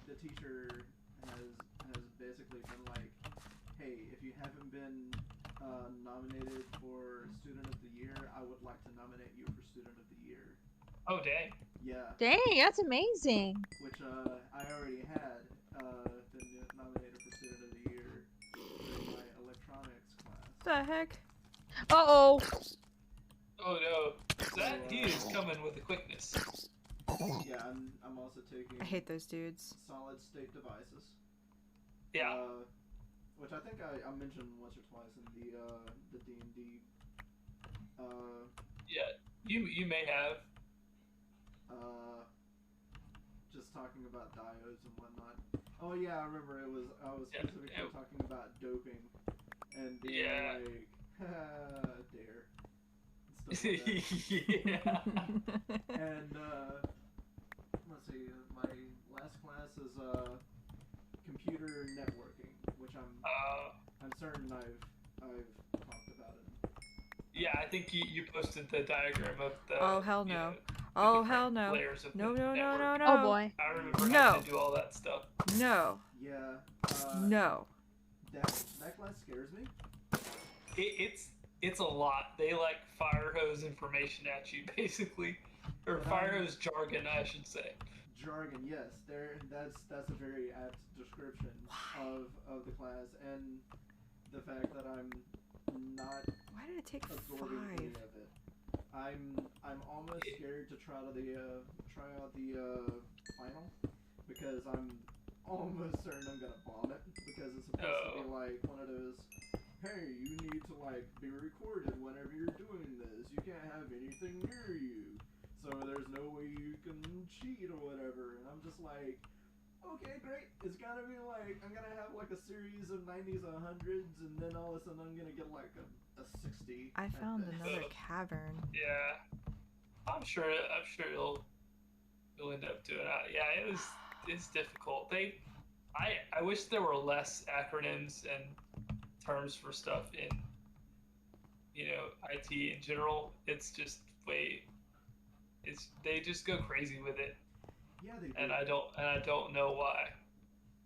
The teacher has basically been like, hey, if you haven't been nominated for Student of the Year, I would like to nominate you for Student of the Year. Oh, dang. Yeah, Dang, that's amazing. which I already had been nominated for Student of the Year during my electronics class. The heck? Uh-oh. Oh no, that he is coming with a quickness. Yeah, I'm also taking I hate those dudes. solid state devices. Yeah. Which I think I mentioned once or twice in the D&D. Yeah. You may have. Just talking about diodes and whatnot. Oh yeah, I remember I was specifically talking about doping and being like, dare. And stuff like that. Yeah. And let's see, my last class is computer networking, which I'm certain I've talked about it. Yeah, I think you posted the diagram of the. Oh, hell you no. know, Oh, the hell different no. layers of No, the no, no, network. no, no. Oh boy. I remember No. having to do all that stuff. No. Yeah. No. That class scares me. It's a lot. They like fire hose information at you, basically, or fire hose jargon, I should say. Jargon, yes. That's a very apt description of the class, and the fact that I'm not Why did it take absorbing any 5? of it. I'm almost scared to try out the final, because I'm almost certain I'm gonna bomb it, because it's supposed to be like one of those, hey, you need to like be recorded whenever you're doing this. You can't have anything near you, so there's no way you can cheat or whatever. And I'm just like, okay, great. It's gonna be like I'm gonna have like a series of 90s or 100s, and then all of a sudden I'm gonna get like a 60. I at found best. another cavern. Yeah, I'm sure you'll end up doing it. Yeah, it's difficult. I wish there were less acronyms and terms for stuff in IT in general. It's just they just go crazy with it, Yeah, they do. and I don't know why.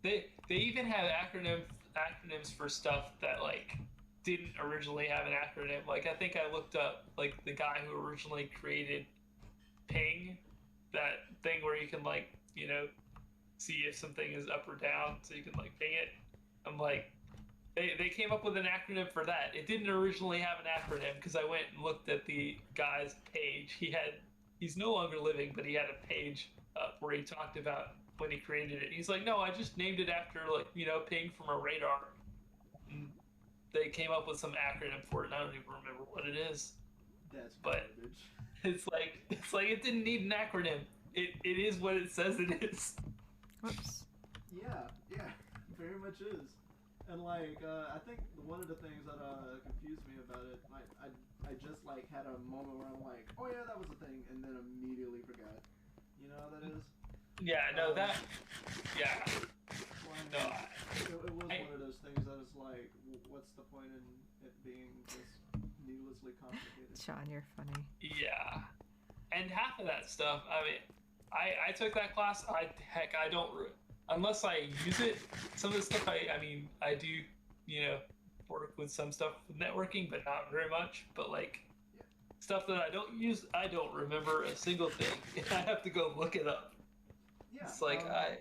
They even have acronyms for stuff that like didn't originally have an acronym. Like I think I looked up like the guy who originally created ping, that thing where you can like see if something is up or down, so you can like ping it. I'm like, they came up with an acronym for that. It didn't originally have an acronym because I went and looked at the guy's page. He's no longer living, but he had a page up where he talked about when he created it. He's like, no, I just named it after like ping from a radar. And they came up with some acronym for it, and I don't even remember what it is. That's but- garbage. It's like it didn't need an acronym. It is what it says it is. Whoops. Yeah, very much is. And like, I think one of the things that confused me about it, I just like had a moment where I'm like, oh yeah, that was a thing, and then immediately forgot. You know how that is? Yeah, no, that. Yeah, Well, no. it was one of those things that is like, what's the point in it being just needlessly complicated? Sean, you're funny. Yeah, and half of that stuff. I mean, I took that class. I don't unless I use it. Some of the stuff I do work with some stuff with networking, but not very much. But like stuff that I don't use, I don't remember a single thing. I have to go look it up. Yeah. It's like I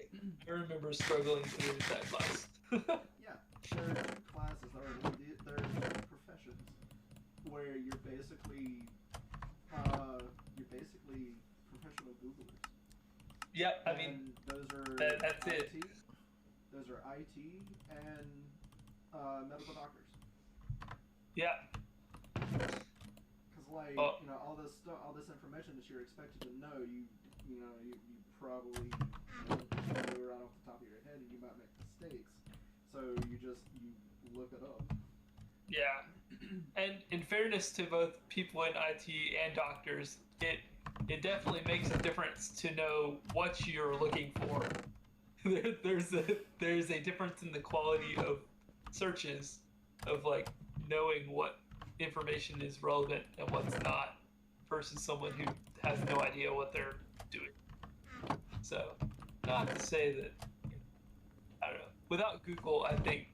remember struggling through that class. Yeah, there are classes that are they're professions where you're basically professional Googlers. Yeah, I And mean, those are that's IT, it. Those are IT and medical doctors. Yeah. Because like Oh. all this stuff, all this information that you're expected to know, you probably don't know right off the top of your head, and you might make mistakes. look it up. Yeah. And in fairness to both people in IT and doctors, it definitely makes a difference to know what you're looking for. There's a difference in the quality of searches, of like knowing what information is relevant and what's not, versus someone who has no idea what they're doing. So, not to say that, I don't know, without Google, I think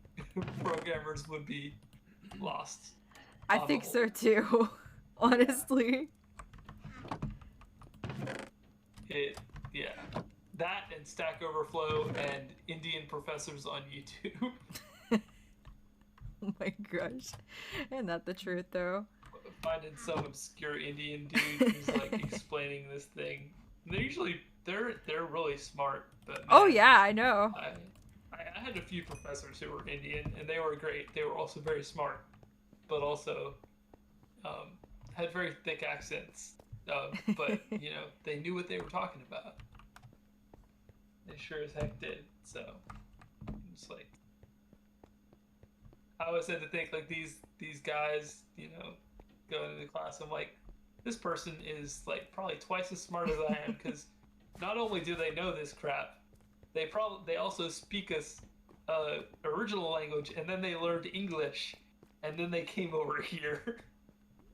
programmers would be lost. I think so too, honestly. Yeah. That and Stack Overflow and Indian professors on YouTube. Oh my gosh. Isn't that the truth though? Finding some obscure Indian dude who's like explaining this thing. And they're really smart, but man, Oh yeah, I know. I had a few professors who were Indian and they were great. They were also very smart, but also had very thick accents. But you know, they knew what they were talking about. They sure as heck did. So it's like, I always had to think like these guys, you know, going into class. I'm like, this person is like probably twice as smart as I am, because not only do they know this crap, they also speak us original language, and then they learned English, and then they came over here.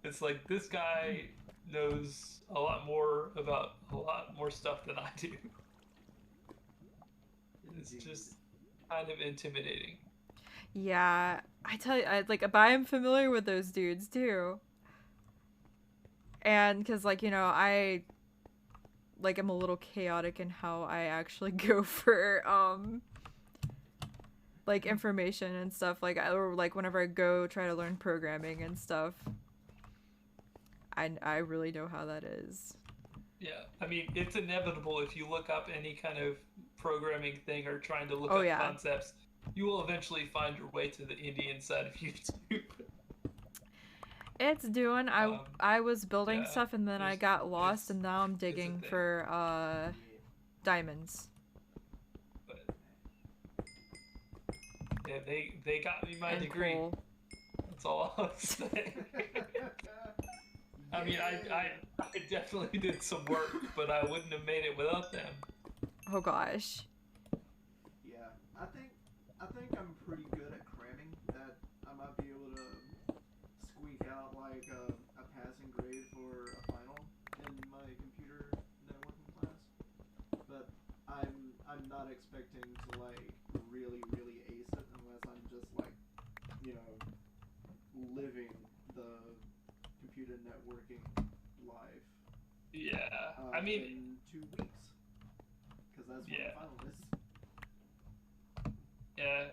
It's like this guy knows a lot more about a lot more stuff than I do. It's just kind of intimidating. Yeah, I tell you, but I am familiar with those dudes too. And because, like, you know, I'm a little chaotic in how I actually go for, like, information and stuff. Or whenever I go try to learn programming and stuff. I really know how that is. Yeah, I mean, it's inevitable if you look up any kind of programming thing or trying to look Oh, up yeah. concepts, you will eventually find your way to the Indian side of YouTube. It's doing. I was building yeah, stuff and then I got lost and now I'm digging thing. for diamonds. But yeah, they got me my And degree. coal. That's all I'll say. I mean, I definitely did some work, but I wouldn't have made it without them. Oh gosh. Yeah, I think I'm pretty good at cramming. That I might be able to squeak out like a passing grade for a final in my computer networking class. But I'm not expecting to like really ace it unless I'm just like, you know, living the computer networking life. Yeah, I mean, in 2 weeks, because that's when the final is. Yeah,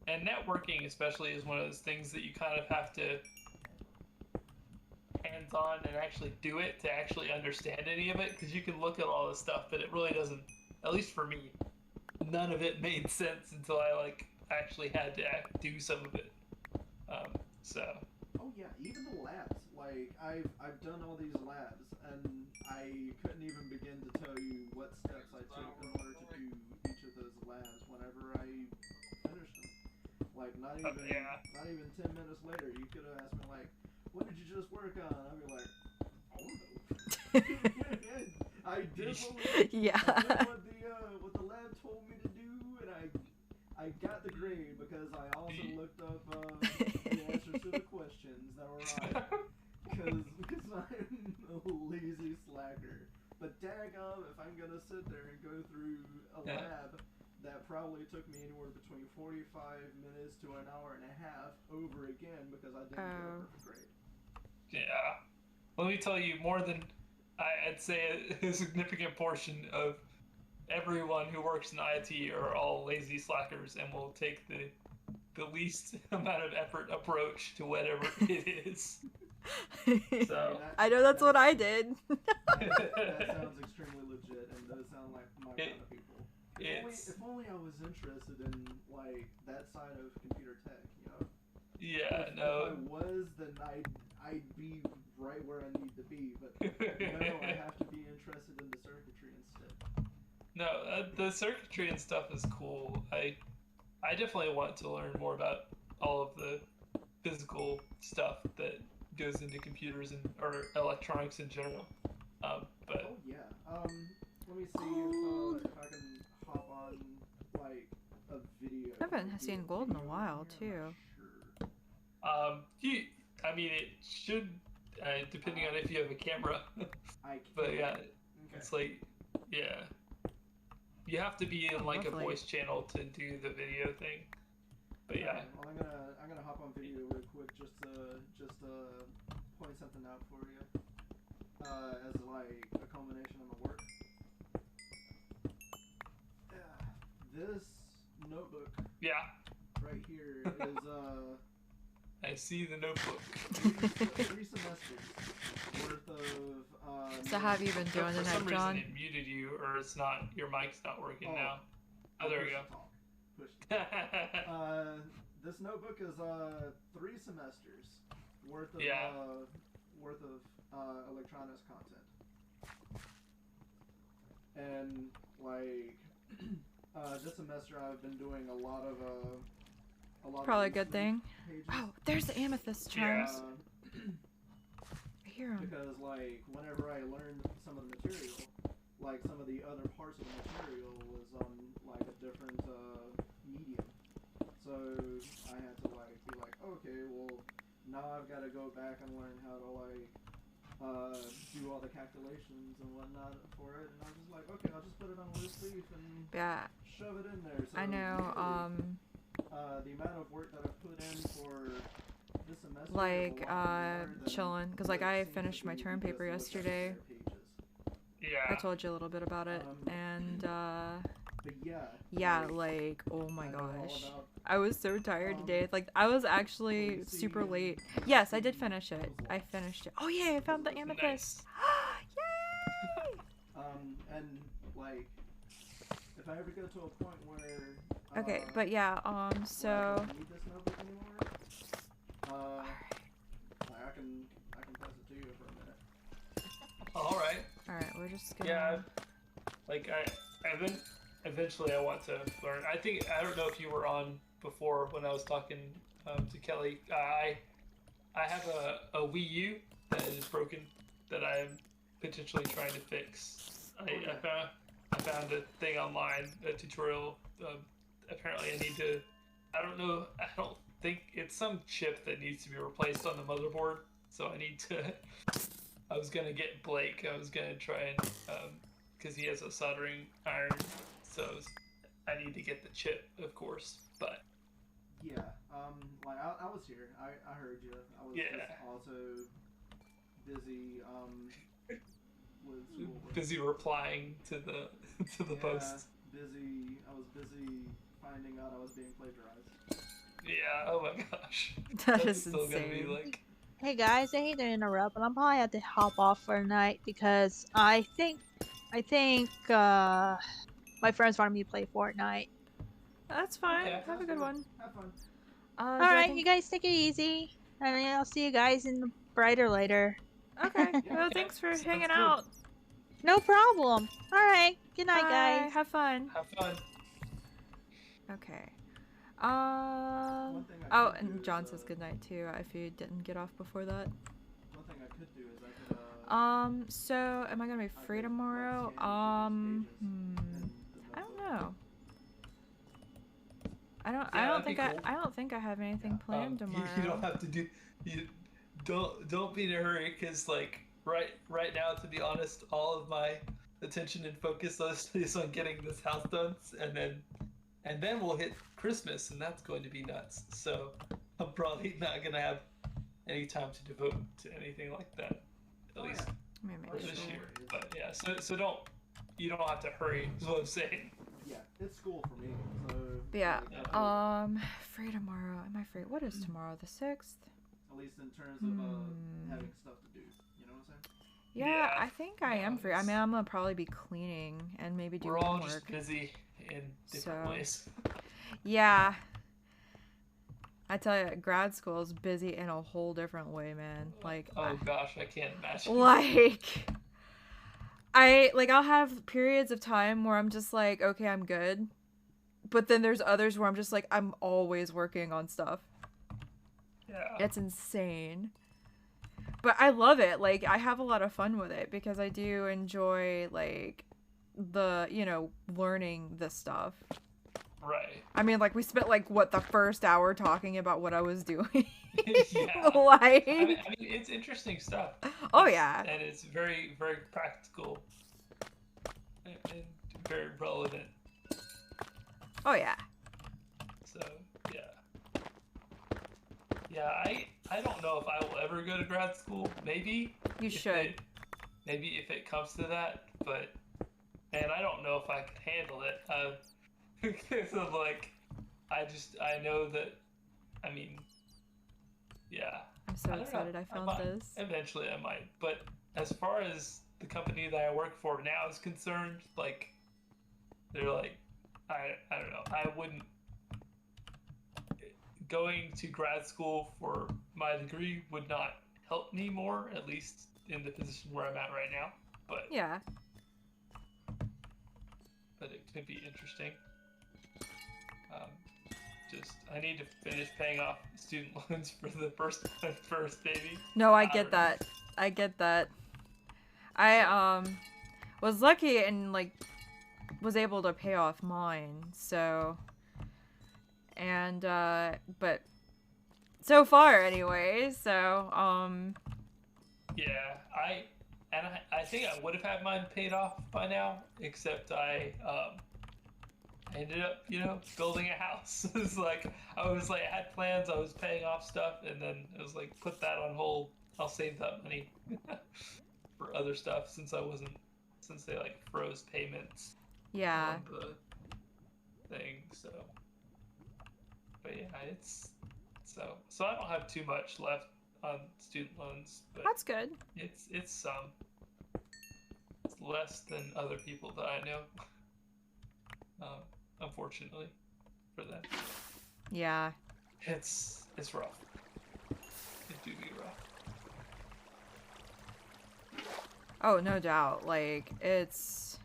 and networking especially is one of those things that you kind of have to hands-on and actually do it to actually understand any of it, because you can look at all this stuff, but it really doesn't, at least for me, none of it made sense until I like actually had to do some of it. So. Oh yeah, even the labs. Like I've done all these labs, and I couldn't even begin to tell you what steps I took in order to do each of those labs whenever I finished them. Like not even 10 minutes later, you could have asked me like, "What did you just work on?" I'd be like, "I don't know." I did Yeah. what the lab told me to do, and I got the grade because I also looked up the answers to the questions that were right. Because I'm a lazy slacker. But daggum, if I'm gonna sit there and go through a lab that probably took me anywhere between 45 minutes to an hour and a half over again because I didn't get a perfect grade. Yeah. Let me tell you, more than I'd say a significant portion of everyone who works in IT are all lazy slackers and will take the least amount of effort approach to whatever it is. So I know that's what I did. That sounds extremely legit and does sound like my kind of people. If only I was interested in like that side of computer tech, you know? Yeah, If I no. was, then I'd be right where I need to be. But no, I have to be interested in the circuitry instead. No, the circuitry and stuff is cool. I definitely want to learn more about all of the physical stuff that goes into computers and or electronics in general. But Oh yeah. Let me see if I can hop on like a video. I haven't do seen a gold in a video while, here, I'm too. not sure. I mean, it should, depending on if you have a camera. I But can't. yeah, Okay. it's like, yeah, you have to be in Oh, like lovely. a voice channel to do the video thing. But yeah, Okay, well, I'm gonna hop on video real quick just to point something out for you. As like a culmination of my work. This notebook yeah, right here is I see the notebook. three semesters worth of. So how have you been So doing for tonight, some reason John? it muted you, or it's not. Your mic's not working Oh. now. Oh, there we go. Push to talk. This notebook is 3 semesters worth of Yeah. electronics content, and like this semester I've been doing a lot of Probably a good thing. pages. Oh, there's the amethyst charms. I hear 'em. Because like whenever I learned some of the material, like some of the other parts of the material was on like a different medium, so I had to like be like, okay, well now I've got to go back and learn how to like do all the calculations and whatnot for it, and I was just like, okay, I'll just put it on a loose leaf and Yeah, shove it in there. So I know. the amount of work that I've put in for this semester is a Like, lot more than chilling, because like what it I seems finished to my be term because paper of what's on yesterday. their pages. I Yeah. told you a little bit about it, and But yeah. yeah, like, oh my I know all gosh, about- I was so tired today. Like, I was actually super late. Yes, I did finish it. I finished it. Oh yeah, I found the amethyst. Yay! and like, if I ever go to a point where Okay, but yeah, where I so don't need this notebook anymore, like, I can pass it to you for a minute. All right. all right, we're just gonna. Yeah. Like eventually I want to learn. I don't know if you were on before when I was talking to Kelly. I have a Wii U that is broken that I'm potentially trying to fix. I found a thing online, a tutorial. Apparently I need to. I don't think it's some chip that needs to be replaced on the motherboard. So I need to. I was gonna get Blake. I was gonna try and because he has a soldering iron, so I need to get the chip, of course. But Yeah. Like I was here. I heard you. I was Yeah. just also busy with schoolwork. busy replying to the Yeah, post. Busy. I was busy finding out I was being plagiarized. Yeah. Oh my gosh. That That's is still gonna be insane. like. Hey guys, I hate to interrupt, but I'm probably have to hop off for a night because I think my friends wanted me to play Fortnite. That's fine. Okay. Have a good one. Have fun. Do All I right, think- you guys take it easy, and I'll see you guys in the brighter later. Okay. Yeah. Well, thanks for Sounds hanging good. out. No problem. All right, good night, Bye. guys. Have fun. Have fun. Okay. One thing I Oh, could do and is, John says goodnight too. If you didn't get off before that. One thing I could do is I could So am I gonna be I free could, like, tomorrow? scan through these pages in I the don't notebook. know. I don't Yeah, think that'd be cool. I don't think I have anything planned tomorrow. You don't have to do. You don't be in a hurry because like right now, to be honest, all of my attention and focus is on getting this house done, and then we'll hit Christmas, and that's going to be nuts. So I'm probably not gonna have any time to devote to anything like that, at Oh, least yeah. Let me for make this sure. year. But yeah, so you don't have to hurry. Is what I'm saying. Yeah, it's school for me. So But yeah. like, I feel Free tomorrow. Am I free? What is tomorrow? The 6th? at least in terms of Hmm. having stuff to do. You know what I'm saying? Yeah, Yeah. I think I am free. I it's- mean, I'm gonna probably be cleaning and maybe do We're all homework. just busy in different So- ways. Yeah. I tell you, grad school is busy in a whole different way, man. Like, Oh gosh, I can't imagine. I'll have periods of time where I'm just like, okay, I'm good. But then there's others where I'm just like, I'm always working on stuff. Yeah. It's insane. But I love it. Like, I have a lot of fun with it because I do enjoy, like, the, learning this stuff. Right. I mean, like, we spent, like, the first hour talking about what I was doing. Yeah. Like... I mean, it's interesting stuff. Oh, yeah. And it's very, very practical and very relevant. Oh, yeah. So, yeah. Yeah, I don't know if I will ever go to grad school. Maybe. You should. Maybe if it comes to that, but... And I don't know if I can handle it. Because of, like... I know that... I mean... Yeah. I'm so I don't excited know. I found might. this. Eventually I might. But as far as the company that I work for now is concerned, like... They're like... I don't know. I wouldn't... Going to grad school for my degree would not help me more, at least in the position where I'm at right now. But Yeah. But it could be interesting. Just I need to finish paying off student loans for the first baby. No, I don't get know. that. I get that. I was lucky and like was able to pay off mine. So and but so far anyway. So Yeah, I think I would have had mine paid off by now, except I ended up, building a house. It's like I had plans, I was paying off stuff, and then it was like put that on hold. I'll save that money for other stuff since they like froze payments yeah. on the thing. So, but yeah, it's so I don't have too much left on student loans, but That's good. it's some. It's less than other people that I know. Unfortunately, for them, Yeah. it's rough. It do be rough. Oh, no doubt. Like, it's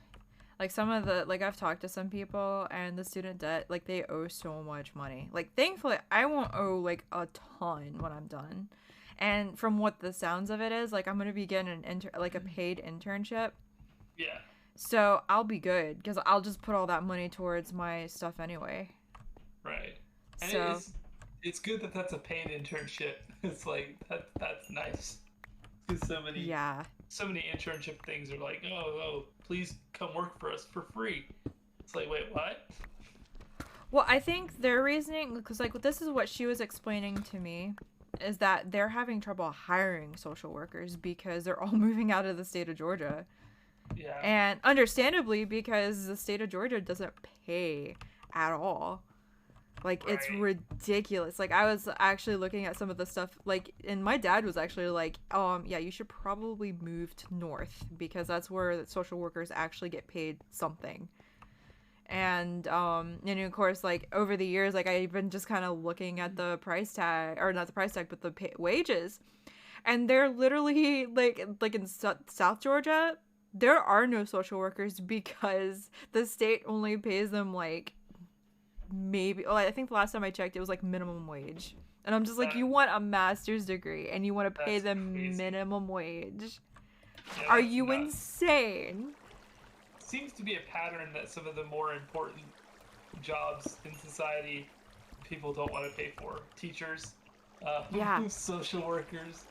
like some of the like I've talked to some people and the student debt, like they owe so much money. Like thankfully I won't owe like a ton when I'm done. And from what the sounds of it is, like I'm going to be getting a paid internship. Yeah. So I'll be good because I'll just put all that money towards my stuff anyway. Right. And So it's good that that's a paid internship. It's like that's nice. Because so many internship things are like, oh, please come work for us for free. It's like, wait, what? well, I think their reasoning, because like this is what she was explaining to me, is that they're having trouble hiring social workers because they're all moving out of the state of Georgia. Yeah. And understandably, because the state of Georgia doesn't pay at all. Like, it's Right. ridiculous. Like, I was actually looking at some of the stuff, like, and my dad was actually like, yeah, you should probably move to north because that's where the social workers actually get paid something. And of course, like, over the years, like, I've been just kind of looking at the price tag, or not the price tag, but the wages. And they're literally, like in South Georgia, there are no social workers because the state only pays them, like, I think the last time I checked, it was, like, minimum wage. And I'm just like, you want a master's degree and you want to pay That's them crazy. minimum wage? Yeah, Are that's you nuts. insane? Seems to be a pattern that some of the more important jobs in society people don't want to pay for. Teachers, Yeah. social workers,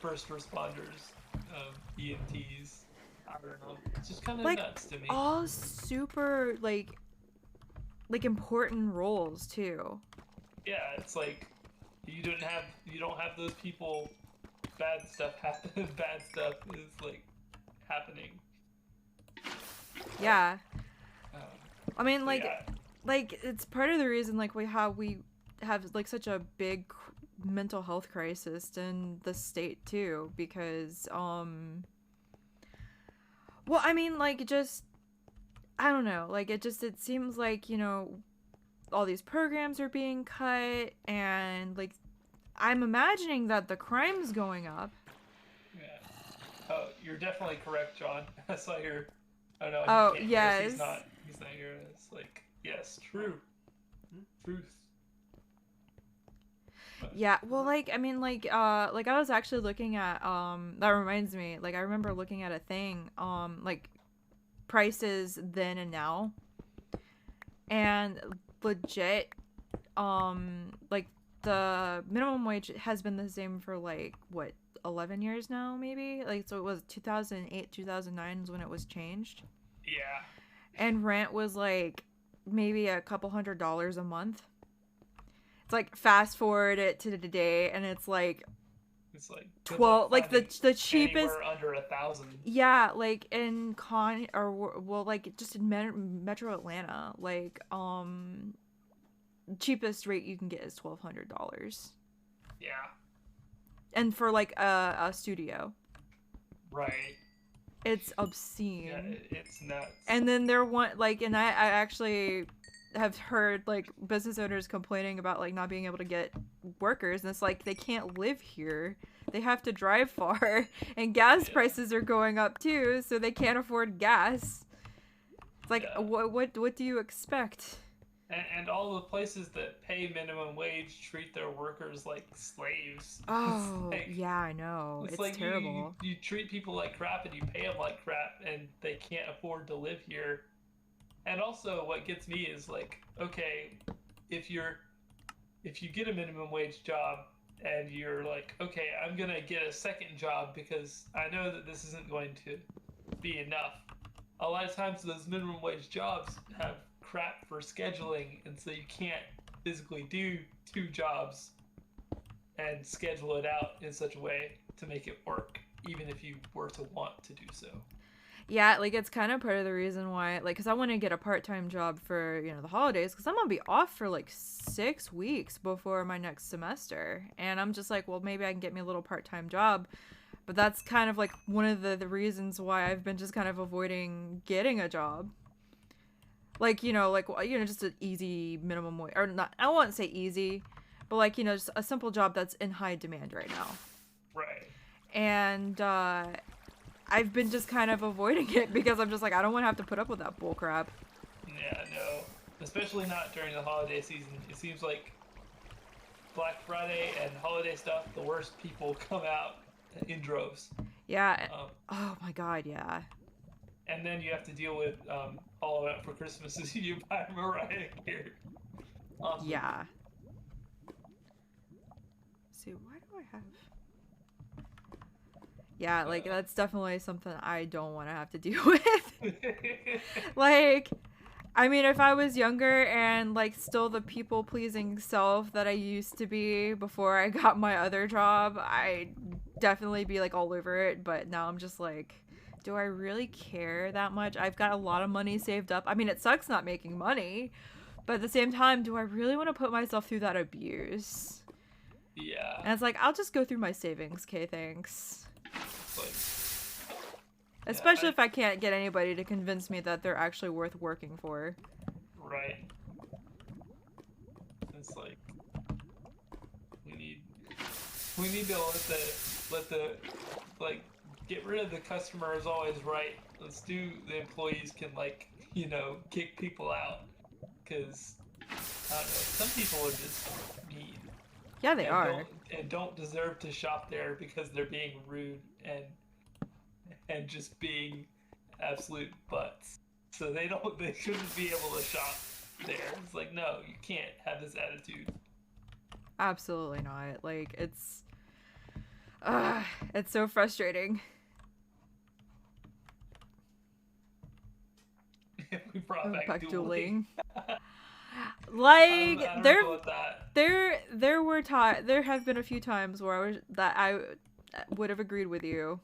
first responders, EMTs. I don't know. It's just kind of Like, nuts to me. all super, like important roles, too. Yeah, it's like you don't have those people. Bad stuff happen. Bad stuff is like happening. Yeah. I mean, But like, yeah, like it's part of the reason like we have like such a big mental health crisis in the state too, because well, I mean, like, just I don't know, like it seems like, all these programs are being cut, and like I'm imagining that the crime's going up. yeah. Oh, you're definitely correct, John. I saw your. Oh no. Oh, he can't hear us. yes. He's not hearing us. Like, yes, true. Truth. Yeah, well, like, I mean, like I was actually looking at, that reminds me, like, I remember looking at a thing, like, prices then and now, and legit, like, the minimum wage has been the same for, like, what, 11 years now, maybe? Like, so it was 2008, 2009 is when it was changed, Yeah. and rent was, like, maybe a couple $100 a month. It's like fast forward it to today, and it's like It's like 12, like the cheapest. anywhere under 1,000. Yeah, like in well, like just in Metro Atlanta, like cheapest rate you can get is $1,200, Yeah. and for like a studio, Right. it's obscene. Yeah, it's nuts. And then there one like, and I actually have heard like business owners complaining about like not being able to get workers, and it's like they can't live here, they have to drive far, and gas Yeah. prices are going up too, so they can't afford gas. It's like, Yeah. what do you expect? And all the places that pay minimum wage treat their workers like slaves. Oh, It's like- yeah, I know, it's like terrible. You treat people like crap and you pay them like crap, and they can't afford to live here. And also, what gets me is like, okay, if you get a minimum wage job and you're like, okay, I'm gonna get a second job because I know that this isn't going to be enough. A lot of times, those minimum wage jobs have crap for scheduling, and so you can't physically do 2 jobs and schedule it out in such a way to make it work, even if you were to want to do so. Yeah, like it's kind of part of the reason why, like, because I want to get a part-time job for, you know, the holidays, because I'm gonna be off for like 6 weeks before my next semester, and I'm just like, well, maybe I can get me a little part-time job. But that's kind of like one of the reasons why I've been just kind of avoiding getting a job. Like, you know, just an easy minimum wage, or not, I won't say easy, but like, you know, just a simple job that's in high demand right now. Right. And I've been just kind of avoiding it because I'm just like, I don't want to have to put up with that bull crap. Yeah, no. Especially not during the holiday season. It seems like Black Friday and holiday stuff, the worst people come out in droves. Yeah. Um, Oh my god, yeah. and then you have to deal with all out for Christmas as you buy Mariah gear. Yeah. See, why do I have... Yeah, like, that's definitely something I don't want to have to deal with. Like, I mean, if I was younger and, like, still the people-pleasing self that I used to be before I got my other job, I'd definitely be, like, all over it. But now I'm just like, do I really care that much? I've got a lot of money saved up. I mean, it sucks not making money. But at the same time, do I really want to put myself through that abuse? Yeah. And it's like, I'll just go through my savings, okay, thanks. It's like, Especially if I can't get anybody to convince me that they're actually worth working for. right. It's like we need to let the like get rid of the customer is always right. Let's do the employees can, like, you know, kick people out, because I don't know, some people are just mean. Yeah, they are. Don't deserve to shop there because they're being rude and just being absolute butts. So they shouldn't be able to shop there. It's like, no, you can't have this attitude. Absolutely not. Like, it's so frustrating. We brought back dueling. Dueling. I Like, don't there know about that. there have been a few times where I would have agreed with you,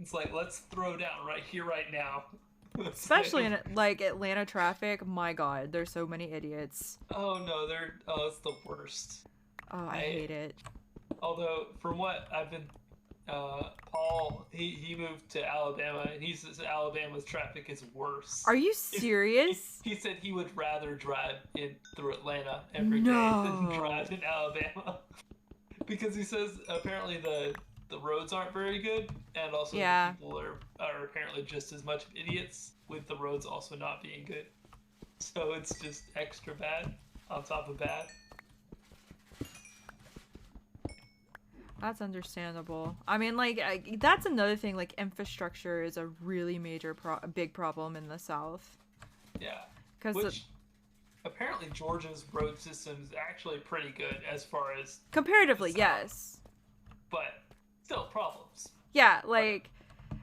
It's like, let's throw down right here, right now. especially in like Atlanta traffic. My God, there's so many idiots. Oh no, it's the worst. Oh, I hate it. Although, from what I've been, Paul, he moved to Alabama, and he says Alabama's traffic is worse. Are you serious? He said he would rather drive through Atlanta every day No. than drive in Alabama, because he says apparently the roads aren't very good, and also Yeah. the people are apparently just as much idiots, with the roads also not being good. So it's just extra bad on top of bad. That's understandable. I mean, like, that's another thing. Like, infrastructure is a really major, big problem in the South. Yeah. Because Which apparently Georgia's road system is actually pretty good as far as comparatively, the South, yes. but still problems. Yeah, like,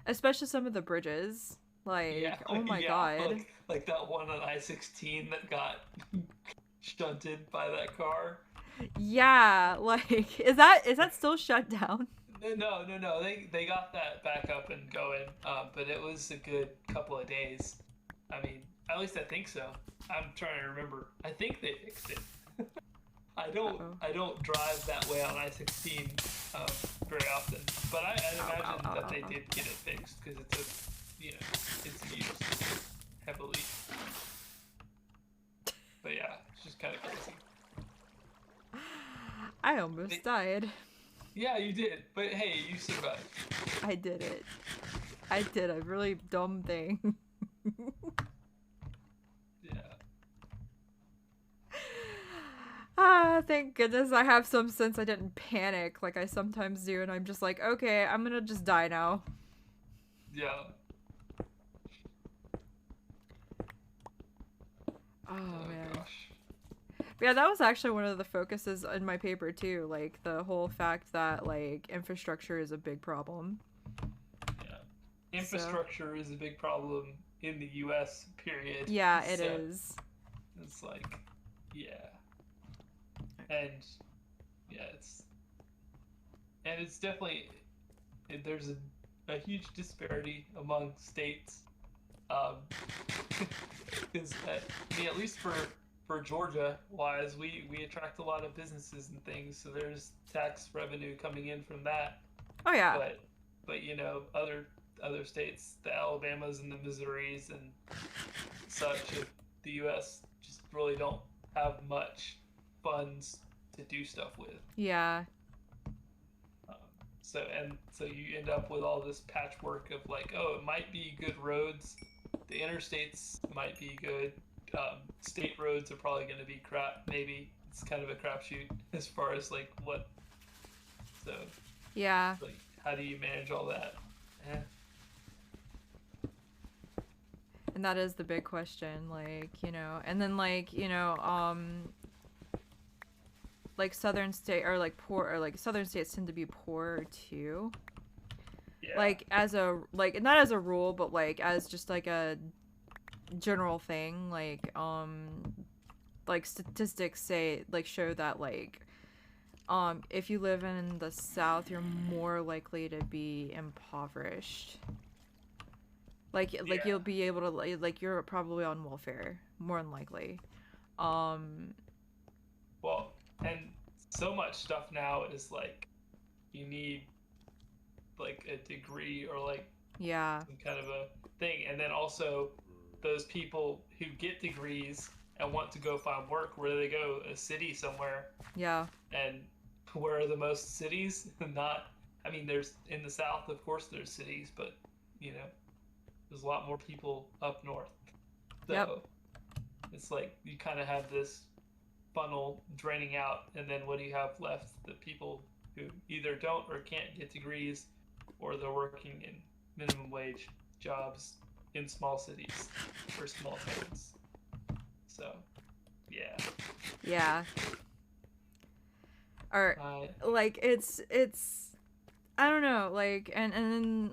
especially some of the bridges. Like, Yeah, oh my yeah, god. like that one on I-16 that got shunted by that car. Yeah, like, is that still shut down? No. They got that back up and going, but it was a good couple of days. I mean, at least I think so. I'm trying to remember. I think they fixed it. I don't drive that way on I-16 very often, but I'd imagine that they did get it fixed because it's used heavily. But yeah, it's just kind of crazy. I almost died. Yeah, you did, but hey, you survived. I did it. I did a really dumb thing. Yeah. Ah, thank goodness I have some sense I didn't panic like I sometimes do, and I'm just like, okay, I'm gonna just die now. Yeah. Oh, man. Gosh. But yeah, that was actually one of the focuses in my paper too, like the whole fact that like infrastructure is a big problem. Yeah. Infrastructure is a big problem in the U.S. period. Yeah, it So is. It's like, yeah. And yeah, it's definitely, there's a huge disparity among states. Because I mean, at least for Georgia wise, we attract a lot of businesses and things, so there's tax revenue coming in from that. Oh yeah. But you know, other states, the Alabamas and the Missouris and such of the U.S. just really don't have much funds to do stuff with. Yeah. So you end up with all this patchwork of like, oh, it might be good roads, the interstates might be good, state roads are probably going to be crap. Maybe it's kind of a crapshoot as far as like what. So Yeah. like, how do you manage all that? And that is the big question, like, you know, and then like, you know, like southern state or like poor or like southern states tend to be poorer too. Yeah. Like as a like not as a rule, but like as just like a general thing, like statistics say like show that like if you live in the South, you're more likely to be impoverished. Like you'll be able to like you're probably on welfare more than likely. Well, and so much stuff now is like you need like a degree or like Yeah. some kind of a thing, and then also those people who get degrees and want to go find work, where do they go? A city somewhere. Yeah. And where are the most cities? Not, I mean, there's in the South, of course, there's cities, but you know, there's a lot more people up north. So Yep. it's like you kind of have this funnel draining out, and then what do you have left? The people who either don't or can't get degrees, or they're working in minimum wage jobs in small cities or small towns. So, yeah. Yeah. Or like it's I don't know, like and then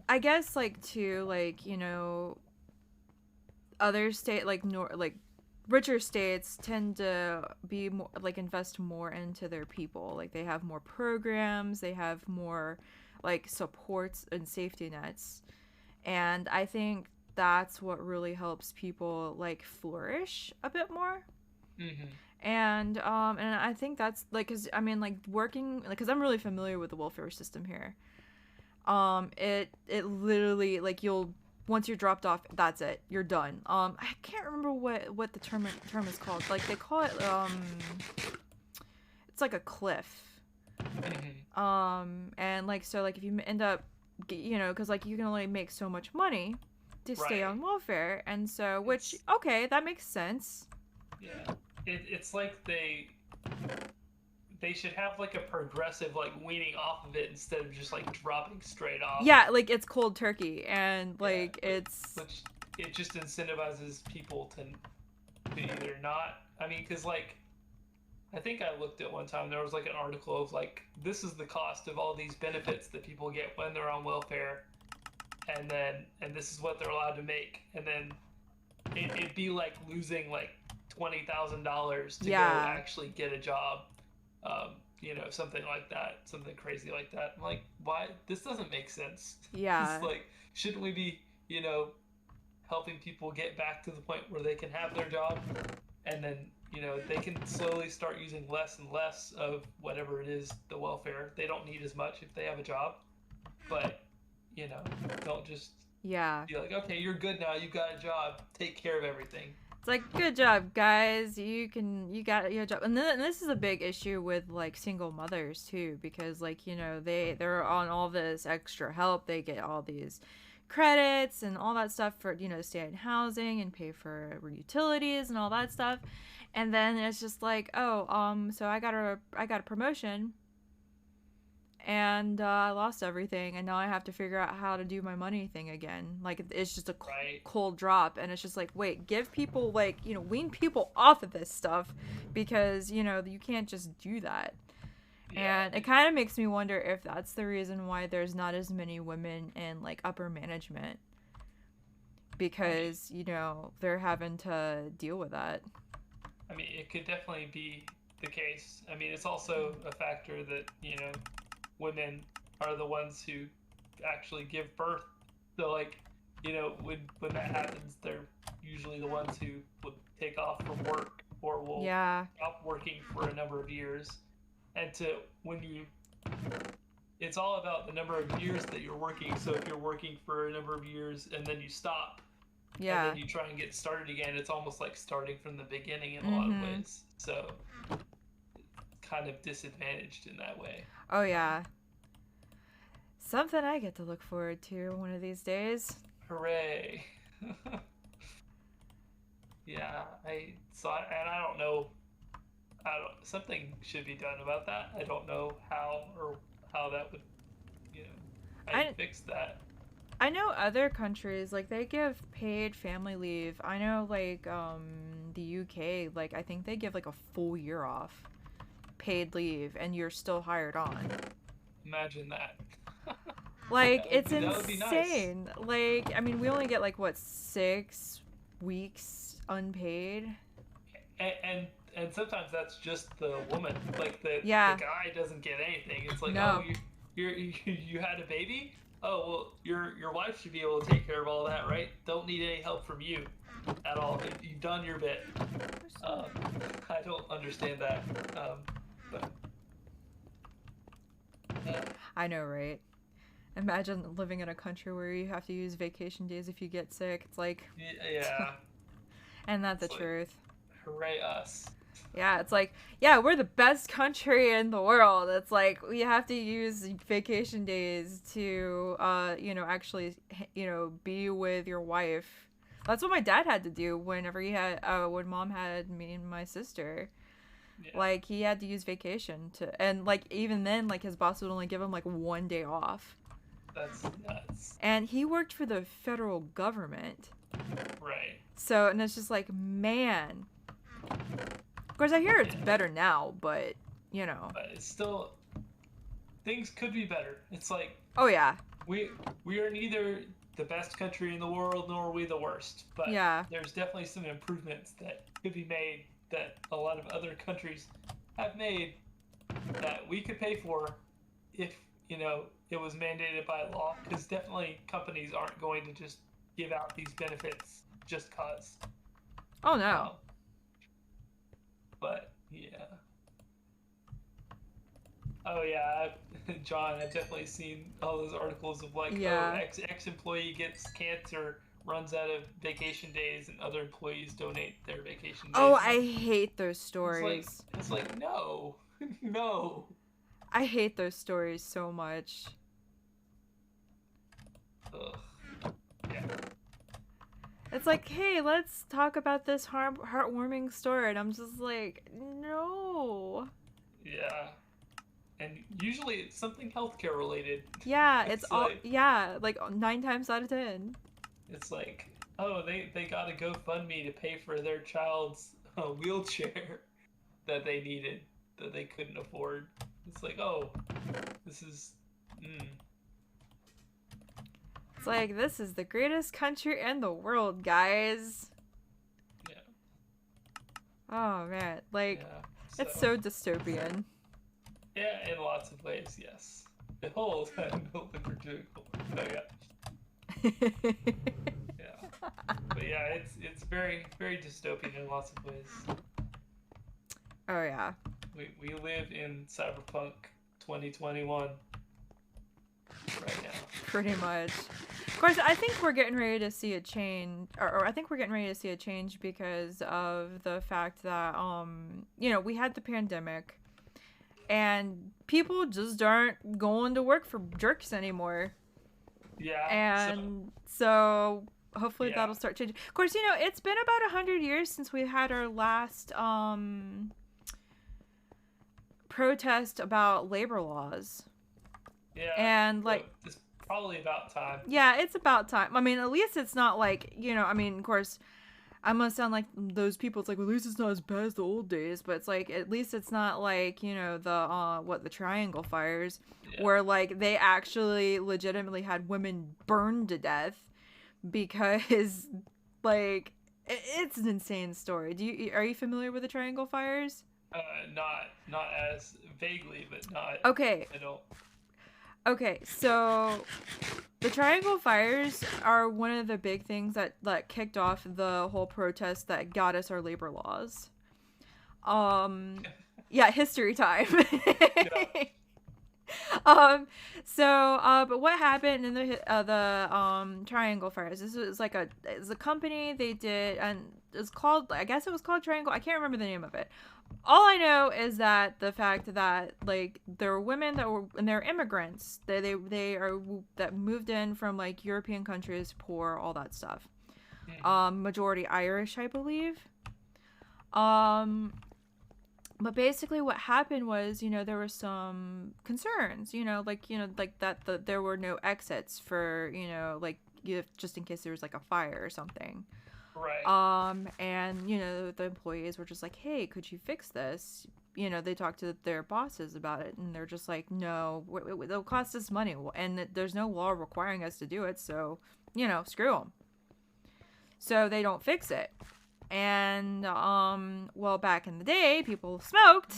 I guess like too, like, you know, other state like richer states tend to be more like invest more into their people. Like they have more programs, they have more like supports and safety nets. And I think that's what really helps people like flourish a bit more. Mm-hmm. And I think that's like, cause I mean like working like, cause I'm really familiar with the welfare system here. It literally like once you're dropped off, that's it, you're done. I can't remember what the term is called. Like they call it it's like a cliff. Mm-hmm. And like so like if you end up, you know, because like you can only make so much money to stay Right. on welfare, and so which okay, that makes sense. Yeah, it's like they should have like a progressive like weaning off of it instead of just like dropping straight off. Yeah, like it's cold turkey, and like Yeah, it's which it just incentivizes people to either not. I mean, because like I think I looked at one time, there was like an article of like, this is the cost of all these benefits that people get when they're on welfare, and this is what they're allowed to make, and then it'd be like losing like $20,000 to go Yeah. actually get a job, you know, something like that, something crazy like that. I'm like, why? This doesn't make sense. yeah. It's like, shouldn't we be, you know, helping people get back to the point where they can have their job, and then, you know, they can slowly start using less and less of whatever it is, the welfare. They don't need as much if they have a job, but, you know, don't just Yeah. be like, okay, you're good now, you got a job, take care of everything. It's like, good job, guys. You got your job. And this is a big issue with like single mothers too, because like, you know, they're on all this extra help. They get all these credits and all that stuff for, you know, stay in housing and pay for utilities and all that stuff. And then it's just like, oh, so I got a promotion, and I lost everything, and now I have to figure out how to do my money thing again. Like, it's just a Right. cold drop, and it's just like, wait, give people, like, you know, wean people off of this stuff, because, you know, you can't just do that. Yeah. And it kind of makes me wonder if that's the reason why there's not as many women in like upper management, because, you know, they're having to deal with that. I mean, it could definitely be the case. I mean, it's also a factor that, you know, women are the ones who actually give birth. So, like, you know, when that happens, they're usually the ones who would take off from work or will Yeah. stop working for a number of years. And it's all about the number of years that you're working. So if you're working for a number of years and then you stop, Yeah. and then you try and get started again, it's almost like starting from the beginning in a lot of Mhm. ways. So, kind of disadvantaged in that way. Oh yeah. Something I get to look forward to one of these days. Hooray! Yeah, and I don't know. Something should be done about that. I don't know how that would, you know, how you fix that. I know other countries, like, they give paid family leave. I know, like, the UK, like, I think they give, like, a full year off paid leave, and you're still hired on. Imagine that. Like, That it's would be nice. insane. Like, I mean, we only get, like, what, 6 weeks unpaid? And sometimes that's just the woman. Like the guy doesn't get anything. It's like, No. oh, you had a baby? Oh, well, your wife should be able to take care of all that, right? Don't need any help from you at all. You've done your bit. I don't understand that. But I know, right? Imagine living in a country where you have to use vacation days if you get sick. It's like, yeah, and that's the It's like- truth. hooray us. Yeah, it's like, yeah, we're the best country in the world. It's like, we have to use vacation days to, you know, actually, you know, be with your wife. That's what my dad had to do whenever when mom had me and my sister. Yeah. Like, he had to use vacation and like, even then, like, his boss would only give him like 1 day off. That's nuts. And he worked for the federal government. Right. So, and it's just like, man. Of course, I hear it's better now, but, you know. But it's still, things could be better. It's like, Oh, yeah. we are neither the best country in the world nor are we the worst, but Yeah. there's definitely some improvements that could be made that a lot of other countries have made that we could pay for if, you know, it was mandated by law, because definitely companies aren't going to just give out these benefits just cause. Oh, no. But yeah. Oh yeah, John, I've definitely seen all those articles of like, Yeah. oh, ex-employee gets cancer, runs out of vacation days, and other employees donate their vacation days. Oh, I hate those It's stories. like no, no. I hate those stories so much. Ugh. Yeah. It's like, hey, let's talk about this heartwarming story. And I'm just like, no. Yeah. And usually it's something healthcare related. Yeah, it's It's all like- yeah, like 9 times out of 10. It's like, oh, they got a GoFundMe to pay for their child's wheelchair that they needed, that they couldn't afford. It's like, oh, this is... It's like, this is the greatest country in the world, guys. Yeah. Oh man, like Yeah. it's so dystopian. Yeah, in lots of ways, yes. The whole time, we're doing cool. Oh, yeah. Yeah. But yeah, it's very, very dystopian in lots of ways. Oh yeah. We live in Cyberpunk 2021 right now. Pretty much. Of course, I think we're getting ready to see a change, or I think we're getting ready to see a change because of the fact that, you know, we had the pandemic, and people just aren't going to work for jerks anymore, Yeah. and so hopefully Yeah. that'll start changing. Of course, you know, it's been about 100 years since we had our last protest about labor laws. Yeah. And so like, it's probably about time. yeah, it's about time. I mean, at least it's not like, you know, I mean, of course, I'm gonna sound like those people. It's like, well, at least it's not as bad as the old days, but it's like, at least it's not like, you know, the Triangle Fires, Yeah. where like they actually legitimately had women burned to death because, like, it's an insane story. Are you familiar with the Triangle Fires? Not as vaguely, but not. Okay. I don't. Okay, so the Triangle Fires are one of the big things that kicked off the whole protest that got us our labor laws. Yeah, history time. But what happened in the Triangle Fires? This was like it's a company they did, and it's called, I guess it was called Triangle. I can't remember the name of it. All I know is that the fact that like there were women that were, and they're immigrants. They are that moved in from like European countries, poor, all that stuff. Majority Irish, I believe. But basically what happened was, you know, there were some concerns, you know, like that there were no exits for, you know, like just in case there was like a fire or something. Right. And, you know, the employees were just like, hey, could you fix this? You know, they talked to their bosses about it, and they're just like, no, it'll cost us money, and there's no law requiring us to do it, so, you know, screw them. So they don't fix it. And, well, back in the day, people smoked,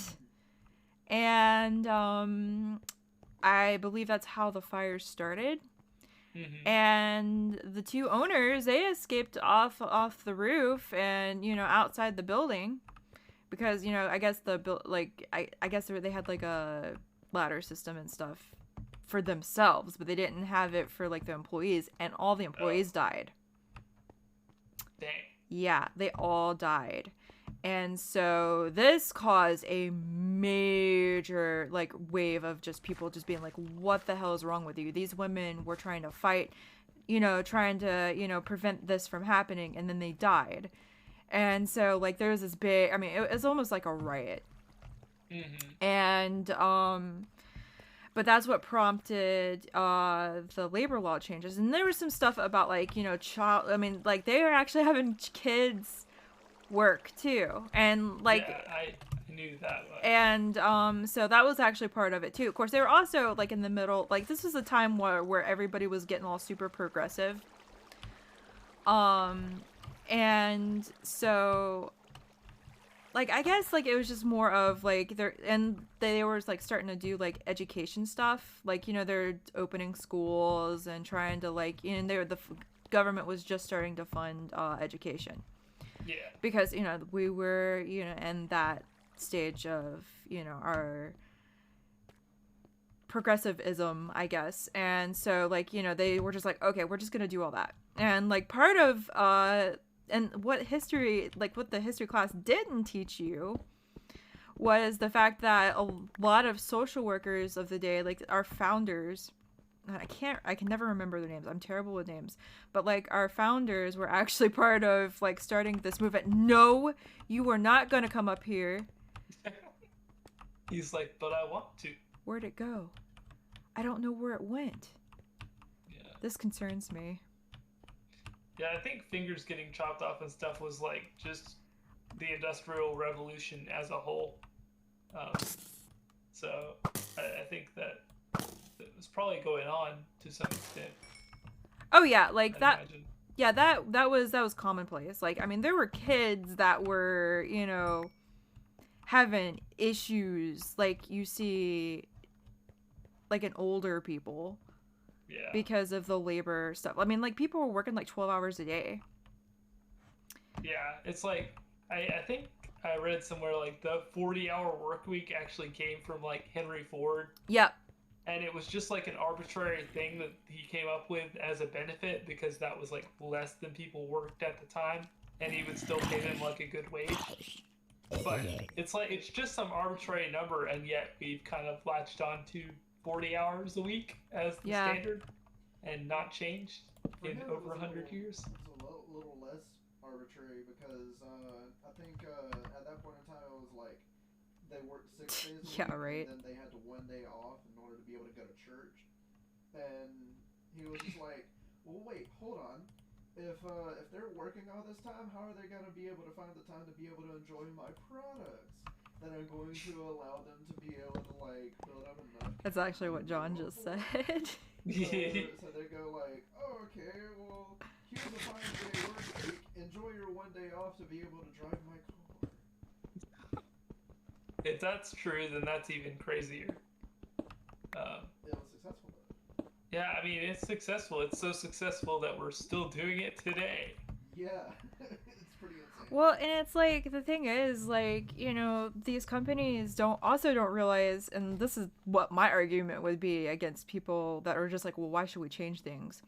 and, I believe that's how the fires started. Mm-hmm. And the two owners, they escaped off the roof and, you know, outside the building because, you know, I guess I guess they had like a ladder system and stuff for themselves, but they didn't have it for like the employees, and all the employees died. Dang. Yeah, they all died. And so this caused a major like wave of just people just being like, what the hell is wrong with you? These women were trying to fight, you know, trying to, you know, prevent this from happening, and then they died. And so like there was this big, I mean, it was almost like a riot. Mm-hmm. And but that's what prompted the labor law changes. And there was some stuff about like, you know, like they were actually having kids work too, and like yeah, I knew that much. and so that was actually part of it too. Of course, they were also like in the middle, like this was a time where everybody was getting all super progressive, and so like I guess like it was just more of like they were like starting to do like education stuff, like, you know, they're opening schools and trying to like, you know, the government was just starting to fund education. Yeah. Because, you know, we were, you know, in that stage of, you know, our progressivism, I guess. And so, like, you know, they were just like, okay, we're just going to do all that. And, like, part of, and what the history class didn't teach you was the fact that a lot of social workers of the day, like, our founders, I can never remember their names. I'm terrible with names. But like our founders were actually part of like starting this movement. No, you are not going to come up here. He's like, but I want to. Where'd it go? I don't know where it went. Yeah. This concerns me. Yeah, I think fingers getting chopped off and stuff was like just the Industrial Revolution as a whole. So I think that it was probably going on to some extent. Oh yeah, like I'd that. imagine. Yeah, that was commonplace. Like, I mean, there were kids that were, having issues like you see like in older people Yeah. because of the labor stuff. I mean, like people were working like 12 hours a day. Yeah, it's like I think I read somewhere like the 40-hour work week actually came from like Henry Ford, Yep. and it was just like an arbitrary thing that he came up with as a benefit because that was like less than people worked at the time, and he would still pay them like a good wage. But it's like it's just some arbitrary number, and yet we've kind of latched on to 40 hours a week as the Yeah. standard, and not changed For in him, it over was 100 years. It's a little less arbitrary because I think at that point in time it was like they worked 6 days a Yeah, week, right. and then they had to 1 day off in order to be able to go to church. And he was just like, well, wait, hold on. If they're working all this time, how are they gonna be able to find the time to be able to enjoy my products that are going to allow them to be able to like build up enough? That's actually what John just said. So they go like, oh, okay, well, here's a 5-day work week. Enjoy your 1 day off to be able to drive my car. If that's true, then that's even crazier. It was successful though. Yeah, I mean, it's successful. It's so successful that we're still doing it today. Yeah, it's pretty insane. Well, and it's like the thing is like, these companies don't realize, and this is what my argument would be against people that are just like, well, why should we change things?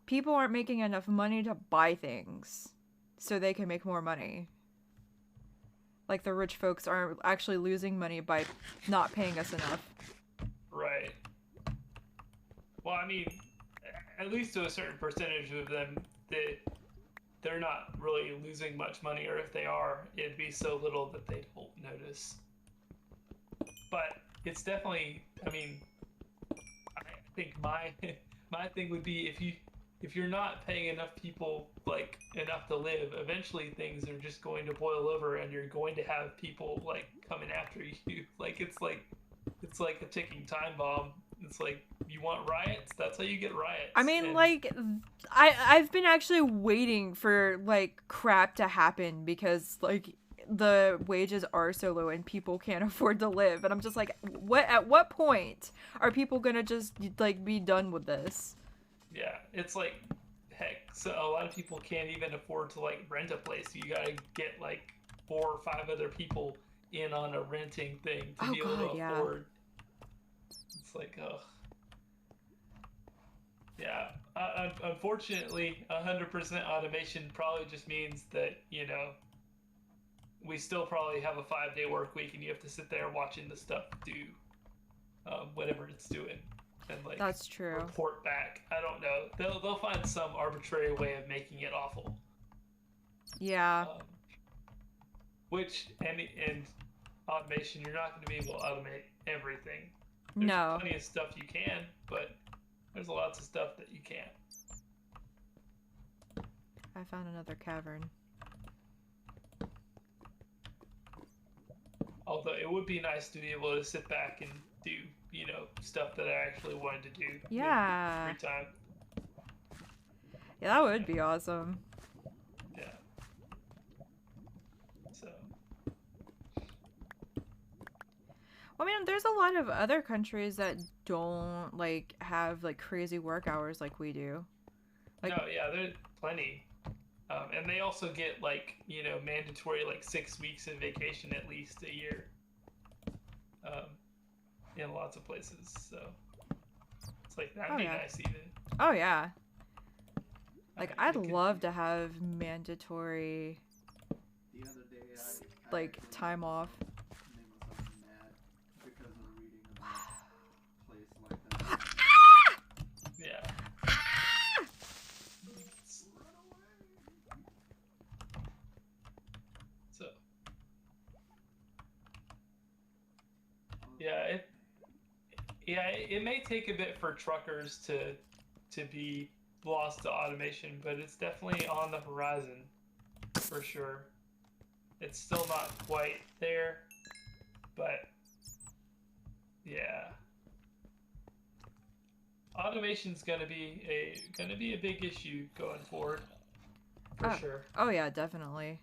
People aren't making enough money to buy things so they can make more money. Like the rich folks aren't actually losing money by not paying us enough. Right. Well, I mean, at least to a certain percentage of them, they're not really losing much money, or if they are, it'd be so little that they don't notice. But it's definitely, I mean, I think my thing would be if you're not paying enough people like enough to live, eventually things are just going to boil over, and you're going to have people like coming after you. Like it's like a ticking time bomb. It's like, you want riots? That's how you get riots. I mean, And like, I've been actually waiting for, like, crap to happen because, like, the wages are so low and people can't afford to live. And I'm just like, at what point are people gonna just, like, be done with this? yeah, it's like, heck, so a lot of people can't even afford to, like, rent a place. You gotta get, like, 4 or 5 other people in on a renting thing to Oh, be able God, to yeah. afford. It's like, ugh. Yeah, unfortunately, 100% automation probably just means that, we still probably have a 5-day work week, and you have to sit there watching the stuff do whatever it's doing, and like That's true. report back. I don't know. They'll find some arbitrary way of making it awful. Yeah. Which and automation, you're not going to be able to automate everything. There's No. plenty of stuff you can, but there's lots of stuff that you can't. I found another cavern. Although it would be nice to be able to sit back and do, stuff that I actually wanted to do. with Yeah. Free time. Yeah, that would be awesome. Yeah. So. I mean, there's a lot of other countries that don't, like, have, like, crazy work hours like we do. Like- No, yeah, there's plenty. And they also get, like, mandatory, like, 6 weeks of vacation at least a year. In lots of places, so. It's like, that'd Oh, be yeah. nice even. Oh, yeah. Like, I'd They could- love to have mandatory, The other day, I like, actually time off. made myself mad because of reading about a place like that. Yeah. So. It may take a bit for truckers to be lost to automation, but it's definitely on the horizon for sure. It's still not quite there, but yeah, automation's gonna be a big issue going forward for sure. Oh yeah, definitely.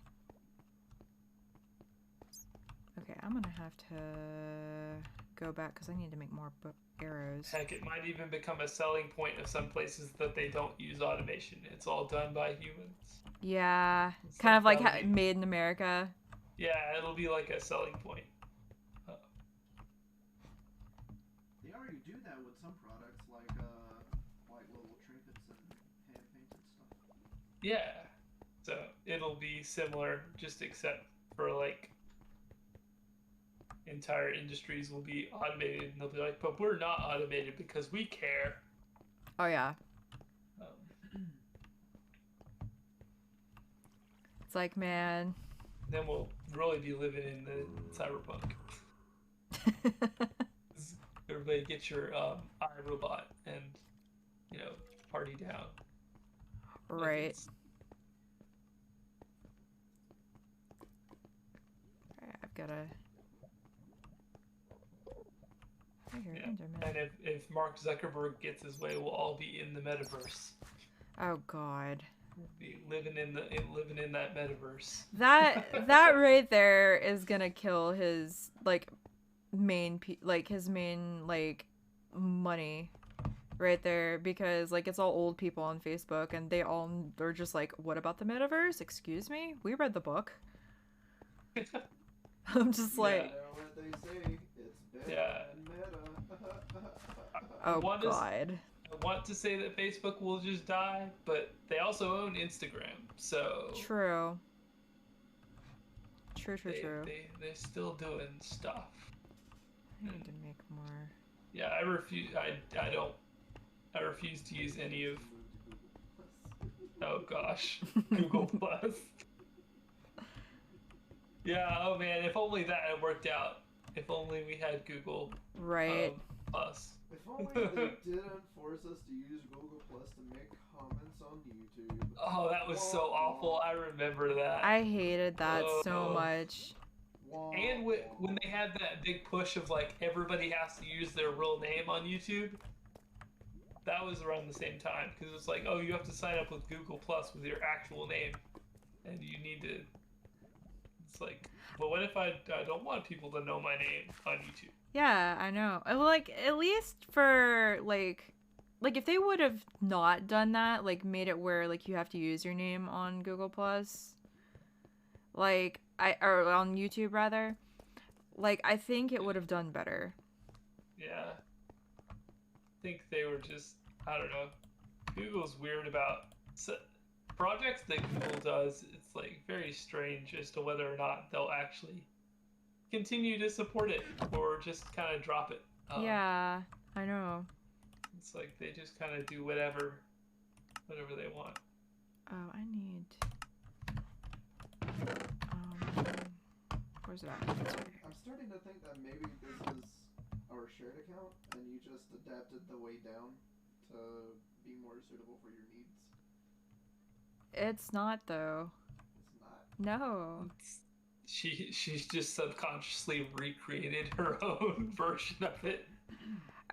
Okay, I'm gonna have to go back because I need to make more arrows. Heck, it might even become a selling point of some places that they don't use automation. It's all done by humans. Yeah, It's kind of like that'll be- made in America. Yeah, it'll be like a selling point. They already do that with some products, like little trinkets and hand painted stuff. Yeah, so it'll be similar, just except for like entire industries will be automated, and they'll be like, but we're not automated because we care. Oh yeah, it's like, man. Then we'll really be living in the cyberpunk. Everybody get your iRobot and, party down. Right. Alright, I've gotta... I hear Enderman. And if Mark Zuckerberg gets his way, we'll all be in the metaverse. Oh god. Be living in that metaverse. That right there is gonna kill his main money right there, because it's all old people on Facebook and they're just like, what about the metaverse? Excuse me? We read the book. I'm just like, You know what they say? It's better Yeah. than meta. oh One is- god. I want to say that Facebook will just die, but they also own Instagram, so True. True. they're still doing stuff. I need to make more. Yeah, I refuse. I refuse to use any of. Oh gosh, Google Plus. Yeah. Oh man, if only that had worked out. If only we had Google Right. Plus. If only they didn't force us to use Google Plus to make comments on YouTube. Oh, that was so awful. I remember that. I hated that so Oh. much. And when they had that big push of everybody has to use their real name on YouTube, that was around the same time, because it's like, oh, you have to sign up with Google Plus with your actual name, and you need to. It's like, but what if I don't want people to know my name on YouTube? Yeah, I know. Well, at least for if they would have not done that, made it where you have to use your name on Google Plus, or on YouTube rather, I think it would have done better. Yeah. I think they were just, I don't know. Google's weird about projects that Google does. It's very strange as to whether or not they'll actually continue to support it or just kind of drop it. Yeah, I know. It's they just kind of do whatever they want. Oh, I need. Where's that? It's right here. I'm starting to think that maybe this is our shared account and you just adapted the way down to be more suitable for your needs. It's not though. It's not. No. She's just subconsciously recreated her own version of it.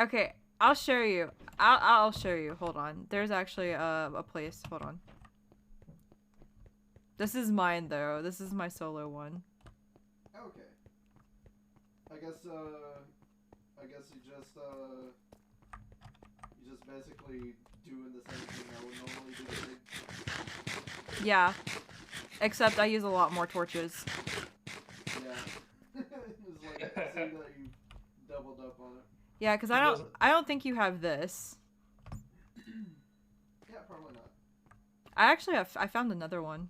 Okay, I'll show you. I'll show you. Hold on. There's actually a place. Hold on. This is mine though. This is my solo one. Okay. I guess you just basically doing the same thing I would normally do. Yeah. Except I use a lot more torches. Yeah. It's I see that you doubled up on it. Yeah, because It I doesn't- don't think you have this. Yeah, probably not. I found another one.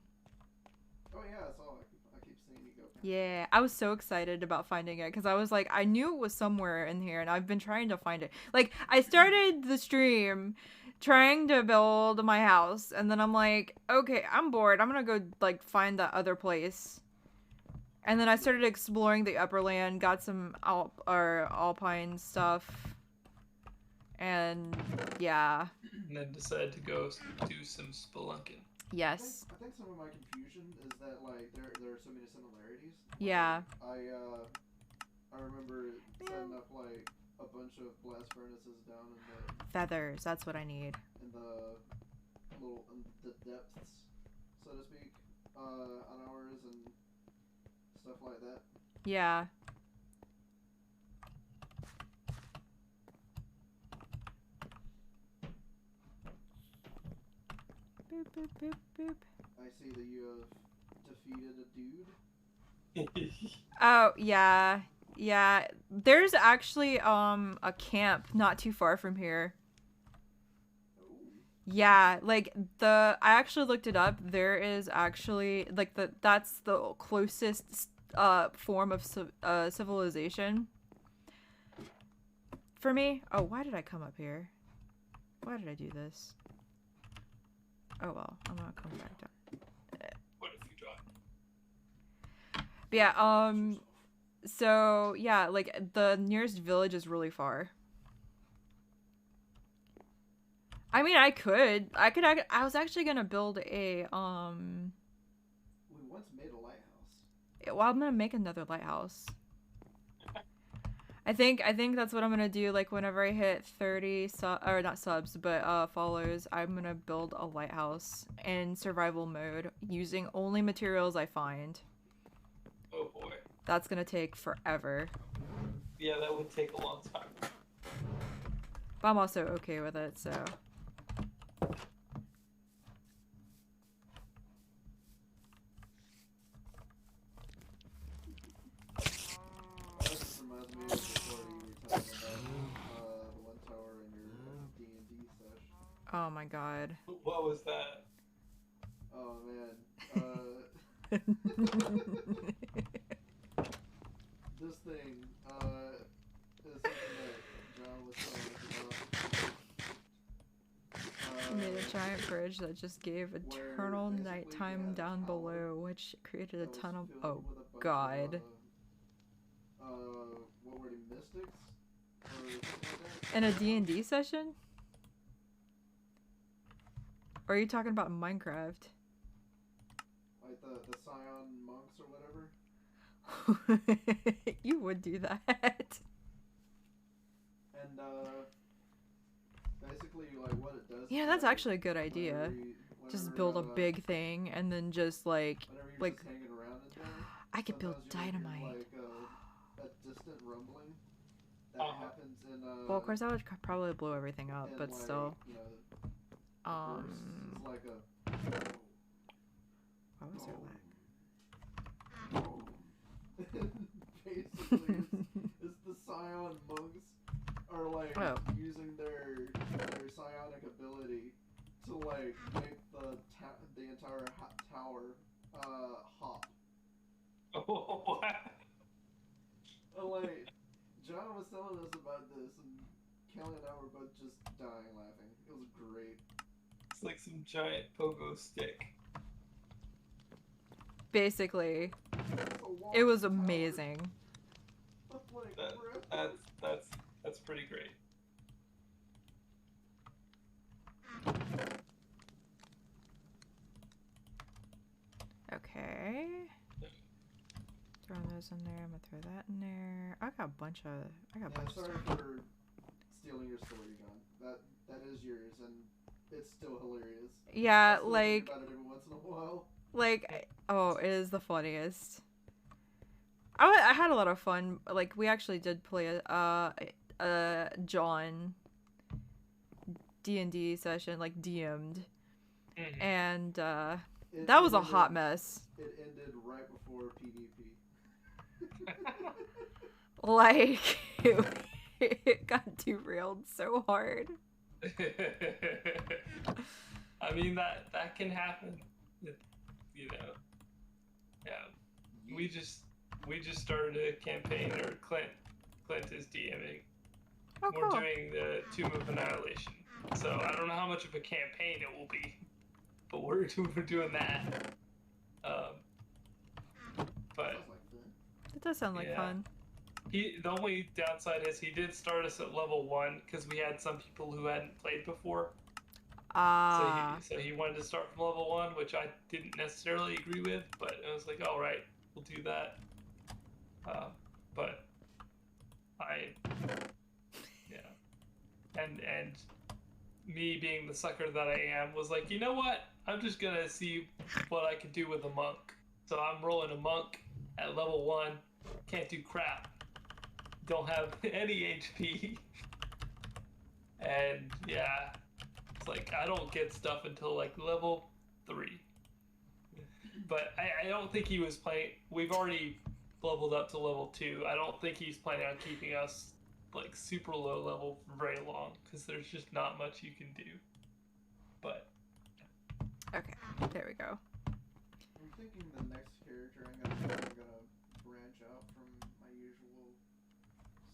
Oh yeah, I saw it. I keep seeing you go. Yeah, I was so excited about finding it because I was like, I knew it was somewhere in here and I've been trying to find it. I started the stream trying to build my house and then I'm like, okay, I'm bored. I'm gonna go find that other place. And then I started exploring the upper land, got some alpine stuff. And yeah. And then decided to go do some spelunking. Yes. I think some of my confusion is that like there are so many similarities. Yeah. I remember setting up like a bunch of blast furnaces down in the Feathers, that's what I need. in the depths, so to speak, on ours and stuff like that. Yeah. Boop, boop, boop, boop. I see that you have defeated a dude. Oh, yeah. Yeah. There's actually a camp not too far from here. Yeah, like I actually looked it up. There is actually like that's the closest form of civilization for me. Oh, why did I come up here? Why did I do this? Oh well, I'm gonna come back down. What if you drop? But yeah, so yeah, like the nearest village is really far. I mean, I was actually gonna build a We once made a lighthouse. well, I'm gonna make another lighthouse. I think that's what I'm gonna do. Like whenever I hit 30 or not subs, but follows, I'm gonna build a lighthouse in survival mode using only materials I find. Oh boy. That's gonna take forever, Yeah, that would take a long time. but I'm also okay with it. So That just reminds me of the story you were talking about, the one tower in your D&D sesh. oh my god. What was that? Oh man, this thing is something that John was telling us I made about. a giant bridge that just gave eternal basically nighttime we had a down tower below, which created a that was ton of filled oh with a bunch god. Of, what were they, mystics? Or something like that? In a D&D session? Or are you talking about Minecraft? Like the Scion monks or whatever. You would do that. And basically like what it does. Yeah, is, that's like, actually a good idea. whenever Just you're, build a big thing and then just like whenever you're like just hanging around in there. I could build sometimes you'll hear, dynamite. Like a distant rumbling that happens in Well, of course that would probably blow everything up, in, but like, still. you know, bursts. It's like a What was there basically it's the Scion monks are like Oh. using their psionic ability to like make the entire tower hop. Oh, what? And, like John was telling us about this, and Kelly and I were both just dying laughing. It was great. It's like some giant pogo stick. Basically, It's a wall it was tower. amazing. I'm like, bro. That's pretty great. Okay. Throwing those in there. I'm gonna throw that in there. I got a bunch of. Yeah, sorry for stealing your story, John. That is yours, and it's still hilarious. Yeah, I still like, think about it every once in a while. oh, it is the funniest. I had a lot of fun. Like, we actually did play a John D&D session, like DM'd, Mhm. and It that was a ended- hot mess. It ended right before PvP. Like, it got derailed so hard. I mean that can happen. You know. Yeah. We just started a campaign, or Clint is DMing. Oh, We're cool. doing the Tomb of Annihilation. So I don't know how much of a campaign it will be, but we're doing that. But Sounds like fun. does sound like Yeah. fun. The only downside is he did start us at level 1 because we had some people who hadn't played before. Ah. So he wanted to start from level 1, which I didn't necessarily agree with, but I was like, all right, we'll do that. But and me being the sucker that I am was like, you know what? I'm just gonna see what I can do with a monk. So I'm rolling a monk at level 1. Can't do crap. Don't have any HP. And yeah, it's like I don't get stuff until like level 3. But I don't think he was playing. We've already leveled up to level 2. I don't think he's planning on keeping us like super low level for very long because there's just not much you can do. But Okay, there we go. I'm thinking the next character I'm gonna branch out from my usual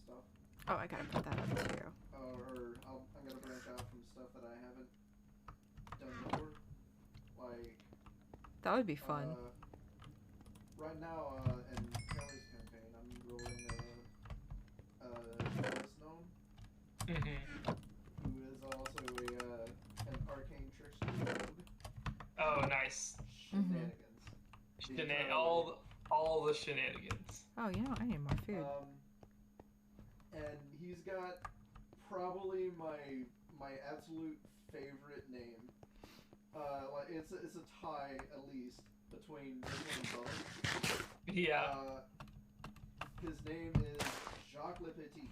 stuff. Oh, I gotta put that up too. I'm gonna branch out from stuff that I haven't done before. Like, That would be fun. right now, in Kelly's campaign, I'm rolling Forest Gnome, who is also an arcane trickster rogue. oh, nice. Shenanigans. All the shenanigans. Oh, you know, I need more food. And he's got probably my absolute favorite name. Like it's a tie at least between this one and Bone. Yeah. His name is Jacques Le Petit.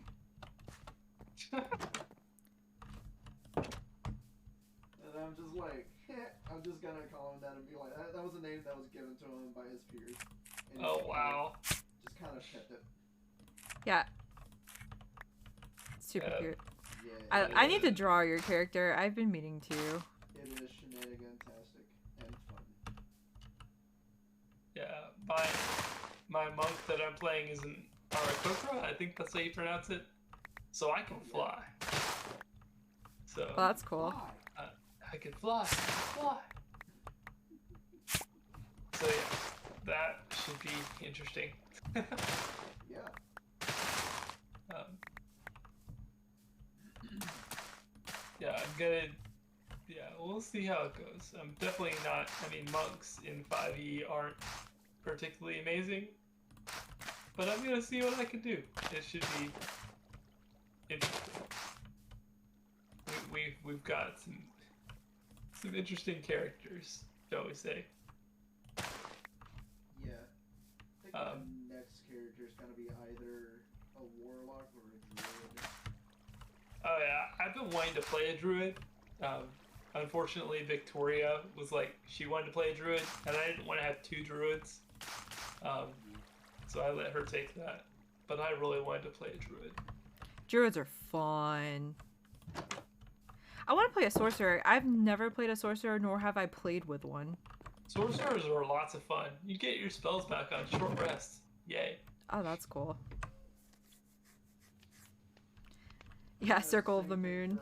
And I'm just like, I'm just gonna call him that and be like, that was a name that was given to him by his peers. And Oh wow. Just kind of kept it. Yeah. Super cute. Yeah. I need to draw your character. I've been meaning to. It is shenanigan-tastic and fun. Yeah. My monk that I'm playing is an Arakokra. I think that's how you pronounce it. So I can fly. So Well, that's cool. Why? I can fly. So yeah, that should be interesting. Yeah. Yeah, we'll see how it goes. I'm definitely not, I mean, monks in 5e aren't particularly amazing, but I'm gonna see what I can do. It should be interesting. We've got some interesting characters, shall we say. Yeah. I think the next character is gonna be either a warlock or a druid. Oh yeah, I've been wanting to play a druid. Unfortunately, Victoria was like, she wanted to play a druid, and I didn't want to have 2 druids. So I let her take that. But I really wanted to play a druid. Druids are fun. I want to play a sorcerer. I've never played a sorcerer, nor have I played with one. Sorcerers are lots of fun. You get your spells back on short rests. Yay. Oh, that's cool. Yeah, Circle of the Moon.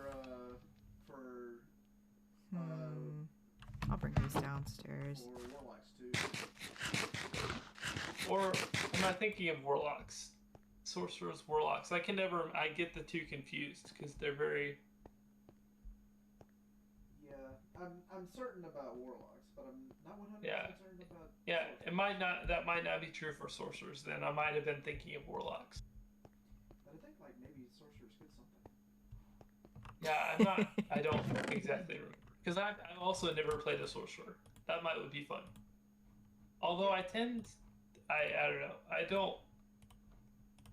I'll bring these downstairs. For warlocks too. Or am I thinking of warlocks? Sorcerers, warlocks. I get the 2 confused because they're very. Yeah, I'm certain about warlocks, but I'm not 100% Yeah. certain about. Yeah, sorcerers. that might not be true for sorcerers. Then I might have been thinking of warlocks. But I think like maybe sorcerers get something. Yeah, I don't exactly remember. Because I've also never played a sorcerer. That would be fun. Although I don't know.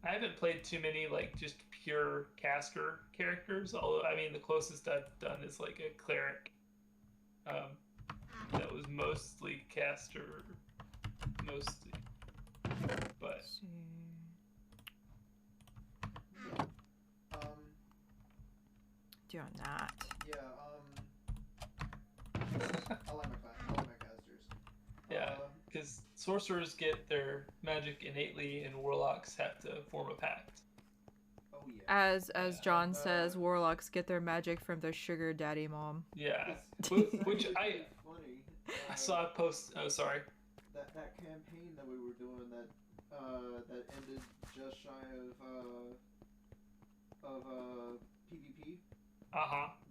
I haven't played too many like just pure caster characters. Although I mean the closest I've done is like a cleric. That was mostly caster, mostly. But Doing that. Yeah. I like my casters. yeah, because sorcerers get their magic innately, and warlocks have to form a pact. Oh yeah. As John says, warlocks get their magic from their sugar daddy mom. Yeah, It's which actually funny. I saw a post. Oh, sorry. That campaign that we were were doing that that ended just shy of PvP.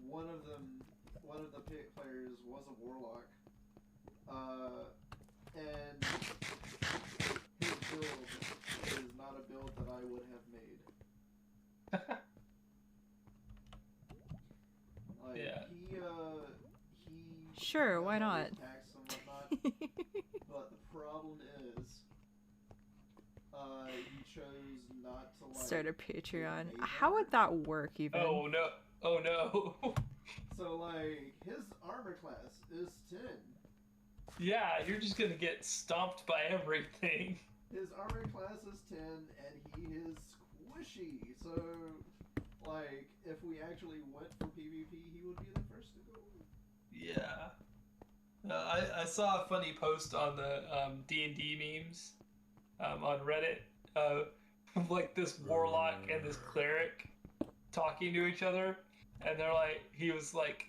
One of the players was a warlock, and his build is not a build that I would have made. Like, Yeah. he Sure, why got not? attacks and whatnot, but the problem is, he chose not to like Start a Patreon. made How would that work even? Oh no! Oh no! So like his armor class is 10. Yeah, you're just gonna get stomped by everything. His armor class is 10 and he is squishy. So like if we actually went for PvP, he would be the first to go. Yeah. I saw a funny post on the D&D memes on Reddit of like this warlock and this cleric talking to each other, and they're like, he was like,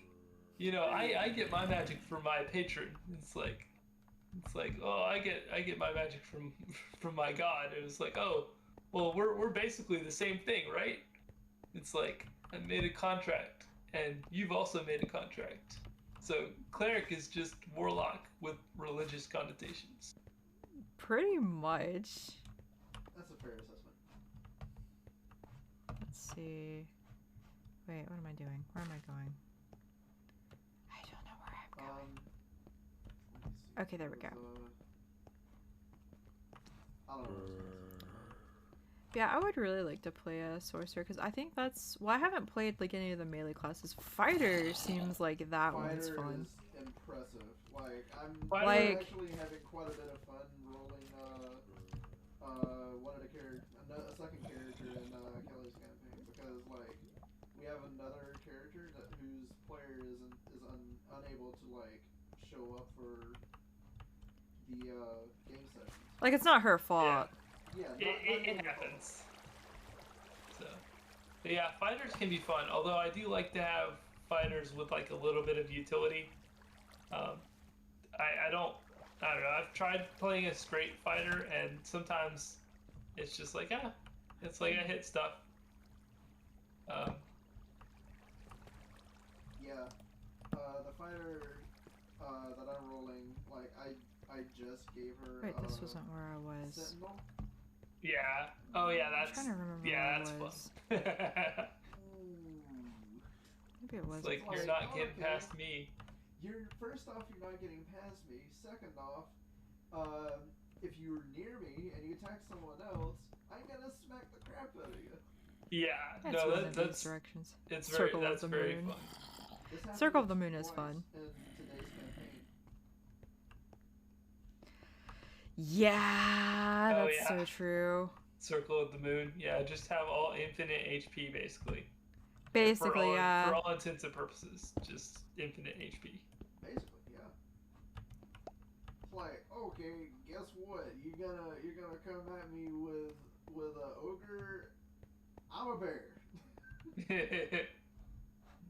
you know, I get my magic from my patron. It's like, oh, I get my magic from my god. It was like, oh, well, we're basically the same thing, right? It's like, I made a contract, and you've also made a contract. So cleric is just warlock with religious connotations. Pretty much. That's a fair assessment. Let's see. Wait, what am I doing? Where am I going? I don't know where I'm going. Let me see. Okay, there we go. I don't know. Yeah, I would really like to play a sorcerer because I think that's. Well, I haven't played like any of the melee classes. Fighter seems like that one's Fighter fun. is impressive. Like I'm Like- actually having quite a bit of fun rolling one of the a second character in Kelly's campaign because like we have another character whose player is unable to like show up for the game sessions. Like it's not her fault. Yeah, It happens. So, but yeah, fighters can be fun. Although I do like to have fighters with like a little bit of utility. I don't know. I've tried playing a straight fighter, and sometimes it's just like it's like I hit stuff. Yeah, the fighter that I'm rolling, like I just gave her. Wait, this wasn't where I was. Sentinel. Yeah. Oh yeah, I'm that's trying to remember yeah, where that's I fun. was. Ooh. Maybe it was. It's like you're Like, not getting okay. past me. First off, you're not getting past me. Second off, if you're near me and you attack someone else, I'm gonna smack the crap out of you. Yeah. That's No, one of these that's directions. it's Circle very of that's the very Moon. fun. This happened Circle of the Moon is twice fun. in today's campaign. Yeah, Oh, that's yeah. so true. Circle of the Moon. Yeah, just have all infinite HP basically. Basically, yeah. For all intents and purposes, just infinite HP. Basically, yeah. It's like, okay, guess what? You're gonna come at me with a ogre. I'm a bear.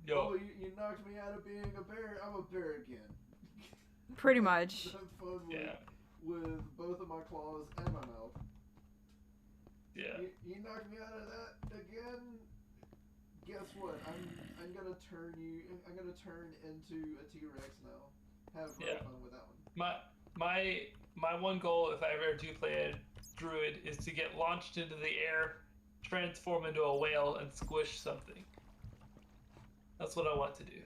Yo, Oh, you knocked me out of being a bear. I'm a bear again. Pretty much. Have fun yeah, with both of my claws and my mouth. yeah. You knocked me out of that again. Guess what? I'm gonna turn into a T-Rex now. Have Yeah. fun with that one. My one goal, if I ever do play a druid, is to get launched into the air, transform into a whale, and squish something. That's what I want to do.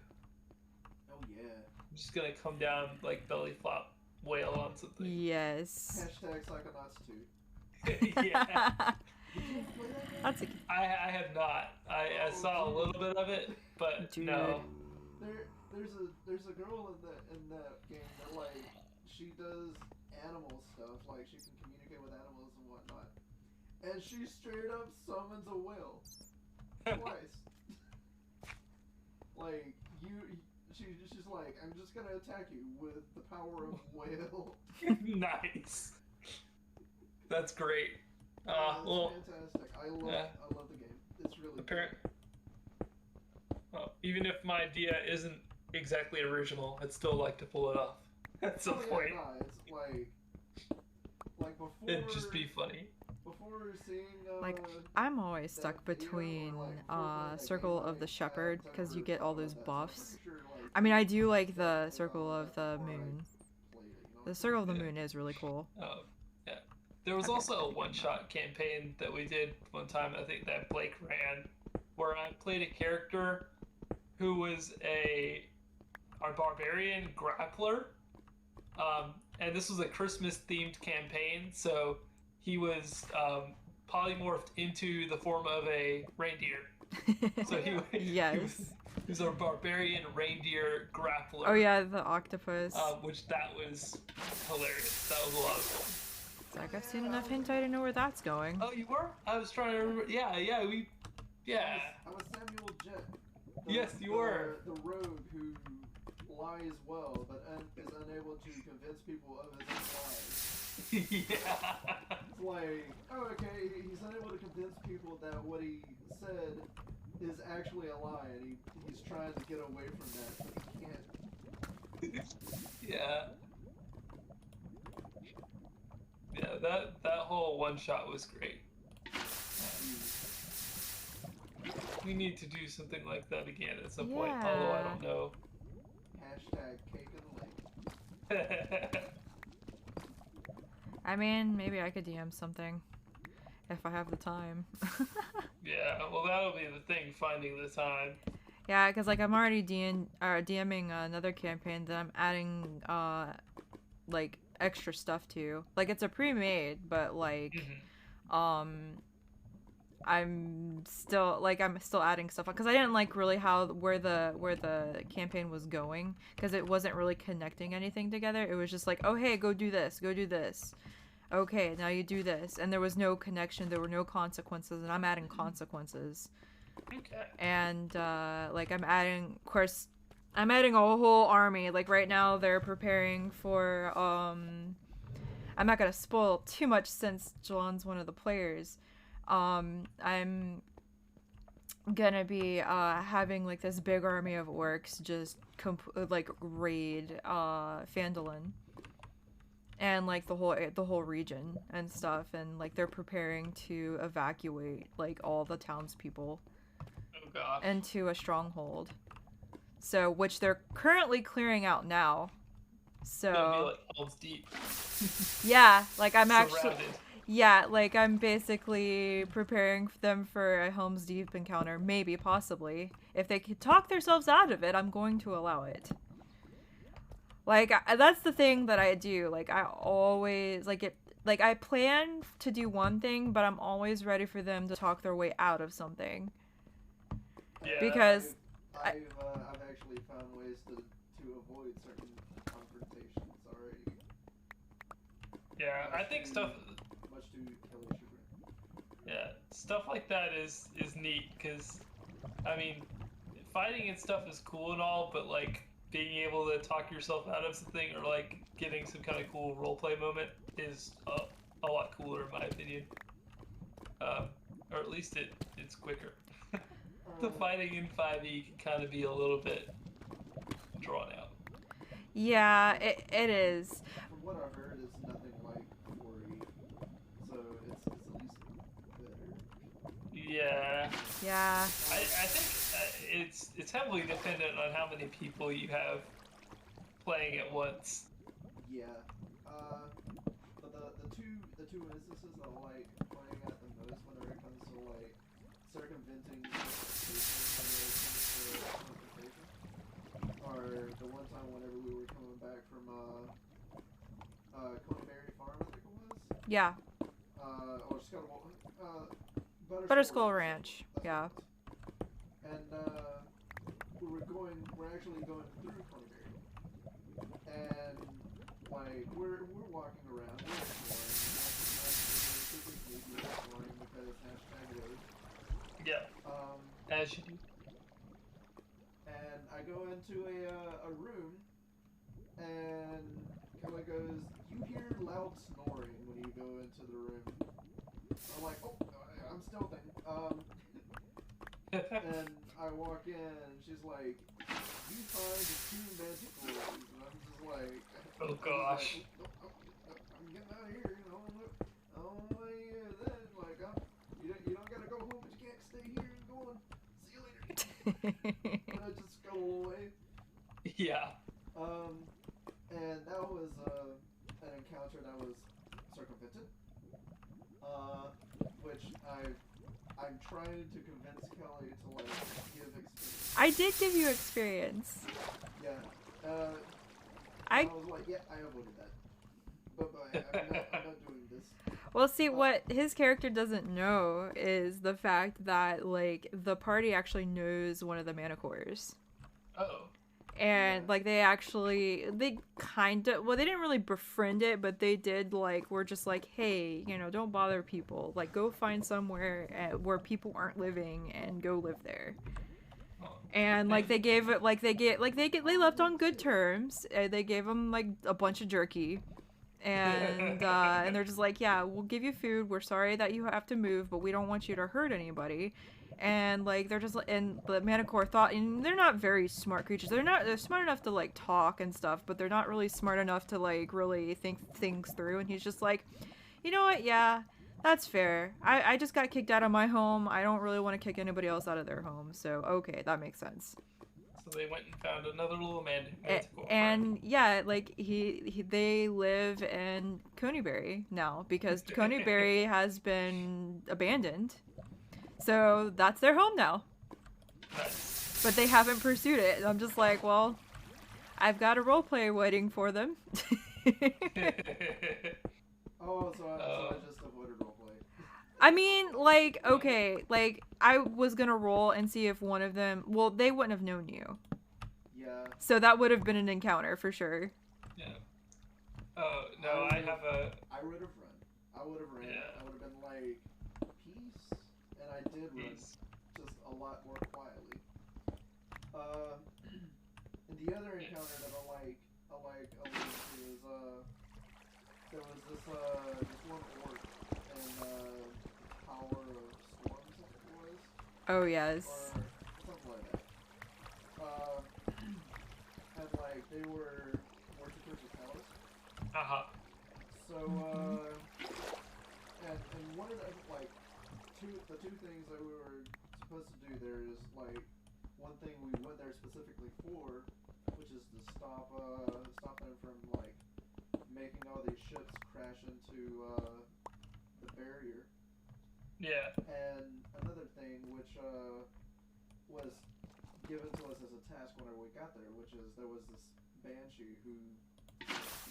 Oh yeah. I'm just gonna come down like belly flop whale on something. Yes. Hashtag Psychonauts 2. Yeah, Did you ever play that game? That's a I have not. I saw a little bit of it, but Dude. no. There's a girl in that game that like she does animal stuff, like she can communicate with animals and whatnot, and she straight up summons a whale twice. Like she's like, I'm just gonna attack you with the power of whale. Nice. That's great. It's Well, fantastic. I love the game. It's really apparent. Well, even if my idea isn't exactly original, I'd still like to pull it off at some Oh, yeah, point. no, it's like before. It'd just be funny. Before seeing. Like, I'm always that stuck video, between or, like, before playing that Circle game, of the like, Shepherd, I've because you never get all thought those about that, so I'm buffs. pretty sure, like, I mean, I do like that the played Circle all of that the before I Moon. played it, you know? The Circle of the Yeah. Moon is really cool. Oh, yeah. There was Okay. also a one-shot campaign that we did one time. I think that Blake ran, where I played a character who was a barbarian grappler, and this was a Christmas-themed campaign. So he was polymorphed into the form of a reindeer. So Yes. he was a barbarian reindeer grappler. Oh yeah, the octopus. Which that was hilarious. That was a lot of fun. It's like, I've seen enough hentai to know where that's going. Oh, you were? I was trying to remember. Yeah, I was Samuel Jett. Yes, you were. The rogue who lies well, but is unable to convince people of his own lies. Yeah. It's like, oh, okay, he's unable to convince people that what he said is actually a lie, and he's trying to get away from that, but he can't. Yeah. Yeah, that whole one shot was great. We need to do something like that again at some point, although I don't know. Hashtag cake and lake. I mean, maybe I could DM something if I have the time. Yeah, well, that'll be the thing, finding the time. Yeah, because like I'm already DMing another campaign that I'm adding like extra stuff to. Like it's a pre-made, but like I'm still adding stuff because I didn't like really where the campaign was going, because it wasn't really connecting anything together. It was just like, oh hey, go do this. Okay, now you do this, and there was no connection. There were no consequences, and I'm adding consequences. Okay. And like I'm adding a whole army. Like right now they're preparing for I'm not gonna spoil too much since John's one of the players. I'm gonna be having like this big army of orcs just like raid Phandalin and like the whole region and stuff, and like they're preparing to evacuate like all the townspeople Oh gosh. into a stronghold. So, which they're currently clearing out now. So, It's gonna be like Helm's Deep. yeah, like I'm Surrounded. actually, yeah, like I'm basically preparing them for a Helm's Deep encounter, maybe, possibly. If they could talk themselves out of it, I'm going to allow it. Like, that's the thing that I do. Like, I always, like, I plan to do one thing, but I'm always ready for them to talk their way out of something. Yeah. Because I've actually found ways to avoid certain confrontations already. Yeah, I think stuff. Much to Kelly's chagrin. Yeah, stuff like that is neat, because, I mean, fighting and stuff is cool and all, but like being able to talk yourself out of something or like getting some kind of cool roleplay moment is a lot cooler in my opinion. Or at least it's quicker. The fighting in 5e can kind of be a little bit drawn out. yeah, it is. From what I've heard, it's nothing like 4E, so it's at least better. Yeah. Yeah. I think it's heavily dependent on how many people you have playing at once. Yeah. But the two instances I like playing at the most whenever it comes to like circumventing expectations are the one time whenever we were coming back from Coneyberry Farm, I think it was. Yeah. Or Scuttle, Butterskull Ranch. Yeah. And we're actually going through Coneyberry, and like we're walking around, we're exploring because #road. Yeah. As you do. And I go into a room, and Kelly goes, "You hear loud snoring when you go into the room." I'm like, "Oh, I'm stealthing." And I walk in, and she's like, "You find the 2 magic ores," and I'm just like, Oh gosh. I'm getting out of here, you know. Can I just go away? Yeah. And that was an encounter that was circumvented. Which I'm trying to convince Kelly to like give experience. I did give you experience. Yeah. I was like, yeah, I avoided that. But I'm not doing this. Well, see, what his character doesn't know is the fact that, like, the party actually knows one of the Manticores. Oh. And, like, they kind of, well, they didn't really befriend it, but they did, like, were just like, hey, you know, don't bother people. Like, go find somewhere where people aren't living and go live there. And, like, they left on good terms. They gave them, like, a bunch of jerky. And they're just like, yeah, we'll give you food. We're sorry that you have to move, but we don't want you to hurt anybody. And like they're just like, and the Manticore thought, and they're not very smart creatures. They're smart enough to like talk and stuff, but they're not really smart enough to like really think things through. And he's just like, you know what? Yeah, that's fair. I just got kicked out of my home. I don't really want to kick anybody else out of their home. So okay, that makes sense. So they went and found another little Manticore. And yeah, like they live in Coneyberry now because Coneyberry has been abandoned. So that's their home now. Nice. But they haven't pursued it. I'm just like, well, I've got a roleplay waiting for them. So I just avoided roleplay. I mean, like, okay, like, I was gonna roll and see if one of them, well, they wouldn't have known you. Yeah. So that would have been an encounter for sure. Yeah. Oh, no, I have a... I would have run. I would have ran. Yeah. I would have been like, peace. And I did run. Peace. Just a lot more quietly. And the other encounter that I like allude to is, there was this one orc in, Power of Storms, I think it was. Oh, yes. Or something like that. And like they were worshippers of Talos. Uh-huh. So and one of the like the two things that we were supposed to do there is like one thing we went there specifically for, which is to stop them from like making all these ships crash into the barrier. Yeah. And another thing which was given to us as a task whenever we got there, which is there was this banshee who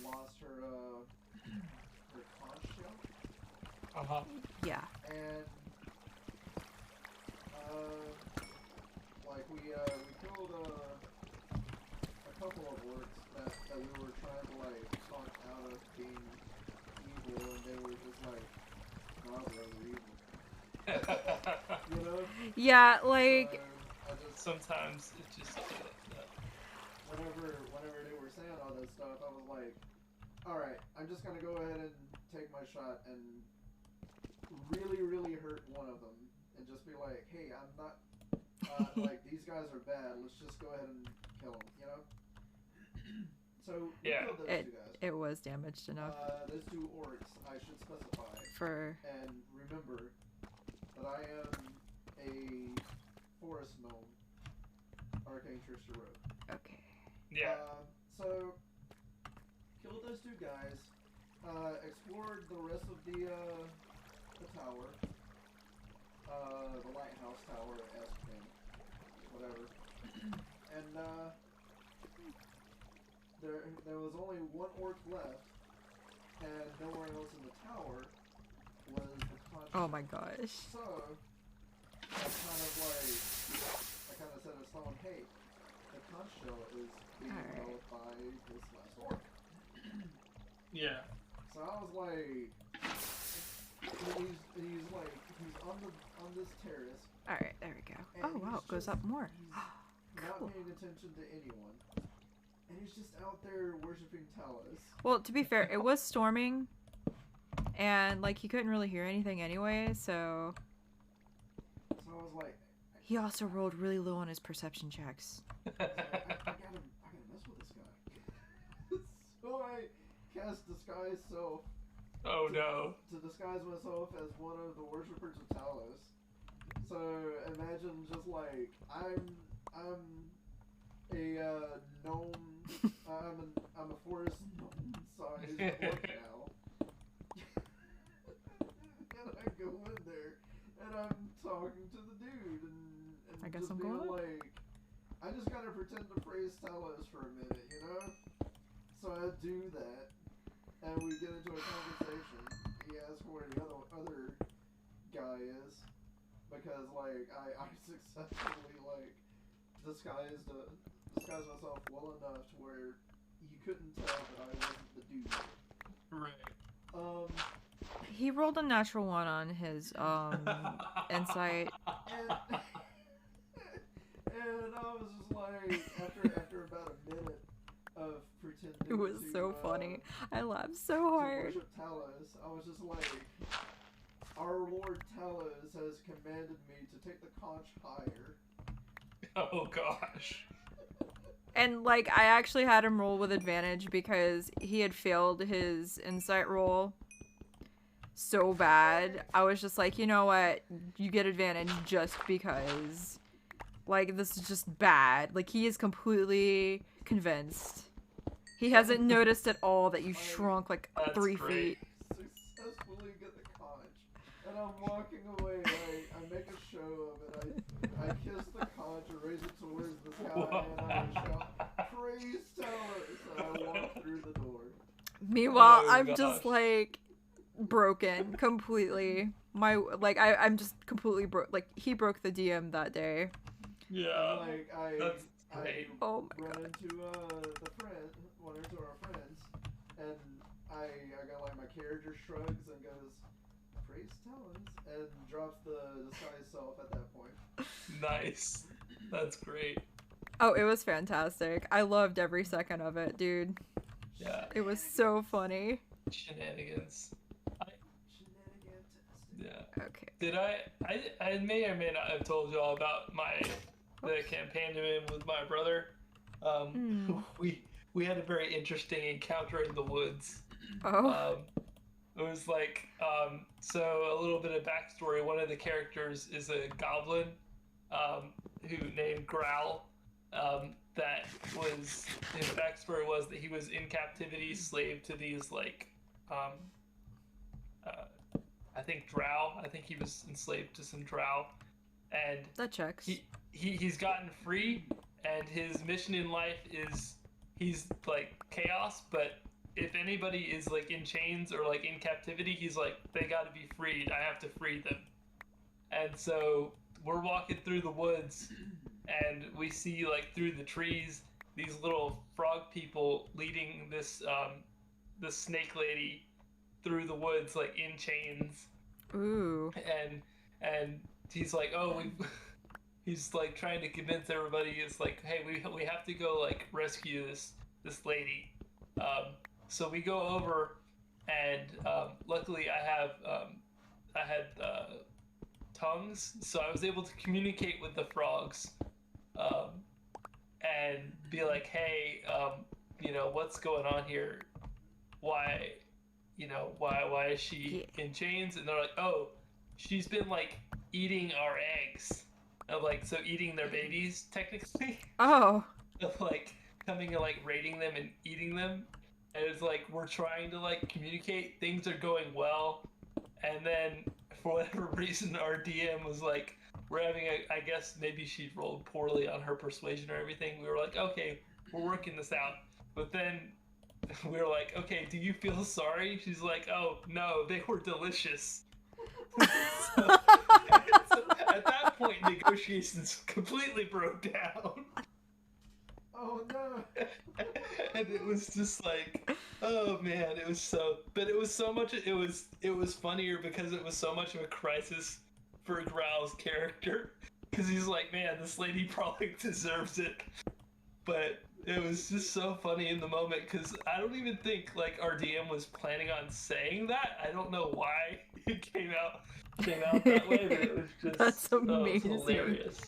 lost her conch shell. Uh-huh. Yeah. And like we killed a couple of orcs that we were trying to like talk out of being evil, and they were just like, no, we're evil. You know? Yeah, like, I just, Sometimes it just... whenever they were saying all this stuff, I was like, alright, I'm just gonna go ahead and take my shot and really, really hurt one of them. And just be like, hey, I'm not, like, these guys are bad, let's just go ahead and kill them, you know? So, we Yeah. killed those two guys. it was damaged enough Those two orcs, I should specify. for... And remember that I am a forest gnome, Arcane Trickster Rogue. Okay. Yeah. So, killed those two guys, explored the rest of the tower, the lighthouse tower-esque thing, whatever, and, there was only one orc left, and nowhere else in the tower was the conch. Oh my gosh. So, I kind of said to someone, hey, the conch shell is being developed by this last orc. Yeah. So I was like, he's on this terrace. Alright, there we go. And Oh wow, it goes just- up more. He's not Cool. paying attention to anyone. And he's just out there worshiping Talos. Well, to be fair, it was storming, and like he couldn't really hear anything anyway, so... So I was like, He also rolled really low on his perception checks. I gotta mess with this guy. So I cast Disguise Self Oh, no. to disguise myself as one of the worshippers of Talos. So imagine just like I'm a gnome. I'm a forest gnome-sized orc now, and I go in there and I'm talking to the dude and I guess just I'm being going. like, I just gotta pretend to praise Talos for a minute, you know? So I do that, and we get into a conversation. He asks where the other guy is, because like I successfully like disguised myself well enough to where you couldn't tell that I wasn't the dude. Right. He rolled a natural one on his insight. And and I was just like, after about a minute of pretending It was to, so funny. I laughed so to hard. worship Talos, I was just like, our Lord Talos has commanded me to take the conch higher. Oh gosh. And like I actually had him roll with advantage because he had failed his insight roll so bad. I was just like, you know what? You get advantage just because. Like, this is just bad. Like, he is completely convinced. He hasn't noticed at all that you shrunk like That's 3 great. feet. Successfully get the conch, and I'm walking away. I make a show of it. I kiss the conch and raise it towards the sky, and I shout, "Praise Talos!" And I walk through the door. Meanwhile, Oh, I'm gosh. just like broken completely. I'm just completely broke. Like, he broke the DM that day. Yeah. And, like That's I great. Oh my run god. into one or two of our friends, and I got like my character shrugs and goes, "Praise Talos," and drops the disguise self at that point. Nice. That's great. Oh, it was fantastic. I loved every second of it, dude. Yeah. It was so funny. Shenanigans. Shenanigan tastic. Yeah. Okay. Did I may or may not have told you all about the campaign I'm in with my brother. We had a very interesting encounter in the woods. Oh. It was like so a little bit of backstory. One of the characters is a goblin who named Growl. That was his backstory was that he was in captivity, slave to these like I think drow. I think he was enslaved to some drow, and That checks. he's gotten free, and his mission in life is he's like chaos, but if anybody is like in chains or like in captivity, he's like they got to be freed. I have to free them. And so we're walking through the woods, and we see like through the trees these little frog people leading this this snake lady through the woods like in chains. Ooh. And he's like, oh, he's like trying to convince everybody. It's like, hey, we have to go like rescue this lady. So we go over, and luckily I had tongues, so I was able to communicate with the frogs, and be like, hey, you know, what's going on here? Why? You know, why is she in chains? And they're like, oh, she's been like eating our eggs, like so eating their babies technically, Oh. like coming and like raiding them and eating them. And it's like we're trying to like communicate, things are going well, and then for whatever reason our DM was like, we're having I guess maybe she rolled poorly on her persuasion or everything. We were like, okay, we're working this out, but then we were like, okay, do you feel sorry? She's like, oh no, they were delicious. so at that point, negotiations completely broke down. Oh no! And it was just like, oh man, it was so much. It was funnier because it was so much of a crisis for Growl's character, because he's like, man, this lady probably deserves it, but it was just so funny in the moment because I don't even think like our DM was planning on saying that. I don't know why it came out that way, but it was just That's amazing. It was hilarious.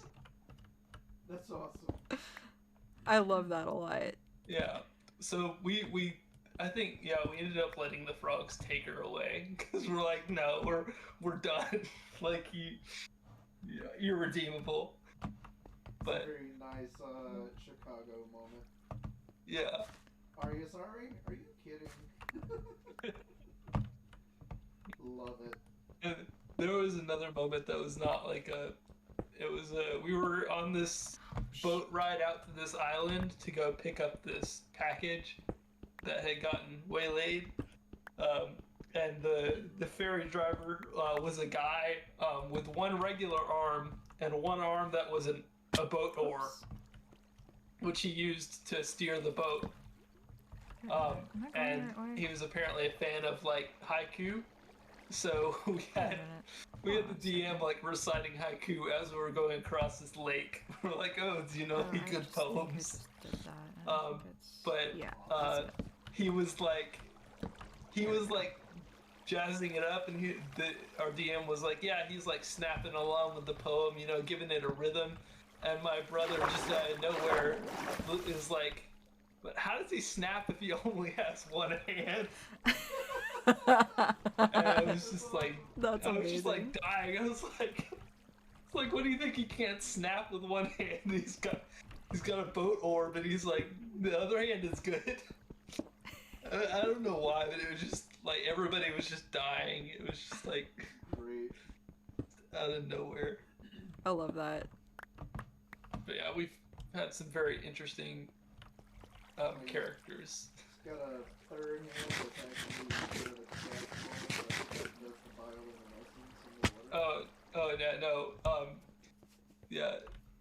That's awesome. I love that a lot. Yeah. So we I think we ended up letting the frogs take her away because we're like, no, we're done. Like irredeemable. But Very nice Chicago moment. yeah. Are you sorry? Are you kidding? Love it. And there was another moment that was not like a. It was we were on this boat ride out to this island to go pick up this package that had gotten waylaid. And the ferry driver was a guy with one regular arm and one arm that was a boat oar, which he used to steer the boat. And he was apparently a fan of like haiku, so we had the DM like reciting haiku as we were going across this lake. We're like, oh, do you know any good poems? But he was like jazzing it up, and our DM was like, yeah, he's like snapping along with the poem, you know, giving it a rhythm. And my brother just out of nowhere is like, but how does he snap if he only has one hand? And I was just like, That's I was amazing. just like dying. I was like, it's like, what do you think he can't snap with one hand? He's got a boat oar, but he's like, the other hand is good. I don't know why, but it was just like everybody was just dying. It was just like Great. out of nowhere. I love that. But yeah, we've had some very interesting characters. It's got a third hand that's actually sort of a casual, but does the bioluminescence in the water. Oh yeah, no. Yeah.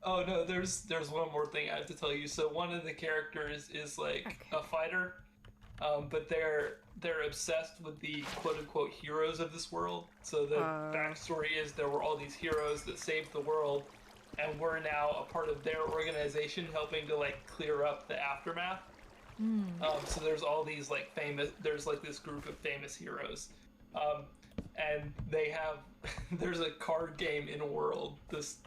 Oh no, there's one more thing I have to tell you. So one of the characters is like a fighter, but they're obsessed with the quote unquote heroes of this world. So the backstory is there were all these heroes that saved the world, and we're now a part of their organization helping to like clear up the aftermath. So there's all these like there's like this group of famous heroes, and they have there's a card game in a world this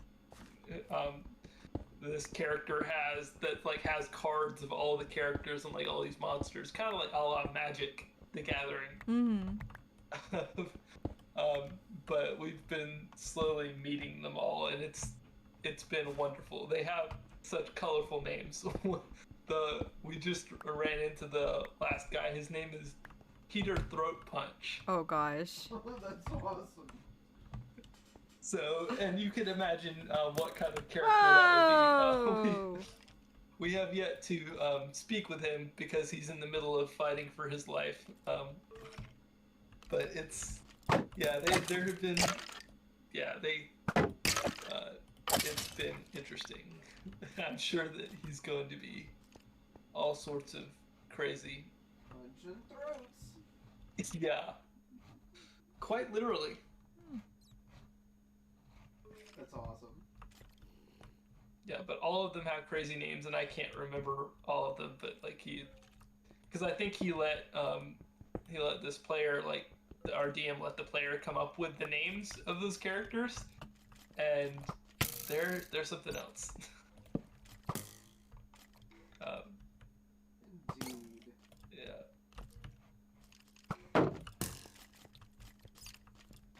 character has cards of all the characters and like all these monsters, kind of like a la Magic the Gathering. But we've been slowly meeting them all, and it's been wonderful. They have such colorful names. We just ran into the last guy. His name is Peter Throat Punch. Oh gosh. That's awesome. So, and you can imagine what kind of character that would be. Whoa! We have yet to speak with him because he's in the middle of fighting for his life. But it's it's been interesting. I'm sure that he's going to be all sorts of crazy. Punching throats. Yeah. Quite literally. That's awesome. Yeah, but all of them have crazy names, and I can't remember all of them. But like because I think he let this player, like our DM let the player come up with the names of those characters, and they're something else. Indeed. Yeah.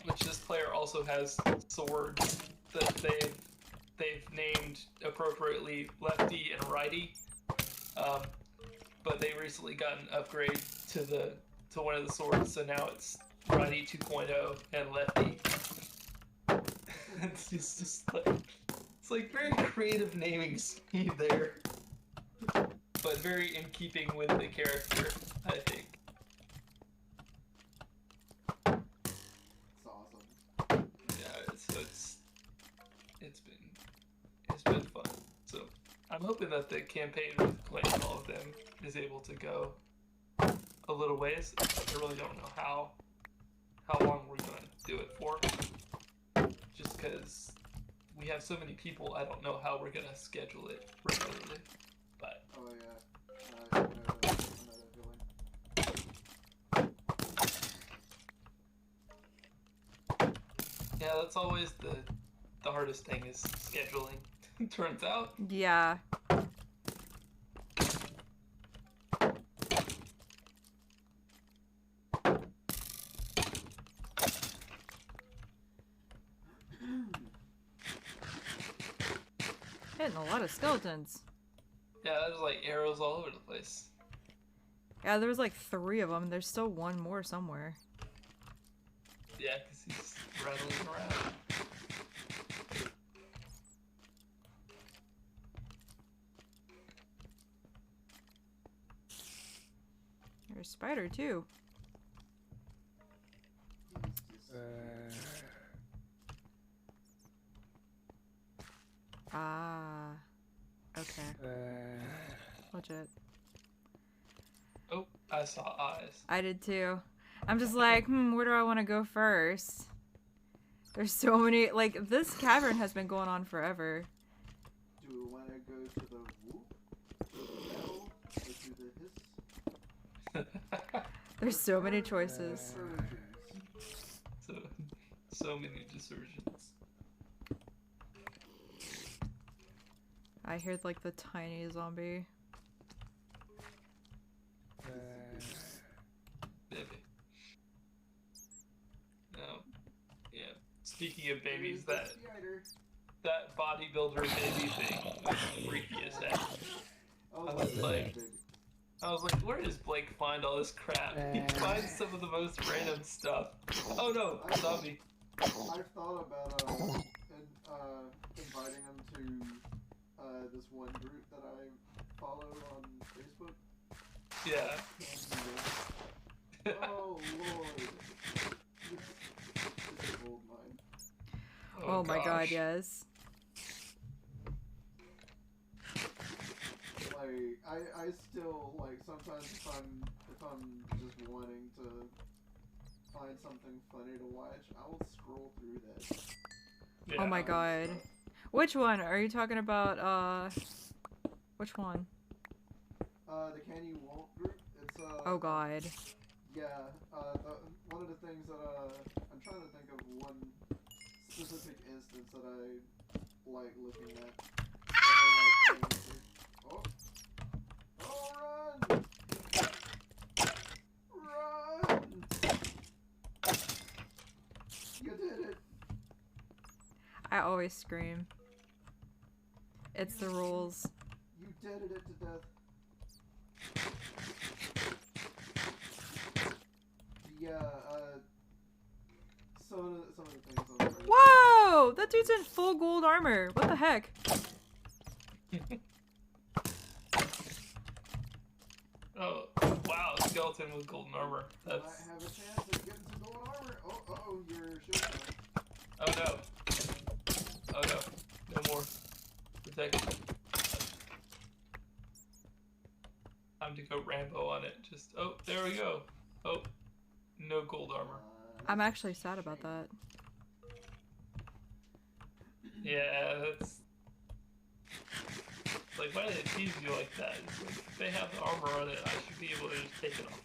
Which this player also has swords that they've named appropriately Lefty and Righty, but they recently got an upgrade to one of the swords, so now it's Righty 2.0 and Lefty. It's just like very creative naming scheme there, but very in keeping with the character, I think. It's awesome. Yeah, so it's been fun. So I'm hoping that the campaign with playing all of them is able to go a little ways. I really don't know how long we're gonna do it for. Just because we have so many people, I don't know how we're gonna schedule it regularly. But Oh yeah. I know that feeling. yeah, that's always the hardest thing is scheduling. Turns out. Yeah. Hitting a lot of skeletons. Yeah, there's like arrows all over the place. Yeah, there was like 3 of them. There's still one more somewhere. Yeah, because he's rattling around. There's a spider too. Ah. Okay. Legit. Oh, I saw eyes. I did too. I'm just like, where do I want to go first? There's so many, like, this cavern has been going on forever. Do we want to go to the whoop, to the metal, or to the hiss? There's so many choices. So many desertions. I hear, like, the tiny zombie. Baby. No. Yeah. Speaking of babies, that bodybuilder baby thing was freaky as heck. I was like, where does Blake find all this crap? He finds some of the most random stuff. Oh no, zombie. I've thought about inviting him to this one group that I follow on Facebook. Yeah. Oh lord. This is gold mine. Oh my god, gosh. yes. Like I still like sometimes if I'm just wanting to find something funny to watch, I will scroll through that. Yeah. Oh my god. Which one? Are you talking about, which one? The Can You Won't group. It's Oh god. Yeah, one of the things that I'm trying to think of one specific instance that I like looking at. Oh, run! Run! You did it. I always scream. It's the rules. You deaded it to death. Yeah, some of the things on the right. Whoa! That dude's in full gold armor. What the heck? Oh, wow, skeleton with golden armor. Might That's. have a chance of getting some gold armor. Oh, your shield's down. Oh no. Oh no. No more. Protect. Time to go Rambo on it. Just. Oh, there we go. Oh. No gold armor. I'm actually sad about that. Yeah, that's. Like, why do they tease you like that? It's like, if they have the armor on it, I should be able to just take it off.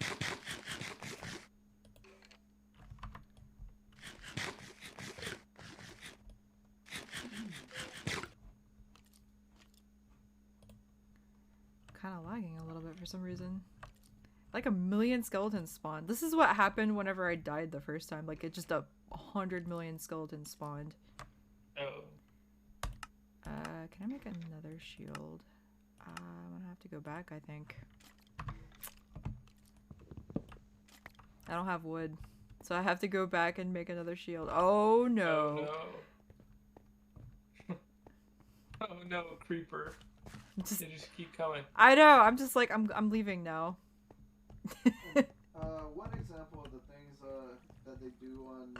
Kind of lagging a little bit for some reason. Like 1,000,000 skeletons spawned. This is what happened whenever I died the first time. Like, it just 100 million skeletons spawned. Oh. Can I make another shield? I'm gonna have to go back, I think. I don't have wood, so I have to go back and make another shield. Oh no! Oh no. Oh no, creeper. Just, They just keep coming. I know. I'm just like I'm leaving now. One example of the things that they do on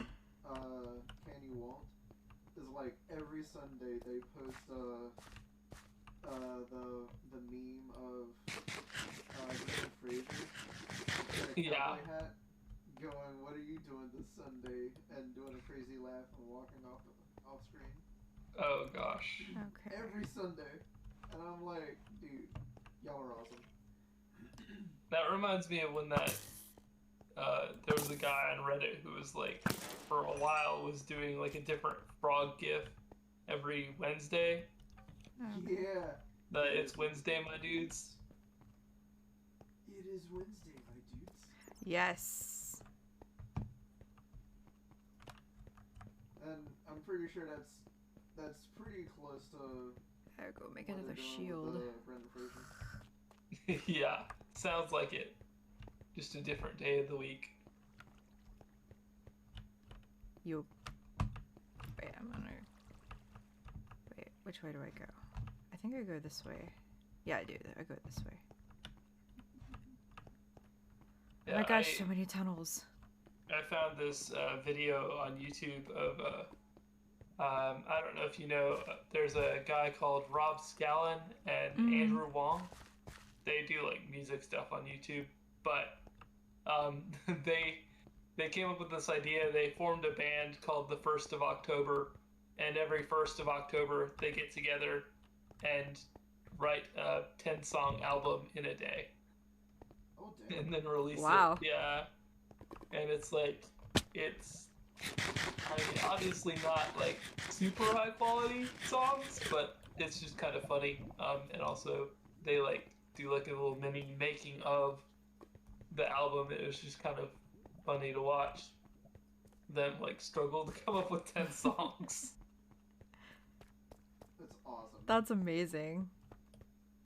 Can You Won't is like every Sunday they post the meme of Brendan Fraser in a Yeah. cowboy hat going, "What are you doing this Sunday?" and doing a crazy laugh and walking off screen Oh gosh. Okay. every Sunday, and I'm like, dude, y'all are awesome. That reminds me of when that there was a guy on Reddit who was like, for a while, was doing like a different frog gif every Wednesday. Yeah, It's Wednesday, my dudes. it is Wednesday, my dudes. Yes. And I'm pretty sure that's pretty close to Gotta go make what another they're doing shield. with the render version. Yeah, sounds like it. Just a different day of the week. You. Wait, Wait, which way do I go? I think I go this way. Yeah, I do. I go this way. Yeah, Oh my gosh, so many tunnels. I found this video on YouTube of I don't know if you know, there's a guy called Rob Scallon and Andrew Wong. They do like music stuff on YouTube, but they came up with this idea. They formed a band called the 1st of October, and every 1st of October they get together and write a 10-song album in a day. Oh damn. And then release Wow. it. Yeah. And it's like, I mean, obviously not like super high quality songs, but it's just kind of funny. And also they like do like a little mini making of the album. It was just kind of funny to watch them like struggle to come up with 10 songs. That's awesome. That's amazing.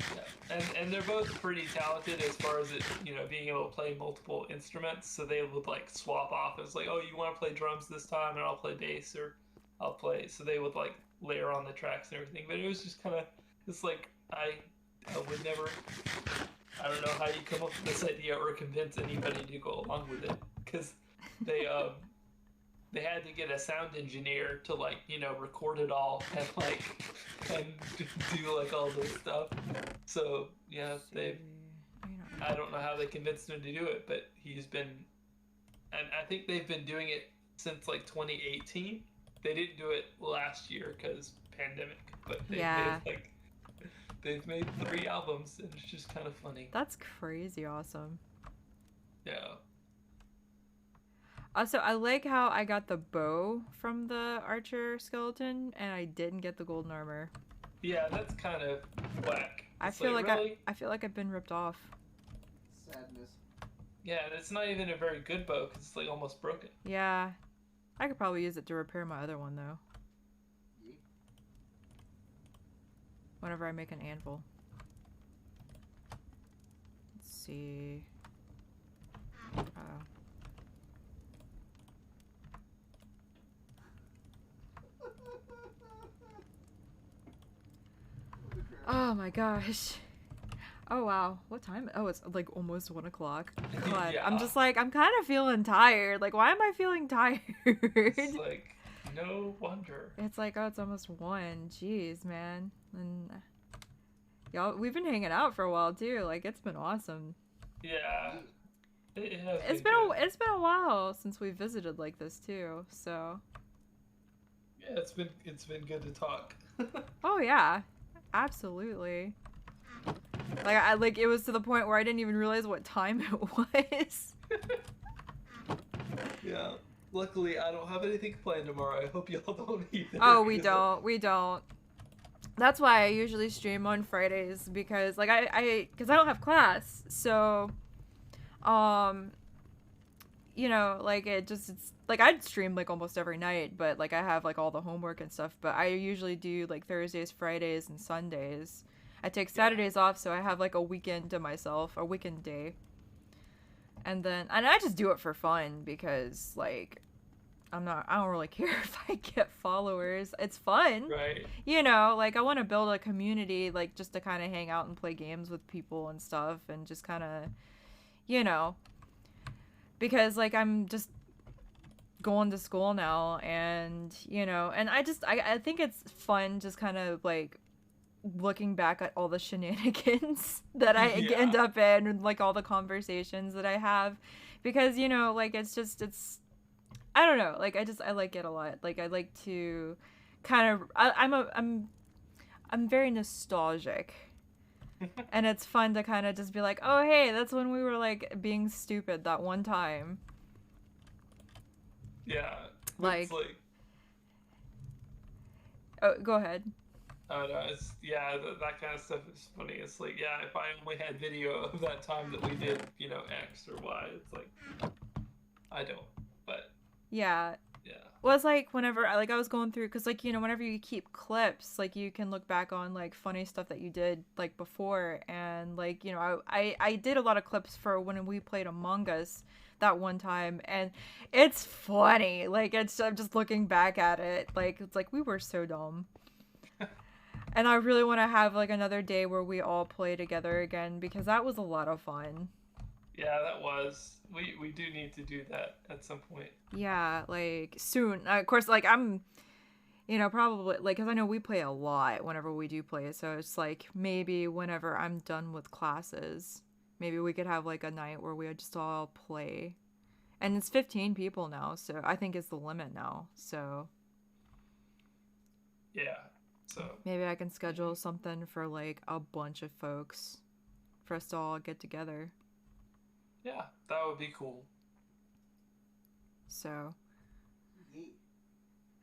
Yeah. And they're both pretty talented as far as it, you know, being able to play multiple instruments. So they would like swap off as like, oh, you want to play drums this time, and I'll play bass, or I'll play. So they would like layer on the tracks and everything. But it was just kind of, it's like I would never. I don't know how you come up with this idea or convince anybody to go along with it, because they had to get a sound engineer to like, you know, record it all and like and do like all this stuff. So yeah, I don't know how they convinced him to do it, but he's been, and I think they've been doing it since like 2018. They didn't do it last year because pandemic, but they've made 3 albums, and it's just kind of funny. That's crazy awesome. Yeah. Also, I like how I got the bow from the archer skeleton, and I didn't get the golden armor. Yeah, that's kind of whack. I It's feel like really? I feel like I've been ripped off. Sadness. Yeah, and it's not even a very good bow because it's like almost broken. Yeah, I could probably use it to repair my other one though. Yeet. Whenever I make an anvil. Let's see. Oh. Oh my gosh. Oh wow. What time? Oh, it's like almost 1 o'clock. God, I'm Yeah. just like, I'm kind of feeling tired. Like, why am I feeling tired? It's like, no wonder. It's like, oh, it's almost 1. Jeez, man. And y'all, we've been hanging out for a while too. Like, it's been awesome. Yeah. It has It's been a while since we visited like this too. So. Yeah, it's been good to talk. Oh yeah, absolutely. Like it was to the point where I didn't even realize what time it was. Yeah. Luckily, I don't have anything planned tomorrow. I hope y'all don't either. Oh, we don't. That's why I usually stream on Fridays, because like because I don't have class, so you know, like it's like I'd stream like almost every night, but like I have like all the homework and stuff, but I usually do like Thursdays, Fridays, and Sundays. I take Saturdays off, so I have like a weekend to myself, a weekend day. And I just do it for fun because like I don't really care if I get followers. It's fun. Right. You know, like I want to build a community, like just to kind of hang out and play games with people and stuff, and just kind of, you know, because like I'm just going to school now, and you know, and I think it's fun just kind of like looking back at all the shenanigans that I end up in, and like all the conversations that I have, because you know, like it's I don't know, like I like it a lot. Like I like to kind of I'm very nostalgic. And it's fun to kind of just be like, oh hey, that's when we were like being stupid that one time. Yeah. Like, it's like oh, go ahead. I don't know. It's that kind of stuff is funny. It's like, yeah, if I only had video of that time that we did, you know, X or Y, it's like I don't. But Yeah, Yeah. Was like whenever I was going through, because like, you know, whenever you keep clips, like you can look back on like funny stuff that you did like before, and like, you know, I did a lot of clips for when we played Among Us that one time, and it's funny. Like I'm just looking back at it, like it's like we were so dumb. And I really want to have like another day where we all play together again, because that was a lot of fun. Yeah, that was. We do need to do that at some point. Yeah, like soon. Of course, like I'm, you know, probably like, because I know we play a lot whenever we do play. So it's like maybe whenever I'm done with classes, maybe we could have like a night where we just all play. And it's 15 people now, so I think it's the limit now. So Yeah. So maybe I can schedule something for like a bunch of folks for us to all get together. yeah, that would be cool. So,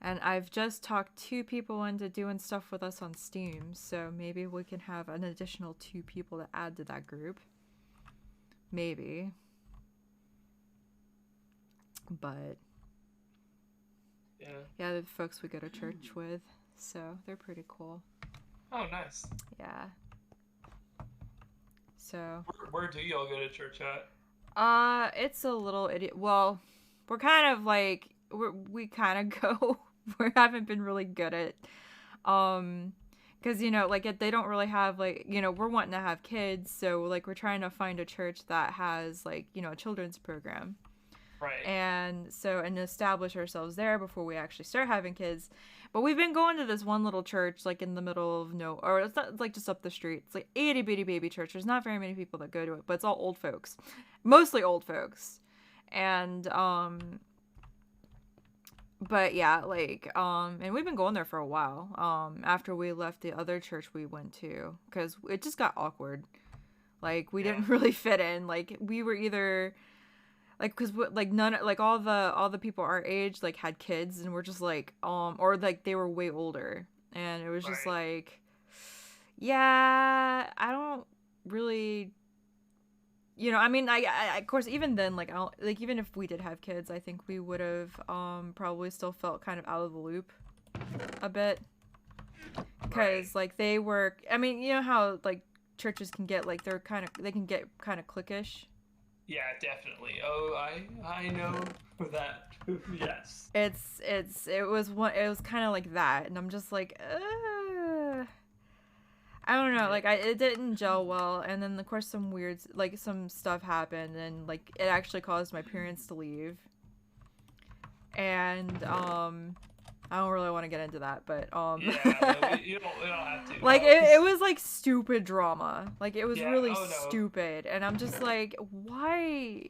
and I've just talked 2 people into doing stuff with us on Steam, so maybe we can have an additional 2 people to add to that group. Maybe. But yeah, the folks we go to church with, so they're pretty cool. Oh, nice. Yeah. So Where do y'all go to church at? it's a little idiot. Well, we're kind of like we kind of go. We haven't been really good at, because you know, like they don't really have like, you know, we're wanting to have kids, so like we're trying to find a church that has like, you know, a children's program, Right. and establish ourselves there before we actually start having kids. But we've been going to this one little church like in the middle of or it's not, like just up the street. It's like itty bitty baby church. There's not very many people that go to it, but it's all old folks, mostly old folks, and but yeah, like and we've been going there for a while. After we left the other church we went to, because it just got awkward. Like we didn't really fit in. Like we were either like, because like none, like all the people our age like had kids, and we're just like or like they were way older, and it was just like, yeah, I don't really, you know, I mean, I of course, even then, like I don't, like even if we did have kids, I think we would have probably still felt kind of out of the loop a bit, because like they were, I mean, you know how like churches can get like they can get kind of cliquish. Yeah, definitely. Oh, I know that. Yes. It was kind of like that, and I'm just like, I don't know, like it didn't gel well, and then of course some stuff happened, and like it actually caused my parents to leave, and I don't really want to get into that, but Yeah, no, you don't have to. like it was like stupid drama, like it was Yeah, really oh, no. stupid, and I'm just like, why?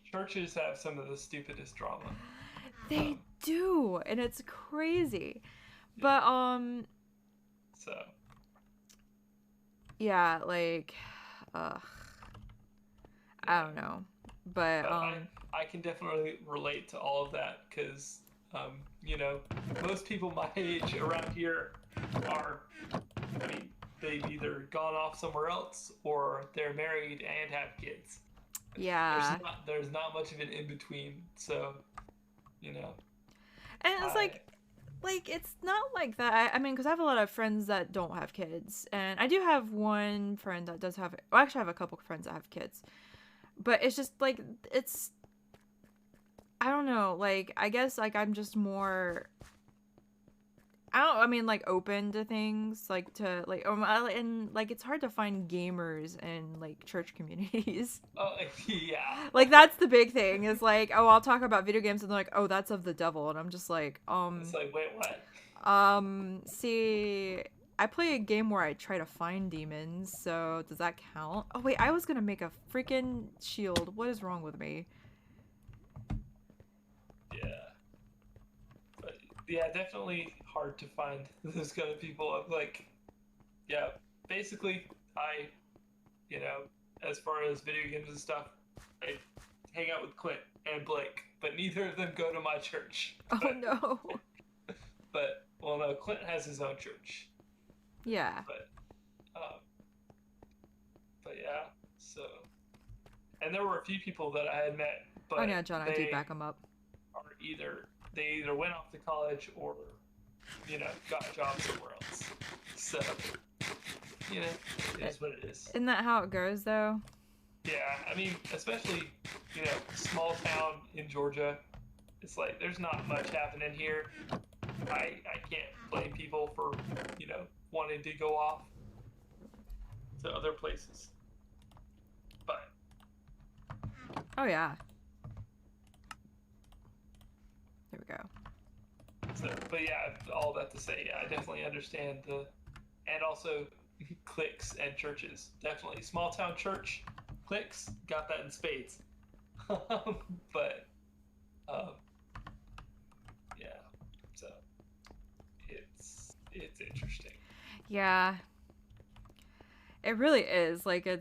Churches have some of the stupidest drama. They do, and it's crazy. But So yeah, like I don't know. But I can definitely relate to all of that, because you know, most people my age around here are, I mean, they've either gone off somewhere else or they're married and have kids. yeah. There's not much of an in between, so you know. And it's like it's not like that. I mean, because I have a lot of friends that don't have kids, and I do have one friend that does have. Well, actually, I have a couple of friends that have kids, but it's just like I don't know. Like I guess like I'm just more. I mean, like open to things, like to like, and like it's hard to find gamers in like church communities. Oh yeah. Like that's the big thing is like, oh, I'll talk about video games, and they're like, oh, that's of the devil, and I'm just like, It's like, wait, what? See, I play a game where I try to find demons, so does that count? Oh wait, I was gonna make a freaking shield. What is wrong with me? Yeah. But yeah, definitely hard to find those kind of people. Like, yeah, basically, you know, as far as video games and stuff, I hang out with Clint and Blake, but neither of them go to my church. Oh no. But, well, no, Clint has his own church. Yeah. But yeah, so. And there were a few people that I had met, but Oh yeah, John, I do back him up. are they either went off to college or, you know, got a job somewhere else. So, you know, it is what it is. Isn't that how it goes, though? Yeah, I mean, especially, you know, small town in Georgia, it's like there's not much happening here. I can't blame people for, you know, wanting to go off to other places. But Oh, yeah. There we go. so, but yeah, all that to say, yeah, I definitely understand and also cliques and churches. Definitely small town church cliques, got that in spades. But yeah, so it's interesting. Yeah. It really is. Like, I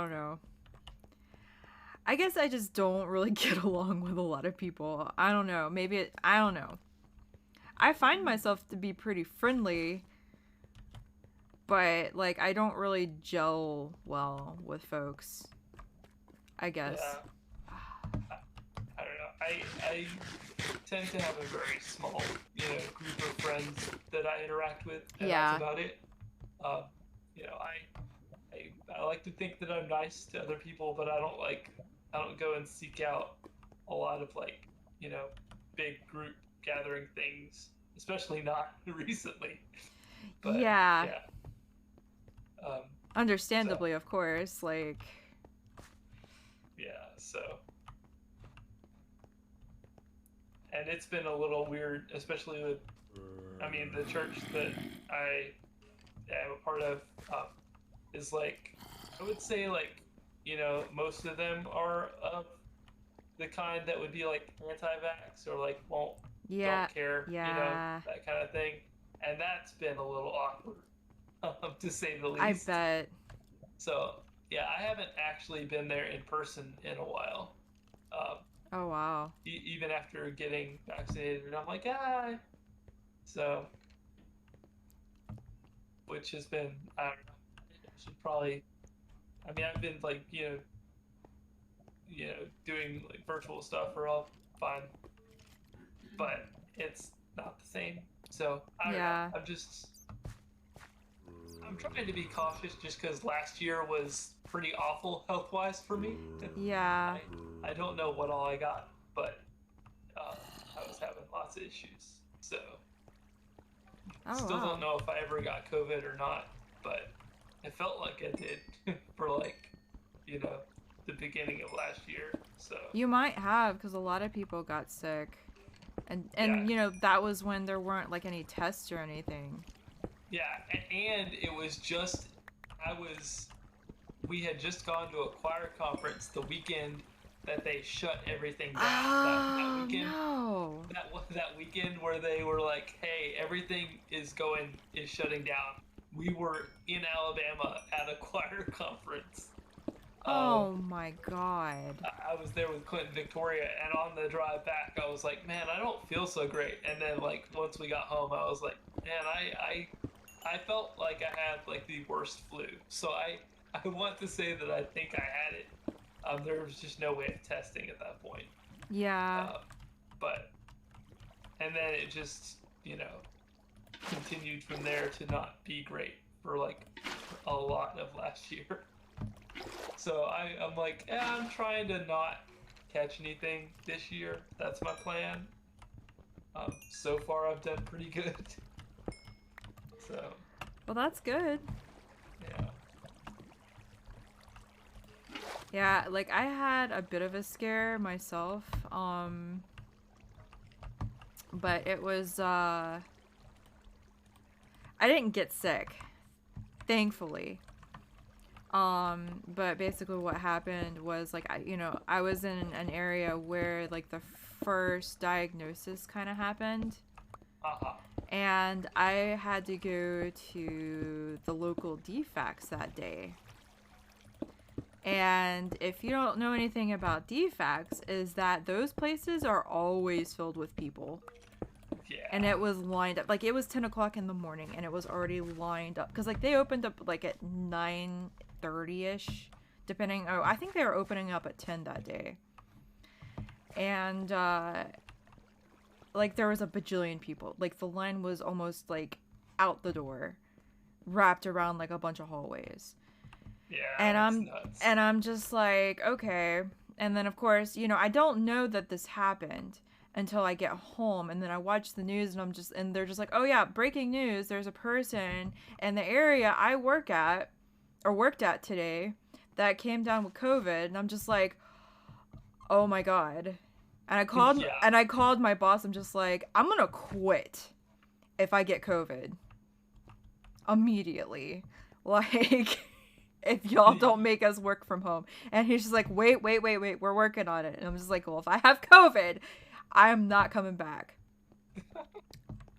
don't know. I guess I just don't really get along with a lot of people. I don't know. I don't know. I find myself to be pretty friendly, but, like, I don't really gel well with folks, I guess. Yeah. I don't know. I tend to have a very small, you know, group of friends that I interact with, and Yeah. that's about it. You know, I like to think that I'm nice to other people, but I don't go and seek out a lot of, like, you know, big group gathering things, especially not recently. But, Yeah. yeah. Understandably, of course. Like, Yeah, so. And it's been a little weird, especially with, I mean, the church that I am a part of is like, I would say, like, you know, most of them are of the kind that would be like anti-vax or like yeah. don't care, Yeah. you know, that kind of thing. And that's been a little awkward, to say the I least. bet. So, yeah, I haven't actually been there in person in a while. Oh, wow. Even after getting vaccinated, and I'm like, ah. So, which has been, I don't know, I should probably, I mean, I've been like, you know, doing like virtual stuff are all fine, but it's not the same. So, I don't Yeah. know. I'm trying to be cautious just because last year was pretty awful health-wise for me. Yeah. I don't know what all I got, but I was having lots of issues. So Oh, still wow. don't know if I ever got COVID or not, but it felt like I did for like, you know, the beginning of last year. So You might have, because a lot of people got sick. And Yeah. you know, that was when there weren't, like, any tests or anything. yeah, and it was just we had just gone to a choir conference the weekend that they shut everything down. that Oh, weekend. no. That weekend where they were like, "Hey, everything is shutting down." We were in Alabama at a choir conference. Oh, my God. I was there with Clint and Victoria, and on the drive back, I was like, "Man, I don't feel so great." And then, like, once we got home, I was like, "Man, I felt like I had like the worst flu." So I want to say that I think I had it. There was just no way of testing at that point. Yeah. And then it just, you know, continued from there to not be great for like a lot of last year. So I'm like, I'm trying to not catch anything this year. That's my plan. So far I've done pretty good. So, Well, that's good. yeah. Yeah, like, I had a bit of a scare myself. But it was, I didn't get sick, thankfully. But basically what happened was, like, I was in an area where, like, the first diagnosis kind of happened. Uh-huh. And I had to go to the local DFACS that day. And if you don't know anything about DFACS, is that those places are always filled with people. Yeah. And it was lined up, like, it was 10 o'clock in the morning, and it was already lined up. Because, like, they opened up, like, at 9:30-ish, depending. Oh, I think they were opening up at 10 that day. And like there was a bajillion people. Like the line was almost like out the door, wrapped around like a bunch of hallways. Yeah, And that's I'm nuts. and I'm just like, okay. And then of course, you know, I don't know that this happened until I get home, and then I watch the news, and they're just like, oh yeah, breaking news, there's a person in the area I worked at today that came down with COVID. And I'm just like, oh my god. And Yeah. I called my boss. I'm just like, I'm gonna quit if I get COVID immediately. Like, if y'all don't make us work from home. And he's just like, wait, we're working on it. And I'm just like, well, if I have COVID, I am not coming back.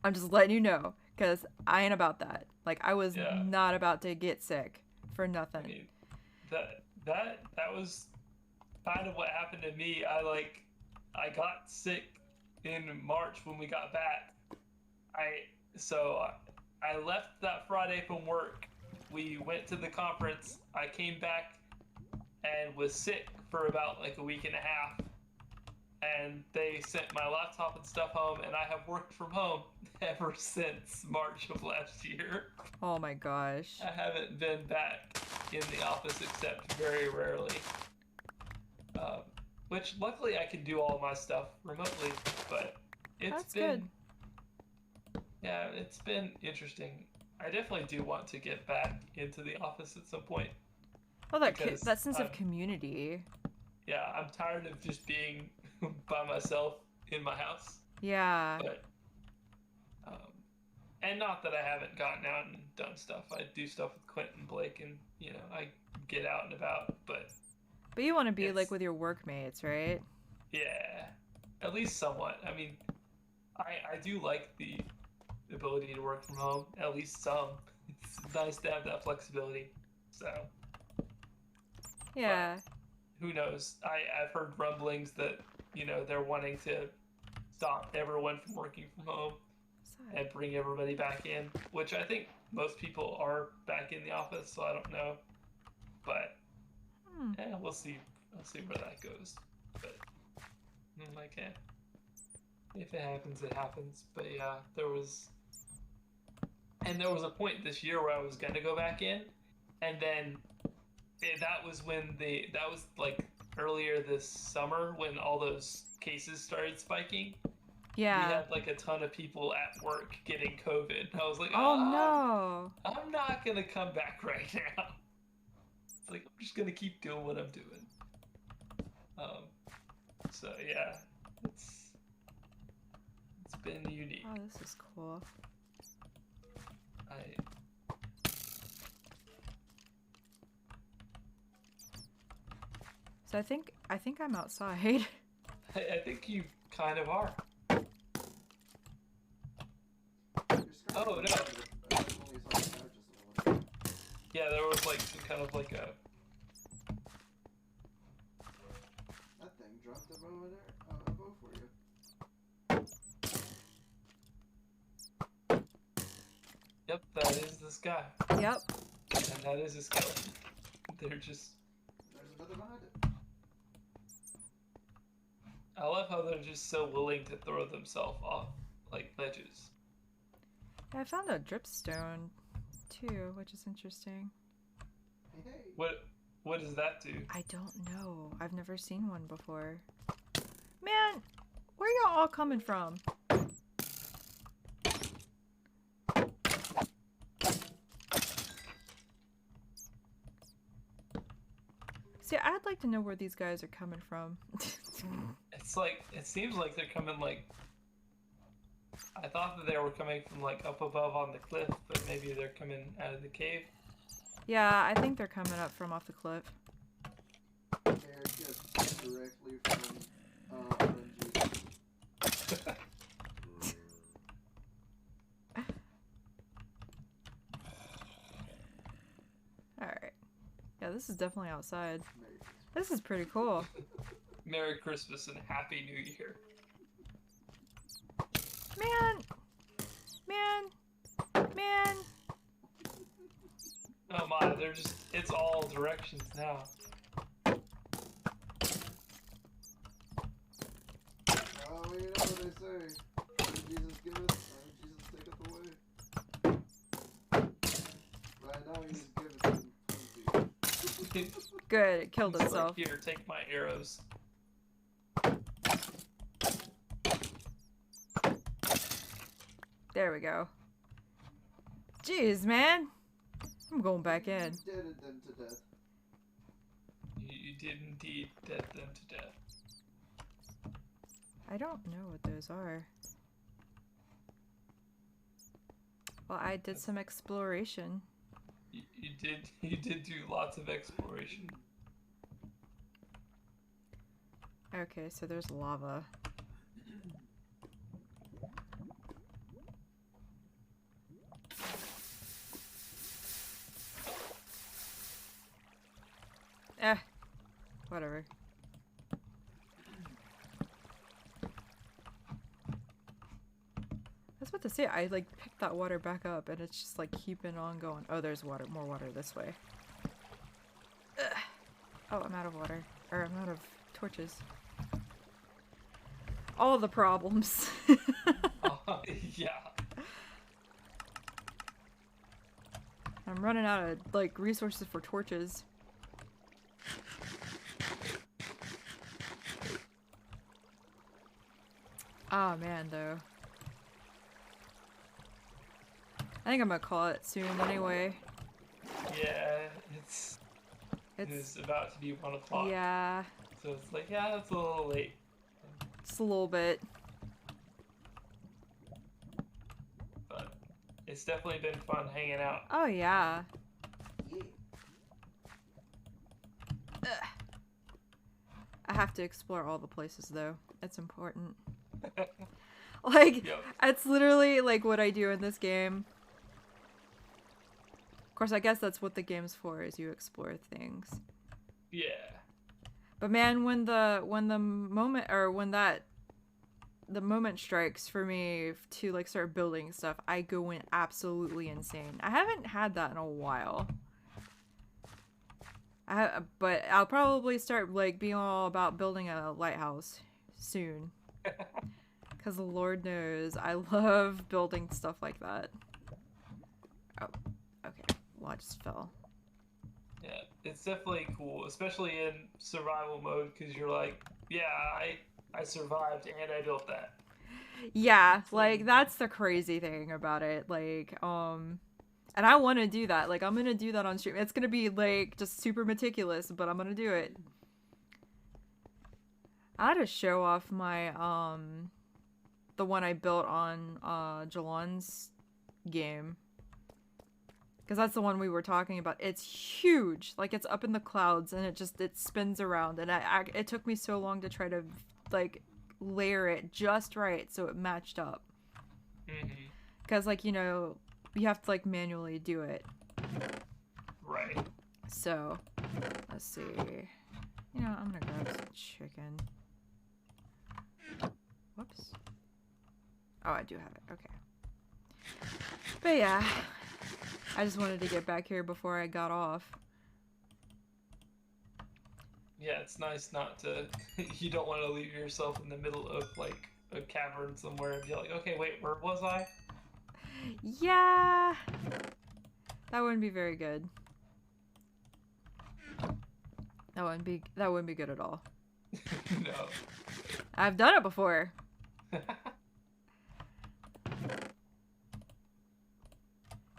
I'm just letting you know, because I ain't about that. Like, I was Yeah. not about to get sick for I nothing. mean, that was kind of what happened to me. I got sick in March when we got back. I left that Friday from work. We went to the conference. I came back and was sick for about like a week and a half. And they sent my laptop and stuff home, and I have worked from home ever since March of last year. Oh my gosh. I haven't been back in the office except very rarely. Which luckily I can do all my stuff remotely, but That's good. Yeah, it's been interesting. I definitely do want to get back into the office at some point. Well, Because that sense of I'm- community. Yeah, I'm tired of just being by myself in my house. Yeah. But and not that I haven't gotten out and done stuff. I do stuff with Quentin Blake, and you know, I get out and about. But But you want to be It's- like with your workmates, right? yeah, at least somewhat. I mean, I do like the ability to work from home, at least some. It's nice to have that flexibility. So Yeah. who knows? I've heard rumblings that, you know, they're wanting to stop everyone from working from home and bring everybody back in, which I think most people are back in the office, so I don't know. But we'll see. I'll see where that goes. But I'm like, if it happens, it happens. But yeah, there was a point this year where I was gonna go back in, and then that was like earlier this summer when all those cases started spiking. Yeah. We had like a ton of people at work getting COVID. I was like, Oh no. I'm not gonna come back right now. It's like, I'm just gonna keep doing what I'm doing. So yeah, it's been unique. Oh, this is cool. So I think I'm outside. I think you kind of are. Oh, no. Yeah, there was like some kind of like a. That thing dropped up over there. I'll go for you. Yep, that is this guy, Yep. and that is his skeleton. They're just. There's another behind it. I love how they're just so willing to throw themselves off like ledges. Yeah, I found a dripstone too, which is interesting. Hey, hey. What does that do? I don't know. I've never seen one before. Man, where y'all all coming from? See, I'd like to know where these guys are coming from. It's like, it seems like they're coming like. I thought that they were coming from like up above on the cliff, but maybe they're coming out of the cave. Yeah, I think they're coming up from off the cliff. Eric gets directly from RNG. Alright. Yeah, this is definitely outside. Maybe. This is pretty cool. Merry Christmas and Happy New Year. Man! Man! Oh my, they're just, it's all directions now. Oh, you know what they say. Good, it killed It's like, itself. here, take my arrows. There we go. Jeez, man. I'm going back in. You deaded them to death. You did indeed dead them to death. I don't know what those are. Well, I did some exploration. You did do lots of exploration. Okay, so there's lava. Whatever. I was about to say, I like picked that water back up and it's just like keeping on going. Oh, there's water, more water this way. Ugh. Oh, I'm out of water. Or I'm out of torches. All the problems. Yeah. I'm running out of like resources for torches. Oh man, though. I think I'm gonna call it soon anyway. Yeah, it's about to be 1 o'clock. Yeah, So it's like, yeah, it's a little late. just a little bit. But it's definitely been fun hanging out. Oh yeah. Yeah. Ugh. I have to explore all the places though. It's important. Like, Yep. that's literally like what I do in this game. Of course, I guess that's what the game's for, is you explore things. Yeah. But man, when the moment, or when the moment strikes for me to like start building stuff, I go in absolutely insane. I haven't had that in a while. But I'll probably start like being all about building a lighthouse soon. Because Lord knows I love building stuff like that. Oh, okay. Well, I just fell. Yeah, it's definitely cool, especially in survival mode, because you're like, yeah, I survived and I built that. Yeah, like that's the crazy thing about it. Like, and I want to do that. Like, I'm gonna do that on stream. It's gonna be like just super meticulous, but I'm gonna do it. I had to show off my the one I built on Jalon's game. Because that's the one we were talking about. It's huge. Like, it's up in the clouds and it spins around. And it took me so long to try to, like, layer it just right so it matched up. Because, like, you know, you have to, like, manually do it. Right. So, let's see. You know, I'm gonna grab some chicken. Whoops. Oh, I do have it. Okay. But yeah. I just wanted to get back here before I got off. Yeah, it's nice not to. You don't want to leave yourself in the middle of like a cavern somewhere and be like, okay, wait, where was I? Yeah. That wouldn't be very good. That wouldn't be good at all. No. I've done it before.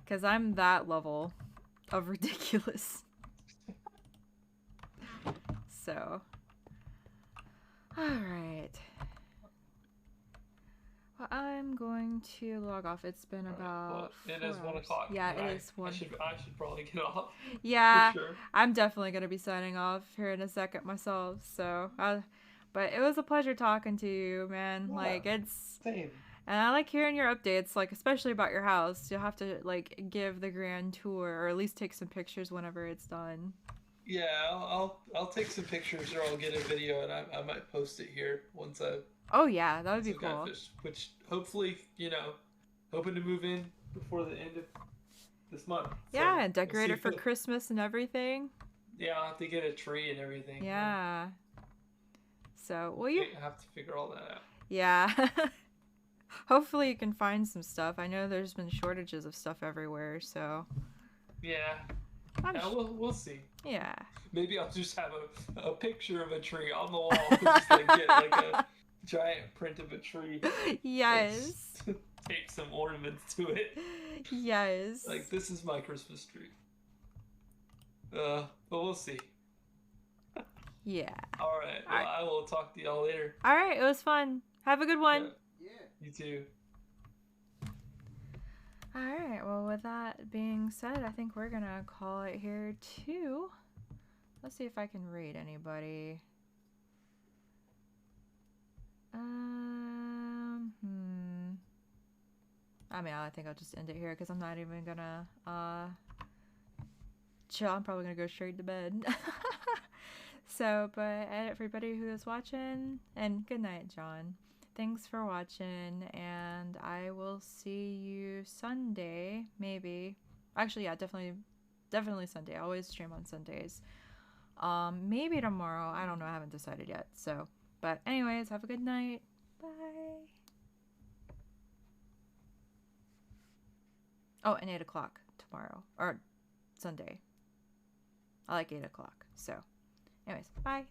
Because I'm that level of ridiculous. So. Alright. Well, I'm going to log off. It's been about. Well, it is 1 hours. o'clock. Yeah, and it is 1. I should probably get off. Yeah, For sure. I'm definitely going to be signing off here in a second myself. So, but it was a pleasure talking to you, man. Yeah. Like, it's. Same. And I like hearing your updates, like, especially about your house. You'll have to, like, give the grand tour, or at least take some pictures whenever it's done. Yeah, I'll take some pictures or I'll get a video and I might post it here once I. Oh, yeah, that would be once I've got cool. fish, which hopefully, you know, hoping to move in before the end of this month. Yeah, So and decorate we'll it see for if Christmas and everything. Yeah, I'll have to get a tree and everything. Yeah. So, well, you. I have to figure all that out. Yeah. Hopefully you can find some stuff. I know there's been shortages of stuff everywhere, so. Yeah. Yeah, we'll see. Yeah. Maybe I'll just have a picture of a tree on the wall. Just like get like a giant print of a tree. Yes. Tape some ornaments to it. Yes. Like, this is my Christmas tree. But we'll see. Yeah. Alright, well, I will talk to y'all later. All right, it was fun. Have a good one. Yeah, you too. All right, well, with that being said, I think we're gonna call it here too. Let's see if I can read anybody. I mean, I think I'll just end it here because I'm not even gonna chill. I'm probably gonna go straight to bed. So, but everybody who is watching, and good night, John. Thanks for watching, and I will see you Sunday, maybe. Actually, yeah, definitely Sunday. I always stream on Sundays. Maybe tomorrow. I don't know. I haven't decided yet. So, but anyways, have a good night. Bye. Oh, and 8 o'clock tomorrow. Or Sunday. I like 8 o'clock. So, anyways, bye.